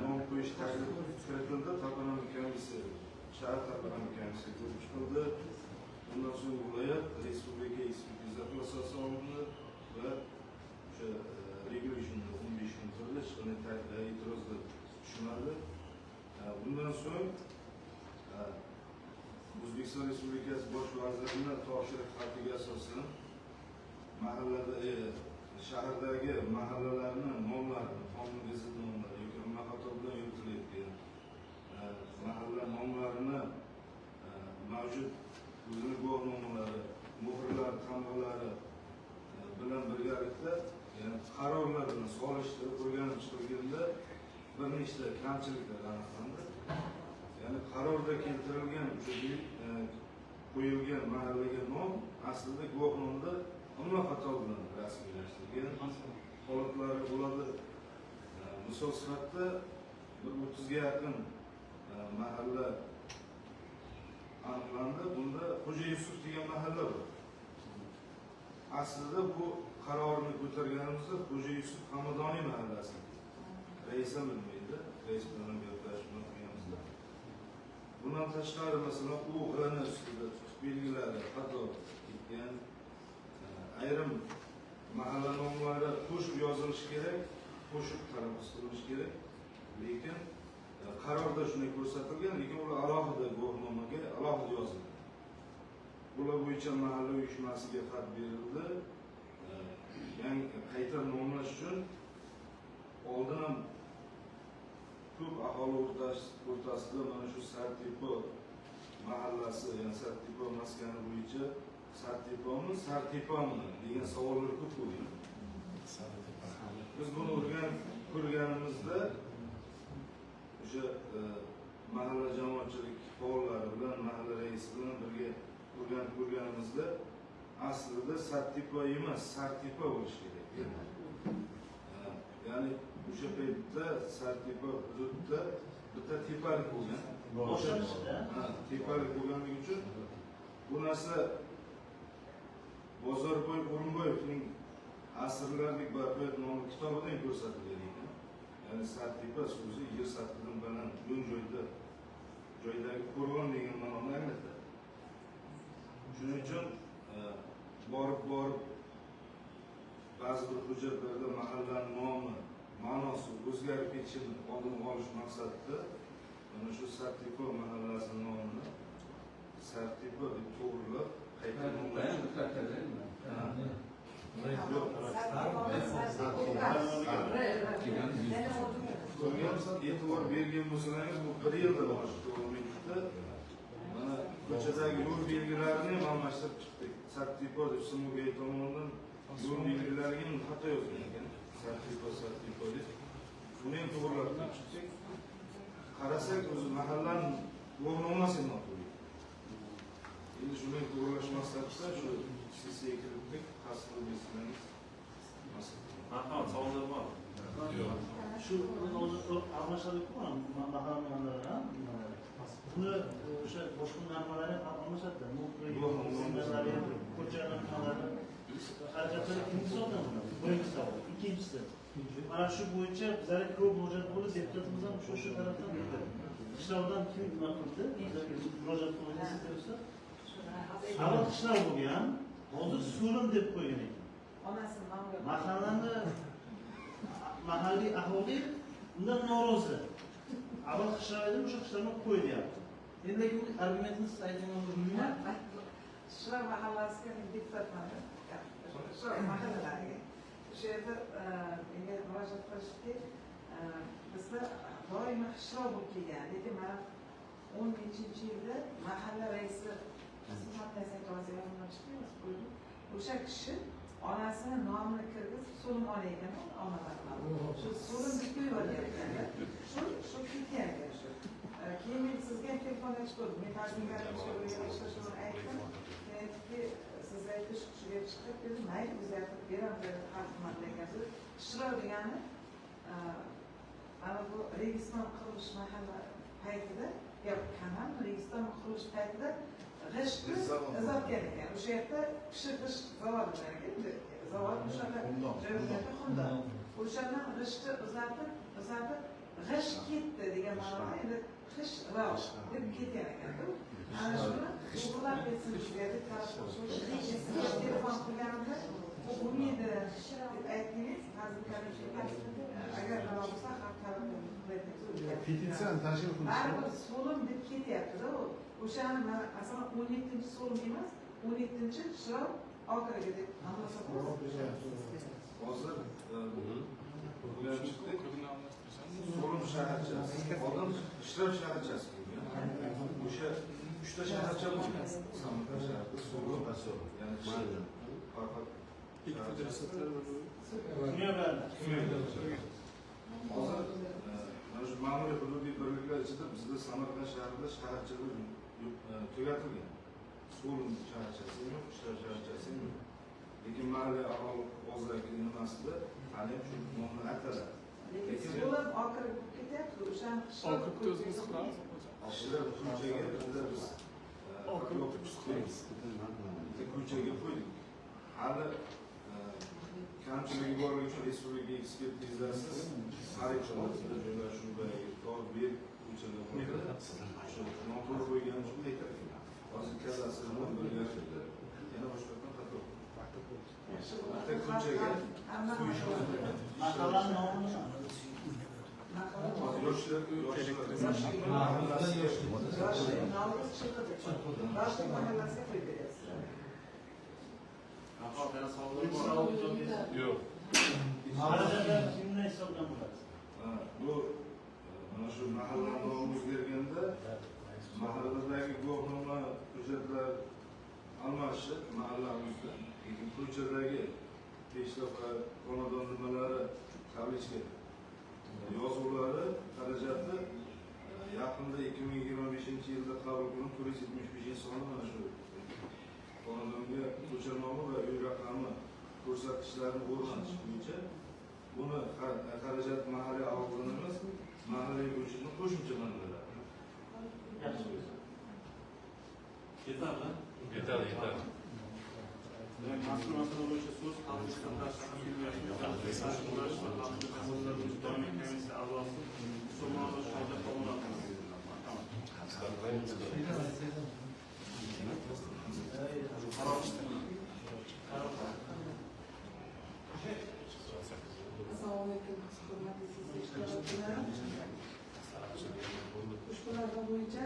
nom qo'yish taklifi kiritildi. Toponimik komissiya, shahar toponimik komissiya ko'rib chiqildi. Bundan so'ng viloyat respublika ekspertizasi asosida olindi va o'sha regulationni 15 kun turdi, hech qanday e'tirozlar tushmadi. Bundan so'ng O'zbekiston Respublikasi Bosh vazirining topshiriq xatiga asosan mahallada shahardagi mahallalarning nomlarini, qonunga zid nomlar yoki umma xato bilan yuritilayotgan mahalla nomlarini mavjud o'zini guvohnomalari, muhrlar, tamg'alari bilan birgalikda qarorlarini solishtirib o'rganib chiqilganda bir nechta kamchiliklar aniqlandi. Ya'ni qarorda keltirilgan qo'yilgan mahallaga nom aslida guvohnomada umma xato bilan rasmiylashtirilgan holatlari bo'ladi. Misol sifatida 30 ga yaqin mahalla aniqlandi. Bunda Xo'ja Yusuf degan mahalla bor. Aslida bu qarorni ko'targanimizda Xo'ja Yusuf Hamadoniy mahallasi. Rais ham bilmaydi, rais bilan gaplashib qilganimizda. Bundan tashqari masalan o'g'rini ustida belgilari xato ketgan, ayrim mahalla nomlari qo'shib yozilishi kerak, qo'shib taraqqi qilinishi kerak. Lekin qarorda shunday ko'rsatilgan, lekin ular alohida guvohnomaga alohida yozilgan. Bular bo'yicha mahalla uyushmasiga xat berildi. Yangi qayta nomlash uchun oldin ham ko'p aholi o'rtasida mana shu Sartepa mahallasi, ya'ni Sartepa maskani bo'yicha Sartepami, Sartepami degan savollar ko'p bo'lgan. Biz buni o'rganib ko'rganimizda o'sha mahalla jamoatchilik faollari bilan, mahalla raisi bilan birga o'rganib ko'rganimizda aslida Sartepa emas, Sartepa bo'lishi kerak. Ya'ni o'sha paytda Sartepa hududda bitta tepalik bo'lgan. Boshlanishda Tepalik bo'lganligi uchun bu narsa Bozorboy O'rinboyevning asrlarlik barpoyat nomli kitobidan ko'rsatilgan ekan. Ya'ni Sartepa so'zi yer sathidan baland yo'l joydagi qo'rg'on degan ma'noni anglatadi. Shuning uchun borib ba'zi bir hujjatlarda mahallaning nomi, ma'nosi o'zgarib ketishini oldini olish maqsadida mana shu Sartepa mahallasining nomini Sartepa deb to'g'rilab qayta e'tibor bergan bo'lsangiz bu bir yilda boshqa mana ko'chadagi yo'l belgilarini ham almashtirib chiqdik. Sartepa deb Sumugay tomonidan yo'l belgilariga ham xato yozgan ekan. Sartepa deb. Buni ham to'g'rilab chiqdik. Qarasak o'zi mahallaning guvohnomasi ham noto'g'ri. Endi shuni to'g'rilash maqsadida shu sessiyaga kiritdik. Tasdiq etsangiz. Marhamat, savollar bor. shu o'zi almashadi-ku mahalla. Buni o'sha boshqa normalari almashadi. Ko'chalar harakatlari kim hisoblanadi? Birinchi savol. Ikkinchisi, mana shu bo'yicha bizlar ko'p murojaat bo'ldi, deputatimiz ham shu tarafdan dedi. Qishloqdan kim nima qildi? Murojaat qildi. Avval qishloq bo'lgan, hozir so'lim deb qo'ygan ekan. Mahallani mahalliy aholi undan norozi. Avval qishloq edi, o'sha qishloqni qo'y deyapti. Endi bu argumentni siz aytgan bo'lmayman. Qishloq mahallasiga deputatman. Qishloq mahallariga o'sha yerda menga murojaat qilishdi. Bizda doimo qishloq bo'lib kelgan. Lekin mana 10-yilda mahalla raisi o'sha kishi onasini nomini kirgizib so'lim olayotgan onalar. Shu so'lim deb qo'yib ekan. Shu ketgan ekan shu. Keyin men sizga telefon ochib ko'rdim. Men farzandlarimga ishlashni aytdim. Aytdiki, siz aytish hushiga chiqib dedim, mayli o'zgartirib beramiz, har xizmat ekansiz. Qishloq degani mana bu Registon qurilish mahalla paytida, kanal Registon qurilish paytida g'ishtni uzatgan ekan. O'sha yerda pishirish zavodi bor ekan. Zavod o'shanda joylarda xunda. O'shandan g'ishtni uzatib g'isht ketdi degan ma'noda endi qish rosh deb ketgan ekan. Ana shuni to'g'rilab ketsin bizga deb telefon qilganimda umid deb aytdingiz, agar nima bo'lsa petitsiyani tashrif qilish. Baribir so'lim deb ketyapti-da u. O'shani masalan 17-so'lim emas, 17-qishloq oxiriga deb hozir bugun chiqdik. So'lim shaharchasi, oldin qishloq shaharchasi bo'lgan. O'sha 3 ta shaharcha bo'lgan. Samarqand shahrida So'lim va So'lim. Ya'ni faqat ikki federatsiyalar hozir mana shu ma'muriy hududiy birliklar ichida bizda Samarqand shahrida shaharchalar tugatilgan. So'lim shaharchasi yo'q, qishloq shaharchasi yo'q. Lekin mahalliy aholi o'zlari nimasida hali shu nomni aytadi. Lekin so'lim oxiriga ketyapti, o'shani qishloq o'zimiz qilamiz. Qishloq ko'chaga biz ko'chaga qo'ydik. Hali kamchiligi borligi uchun respublika ekspertizasi xarid qilinadi. Joylashuv to'g'ri ko'chaga qo'yildi. Shu noto'g'ri qo'ygan uchun aytadi. Hozir kadastrini o'rganishdi. Yana boshqadan xato. Ko'chaga mahallaning nomini bu mana shu mahalla nomi o'zgarganda mahalladagi guvohnoma hujjatlar almashib mahallamizda lekin ko'chadagi peshtaxta xonadon nimalari tablichka yozuvlari xarajati yaqinda 2025-yilda qabul qilinib 475-sonli mana shu xonadonga ko'cha nomi va uy raqami ko'rsatkichlarini o'rnatish bo'yicha buni xarajat mahalliy aholidan emas, mahalliy byudjetni qo'shimcha Yetadi, yetadi. Mazkur masala bo'yicha so'z Xalq deputatlari shahar kengashining tashkillashtirilishi va xalqning masalalar bo'yicha doimiy komissiya a'zosi Musulmonlar Shohida Qo'monov. Assalomu alaykum, hurmatli ishtirokchilar. Ushbu loyiha bo'yicha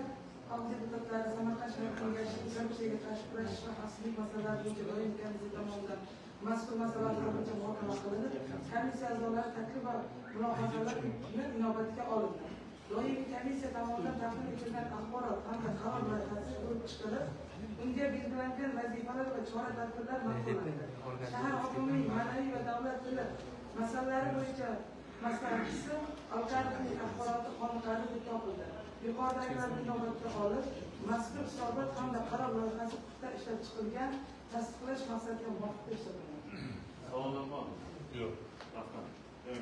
xalq deputatlari Samarqand shahar kengashining korrupsiyaga qarshi kurashish va xavfsizlik masalalari bo'yicha doimiy komissiya tomonidan mazkur masalalar bo'yicha muhokama qilinib, komissiya a'zolari taklif va mulohazalar inobatga olindi. Doimiy komissiya tomonidan taqdim etilgan axborot hamda qaror loyihasi ko'rib chiqilib, unga belgilangan vazifalar va chora-tadbirlar ma'qullandi. Shahar hokimining ma'naviy va davlat tili masalalari bo'yicha maslahatchisi Alkarovning axboroti qoniqarli deb topildi. Yuqoridagilarni inobatga olib, mazkur hisobot hamda qaror loyihasi puxta ishlab chiqilgan, tasdiqlash maqsadiga muvofiq hisoblanadi. Savollar bormi? Yo'q. Rahmat.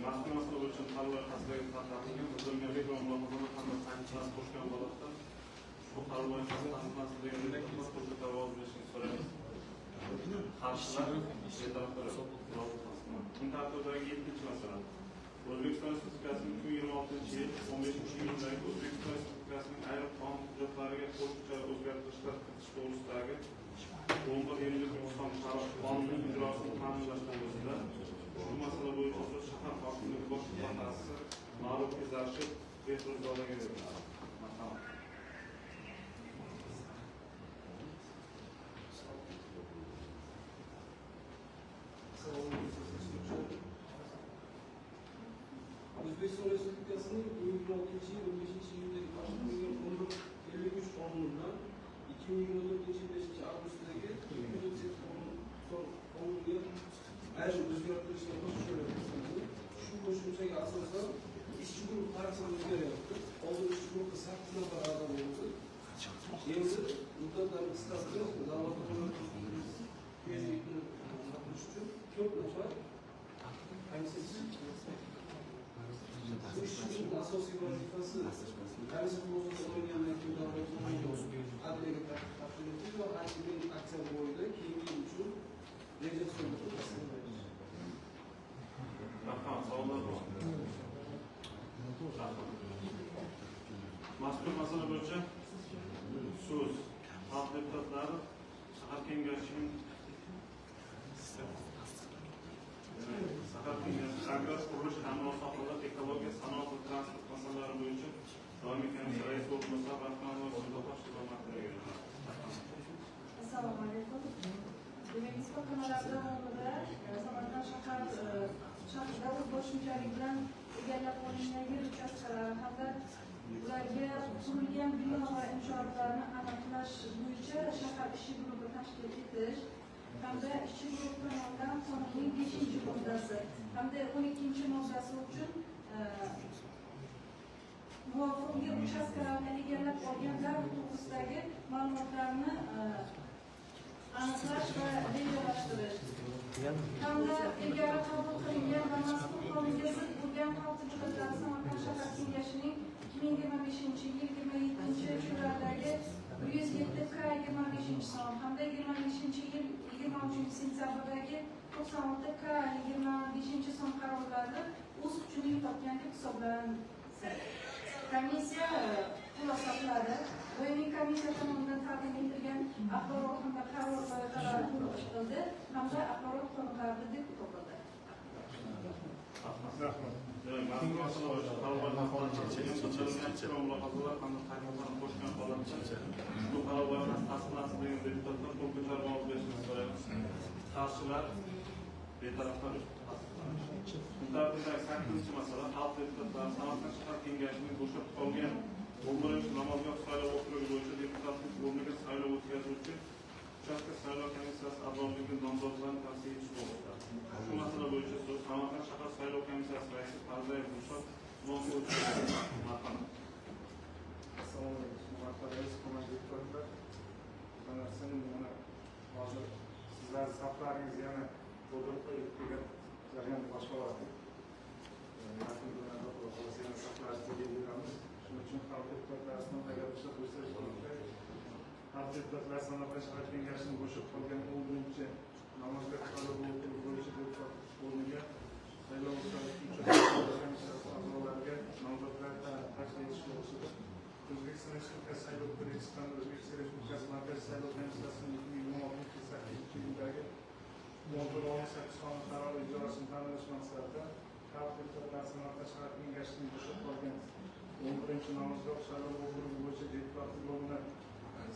Mazkur masala bo'yicha qaror loyihasidagi taklifga buzilganlik va mulohazalar hamda tanqidlar qo'shgan holatda bu qaror loyihasi tasdiqlanadigan xizmat ko'rsatib ovoz berishni so'raymiz. Qarshilar kun tartibidagi 7-chi masala. O'zbekiston Respublikasining 2026-yil 15-iyundagi O'zbekiston Respublikasining ayrim qonun hujjatlariga qo'shimcha o'zgartirishlar kiritish to'g'risidagi 11-O'zbekiston qonunining ijrosini ta'minlash to'g'risida ushbu masala bo'yicha so'z shahar hokimligi bosh mutaxassisi Ma'ruf Izarshid Behruzzodaga beriladi. Marhamat. O'zbekiston Respublikasining 2026-yil 15-iyundagi tasdiqlangan 1153 qonunidan 2024-yil 5-avgustdagi qonunga ayrim o'zgartirishlar qo'shiladi. Shu qo'shimchaga asosan ishchi guruh tarkibi o'zgaryapti. Oldin ishchi guruhda 8 nafar a'zo bo'ldi. Endi muddatlarni qisqartirib, davlat uchun 4 nafar asosiy vazifasi komissiya mavzusiga olingandan keyin adliyaga taqdim etish va hakimning aksiya bo'yicha keyingi uchun reja tuzildi. Rahmat. Savollar bormi? Mazkur masala bo'yicha so'z xalq deputatlari shahar kengashining agrar qurilish ta'minot sohalarida ekologiya, sanoat va transport masalalari bo'yicha doimiy komissiya raisi o'rinbosari Rahmanova Sultonosh xizmatiga Assalomu alaykum. Demak, istiqomatlar davomida Samarqand shahar davlat qo'shimchalik bilan egallab olingan yer uchastkalari hamda ularga qurilgan bino va inshootlarni aniqlash bo'yicha shahar ishchi guruhi tashkil etish hamda ishchi guruh tomonidan qonunning 5-moddasi hamda 12-moddasi uchun muvofiq yer uchastkalarni egallab olganlar to'g'risidagi ma'lumotlarni aniqlash va rejalashtirish hamda ilgari qabul qilingan va mazkur qonunga zid bo'lgan xalq deputatlari Samarqand shahar kengashining 2025-yil 27-fevraldagi 107K 25-son hamda 25-yil 26-sentyabrdagi 96K 25-son qarorlari o'z kuchini yo'qotgan deb hisoblanadi. Komissiya xulosa qiladi. Doimiy komissiya tomonidan taqdim etilgan axborot hamda qaror loyihalari ko'rib chiqildi hamda axborot qoniqarli deb topildi. Qarshilar betaraflar Mutabaqat 8-chi masala xalq deputatlari Samarqand shahar kengashining bo'shab qolgan 11-chi namozgoh saylov okrugi bo'yicha deputatlik o'rniga saylov o'tkazuvchi uchastka saylov komissiyasi a'zoligini nomzodlarni tavsiya etish to'g'risida. Shu masala bo'yicha so'z Samarqand shahar saylov komissiyasi raisi Pardayev Dilshod Marhamat. Assalomu alaykum. Marhamat, hurmatli deputatlar. Bu narsani mana hozir sizlar saflaringiz yana to'ldirib qo'yib degan jarayon boshqaradi. Yaqin kunlarda xulosa yana saflarni belgilamiz. Shuning uchun xalq deputatlaridan agar ishlar bo'lsa, Xalq deputatlar Samarqand shahar kengashining bo'shab qolgan 11-chi namozga qabul bo'yicha deputat o'rniga saylov komissiyasi a'zolariga nomzodlar taklif etish to'g'risida O'zbekiston Respublikasi saylov kodeksidan O'zbekiston Respublikasi Markaziy saylov komissiyasining 2016-2018 yildagi 11-18 sonli qarori ijrosini ta'minlash maqsadida Xalq deputatlar Samarqand shahar kengashining bo'shab qolgan 11-chi namozgoh saylov okrugi bo'yicha deputatlik o'rnini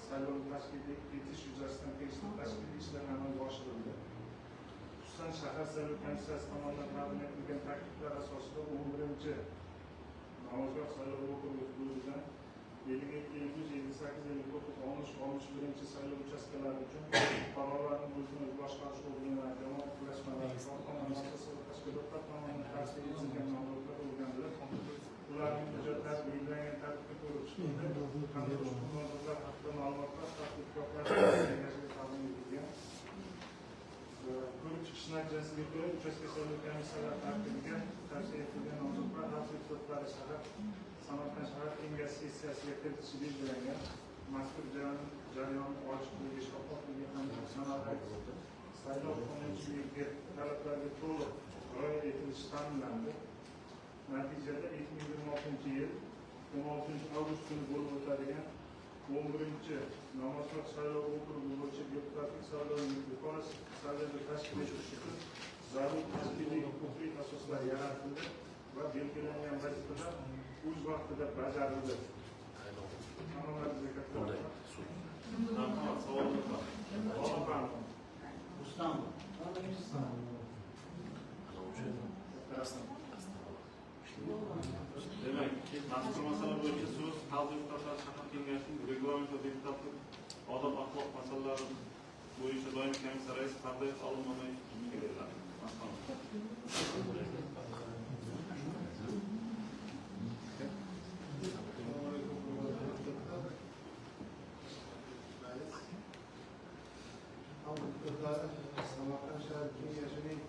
saylovni tashkil etish yuzasidan tegishli tashkiliy ishlar amalga oshirildi. Xususan, shahar saylov komissiyasi tomonidan taqdim etilgan takliflar asosida 11-chi namozgoh saylov okrugi hududidan 57-58-59-61-chi saylov uchastkalari uchun fuqarolarning o'zini o'zi boshqarish organlari, jamoat birlashmalari, korxona muassasa tashkilotlar tomonidan tashkil etilgan nomzodlar o'rganilib, ularning hujjatlari belgilangan tartibda ko'rib chiqildi. Nomzodlar haqida ma'lumotlar tadqiqotlar kengashiga taqdim etilgan. Ko'rib chiqish natijasiga ko'ra uchastka saylov komissiyalari tarkibiga tavsiya etilgan nomzodlar xalq deputatlari shahar Samarqand shahar kengashi sessiyasiga kiritilishi belgilangan. Mazkur jarayonni ochiqligi, shafofligi hamda sanoat saylov qonunchiligi talablariga to'liq rioya etilishi ta'minlandi. Natijada 2026-yil 16 avgust kuni bo'lib o'tadigan 11-chi namozgoh saylov okrugi bo'yicha deputatlik saylovining yuqori saviyada tashkil etish uchun zarur tashkiliy huquqiy asoslar yaratildi va belgilangan vazifalar o'z vaqtida bajarildi. Hammalaringizga katta rahmat. Savollar bor. Rustam. Demak, mazkur masala bo'yicha so'z Xalq deputatlari shahar kengashining reglament va deputatlik odob axloq masalalari bo'yicha doimiy komissiya raisi Pardayev Alim Mamayevga beriladi. Samarqand shahar kengashining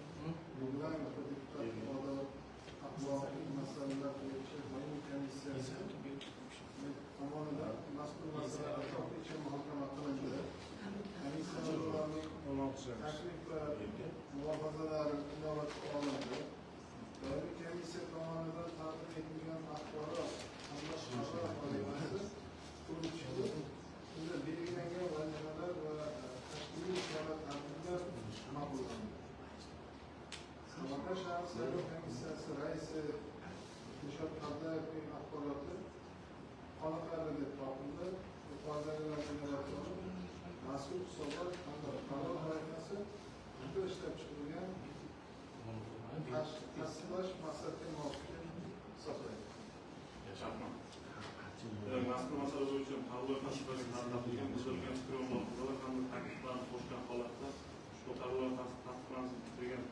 reglament va deputatlik odob axloqiy masalalar bo'yicha doimiy komissiyasi tomonidan mazkur masala atroflicha muhokama qilindi. Komissiya a'zolarining taklif va mulohazalari inobatga olindi. Doimiy komissiya tomonidan taqdim etilgan axborot hamda qaror loyihasi ko'rib chiqilib, unda belgilangan vazifalar va tashkiliy chora tartiblar ma'qullandi. Samarqand shahar saylov komissiyasi raisi Dilshod Pardayevning axboroti qoniqarli deb topildi. Mazkur hisobot hamda qaror loyihasi juda ishlab chiqilgan tasdiqlash maqsadga muvofiq hisoblanadi. Mazkur masala bo'yicha qabul qilgan buzilgan fikr va mulohazalar hamda takliflarni qo'shgan holatda ushbu qarorlar tasdiqlansin degan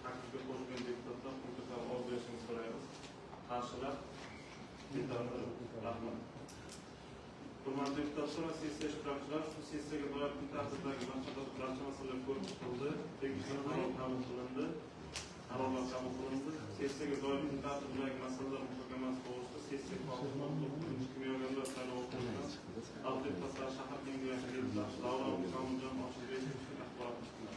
taklifga qo'shilgan deputatlar mutlaqo ovoz berishini so'raymiz. Qarshilar? Rahmat. Hurmatli deputatlar va sessiya ishtirokchilari, shu sessiyaga doir kun tartibidagi barcha masalalar ko'rib chiqildi, tegishli qaror qabul qilindi, qarorlar qabul qilindi. Sessiyaga doir kun tartibidagi masalalar muhokamasi to'g'risida sessiya kimyogarlar saylov okrugidan xalq deputatlari shahar kengashi deputati Davron Komiljon Ochilbekov axborot qildi.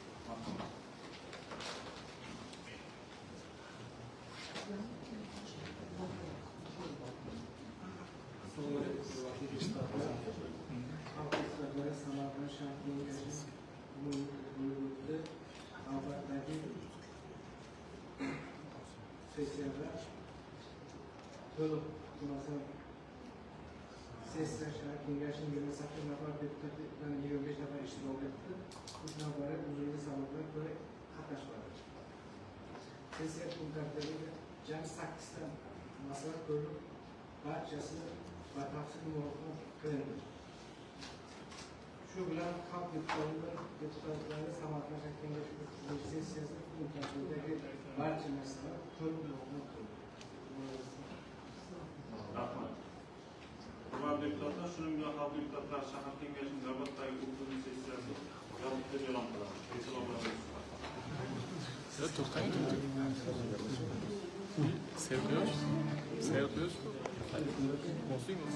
Samarqand shahar kengashi bo'lib navbatdagi sessiyada to'liq sessiya shahar kengashining 28 nafar deputatlardan 25 nafar ishtirok etdi. 3 nafari uzunli sabablar ko'ra qatnashmadi. Sessiya kun tartibiga jami 8 ta masala ko'rilib, barchasi batafsil muhokama qilindi. Shu bilan xalq deputatlari Samarqand shahar kengashi sessiyasi kun tartibidagi barcha masalalar to'liq muhokama qilindi. Rahmat. Hurmatli deputatlar, shuning bilan xalq deputatlari shahar kengashining navbatdagi 9-chi sessiyasi yopiq deb e'lon qiladi. Serpioş mu? Olsun mu?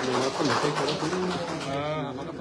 Ini apa nih?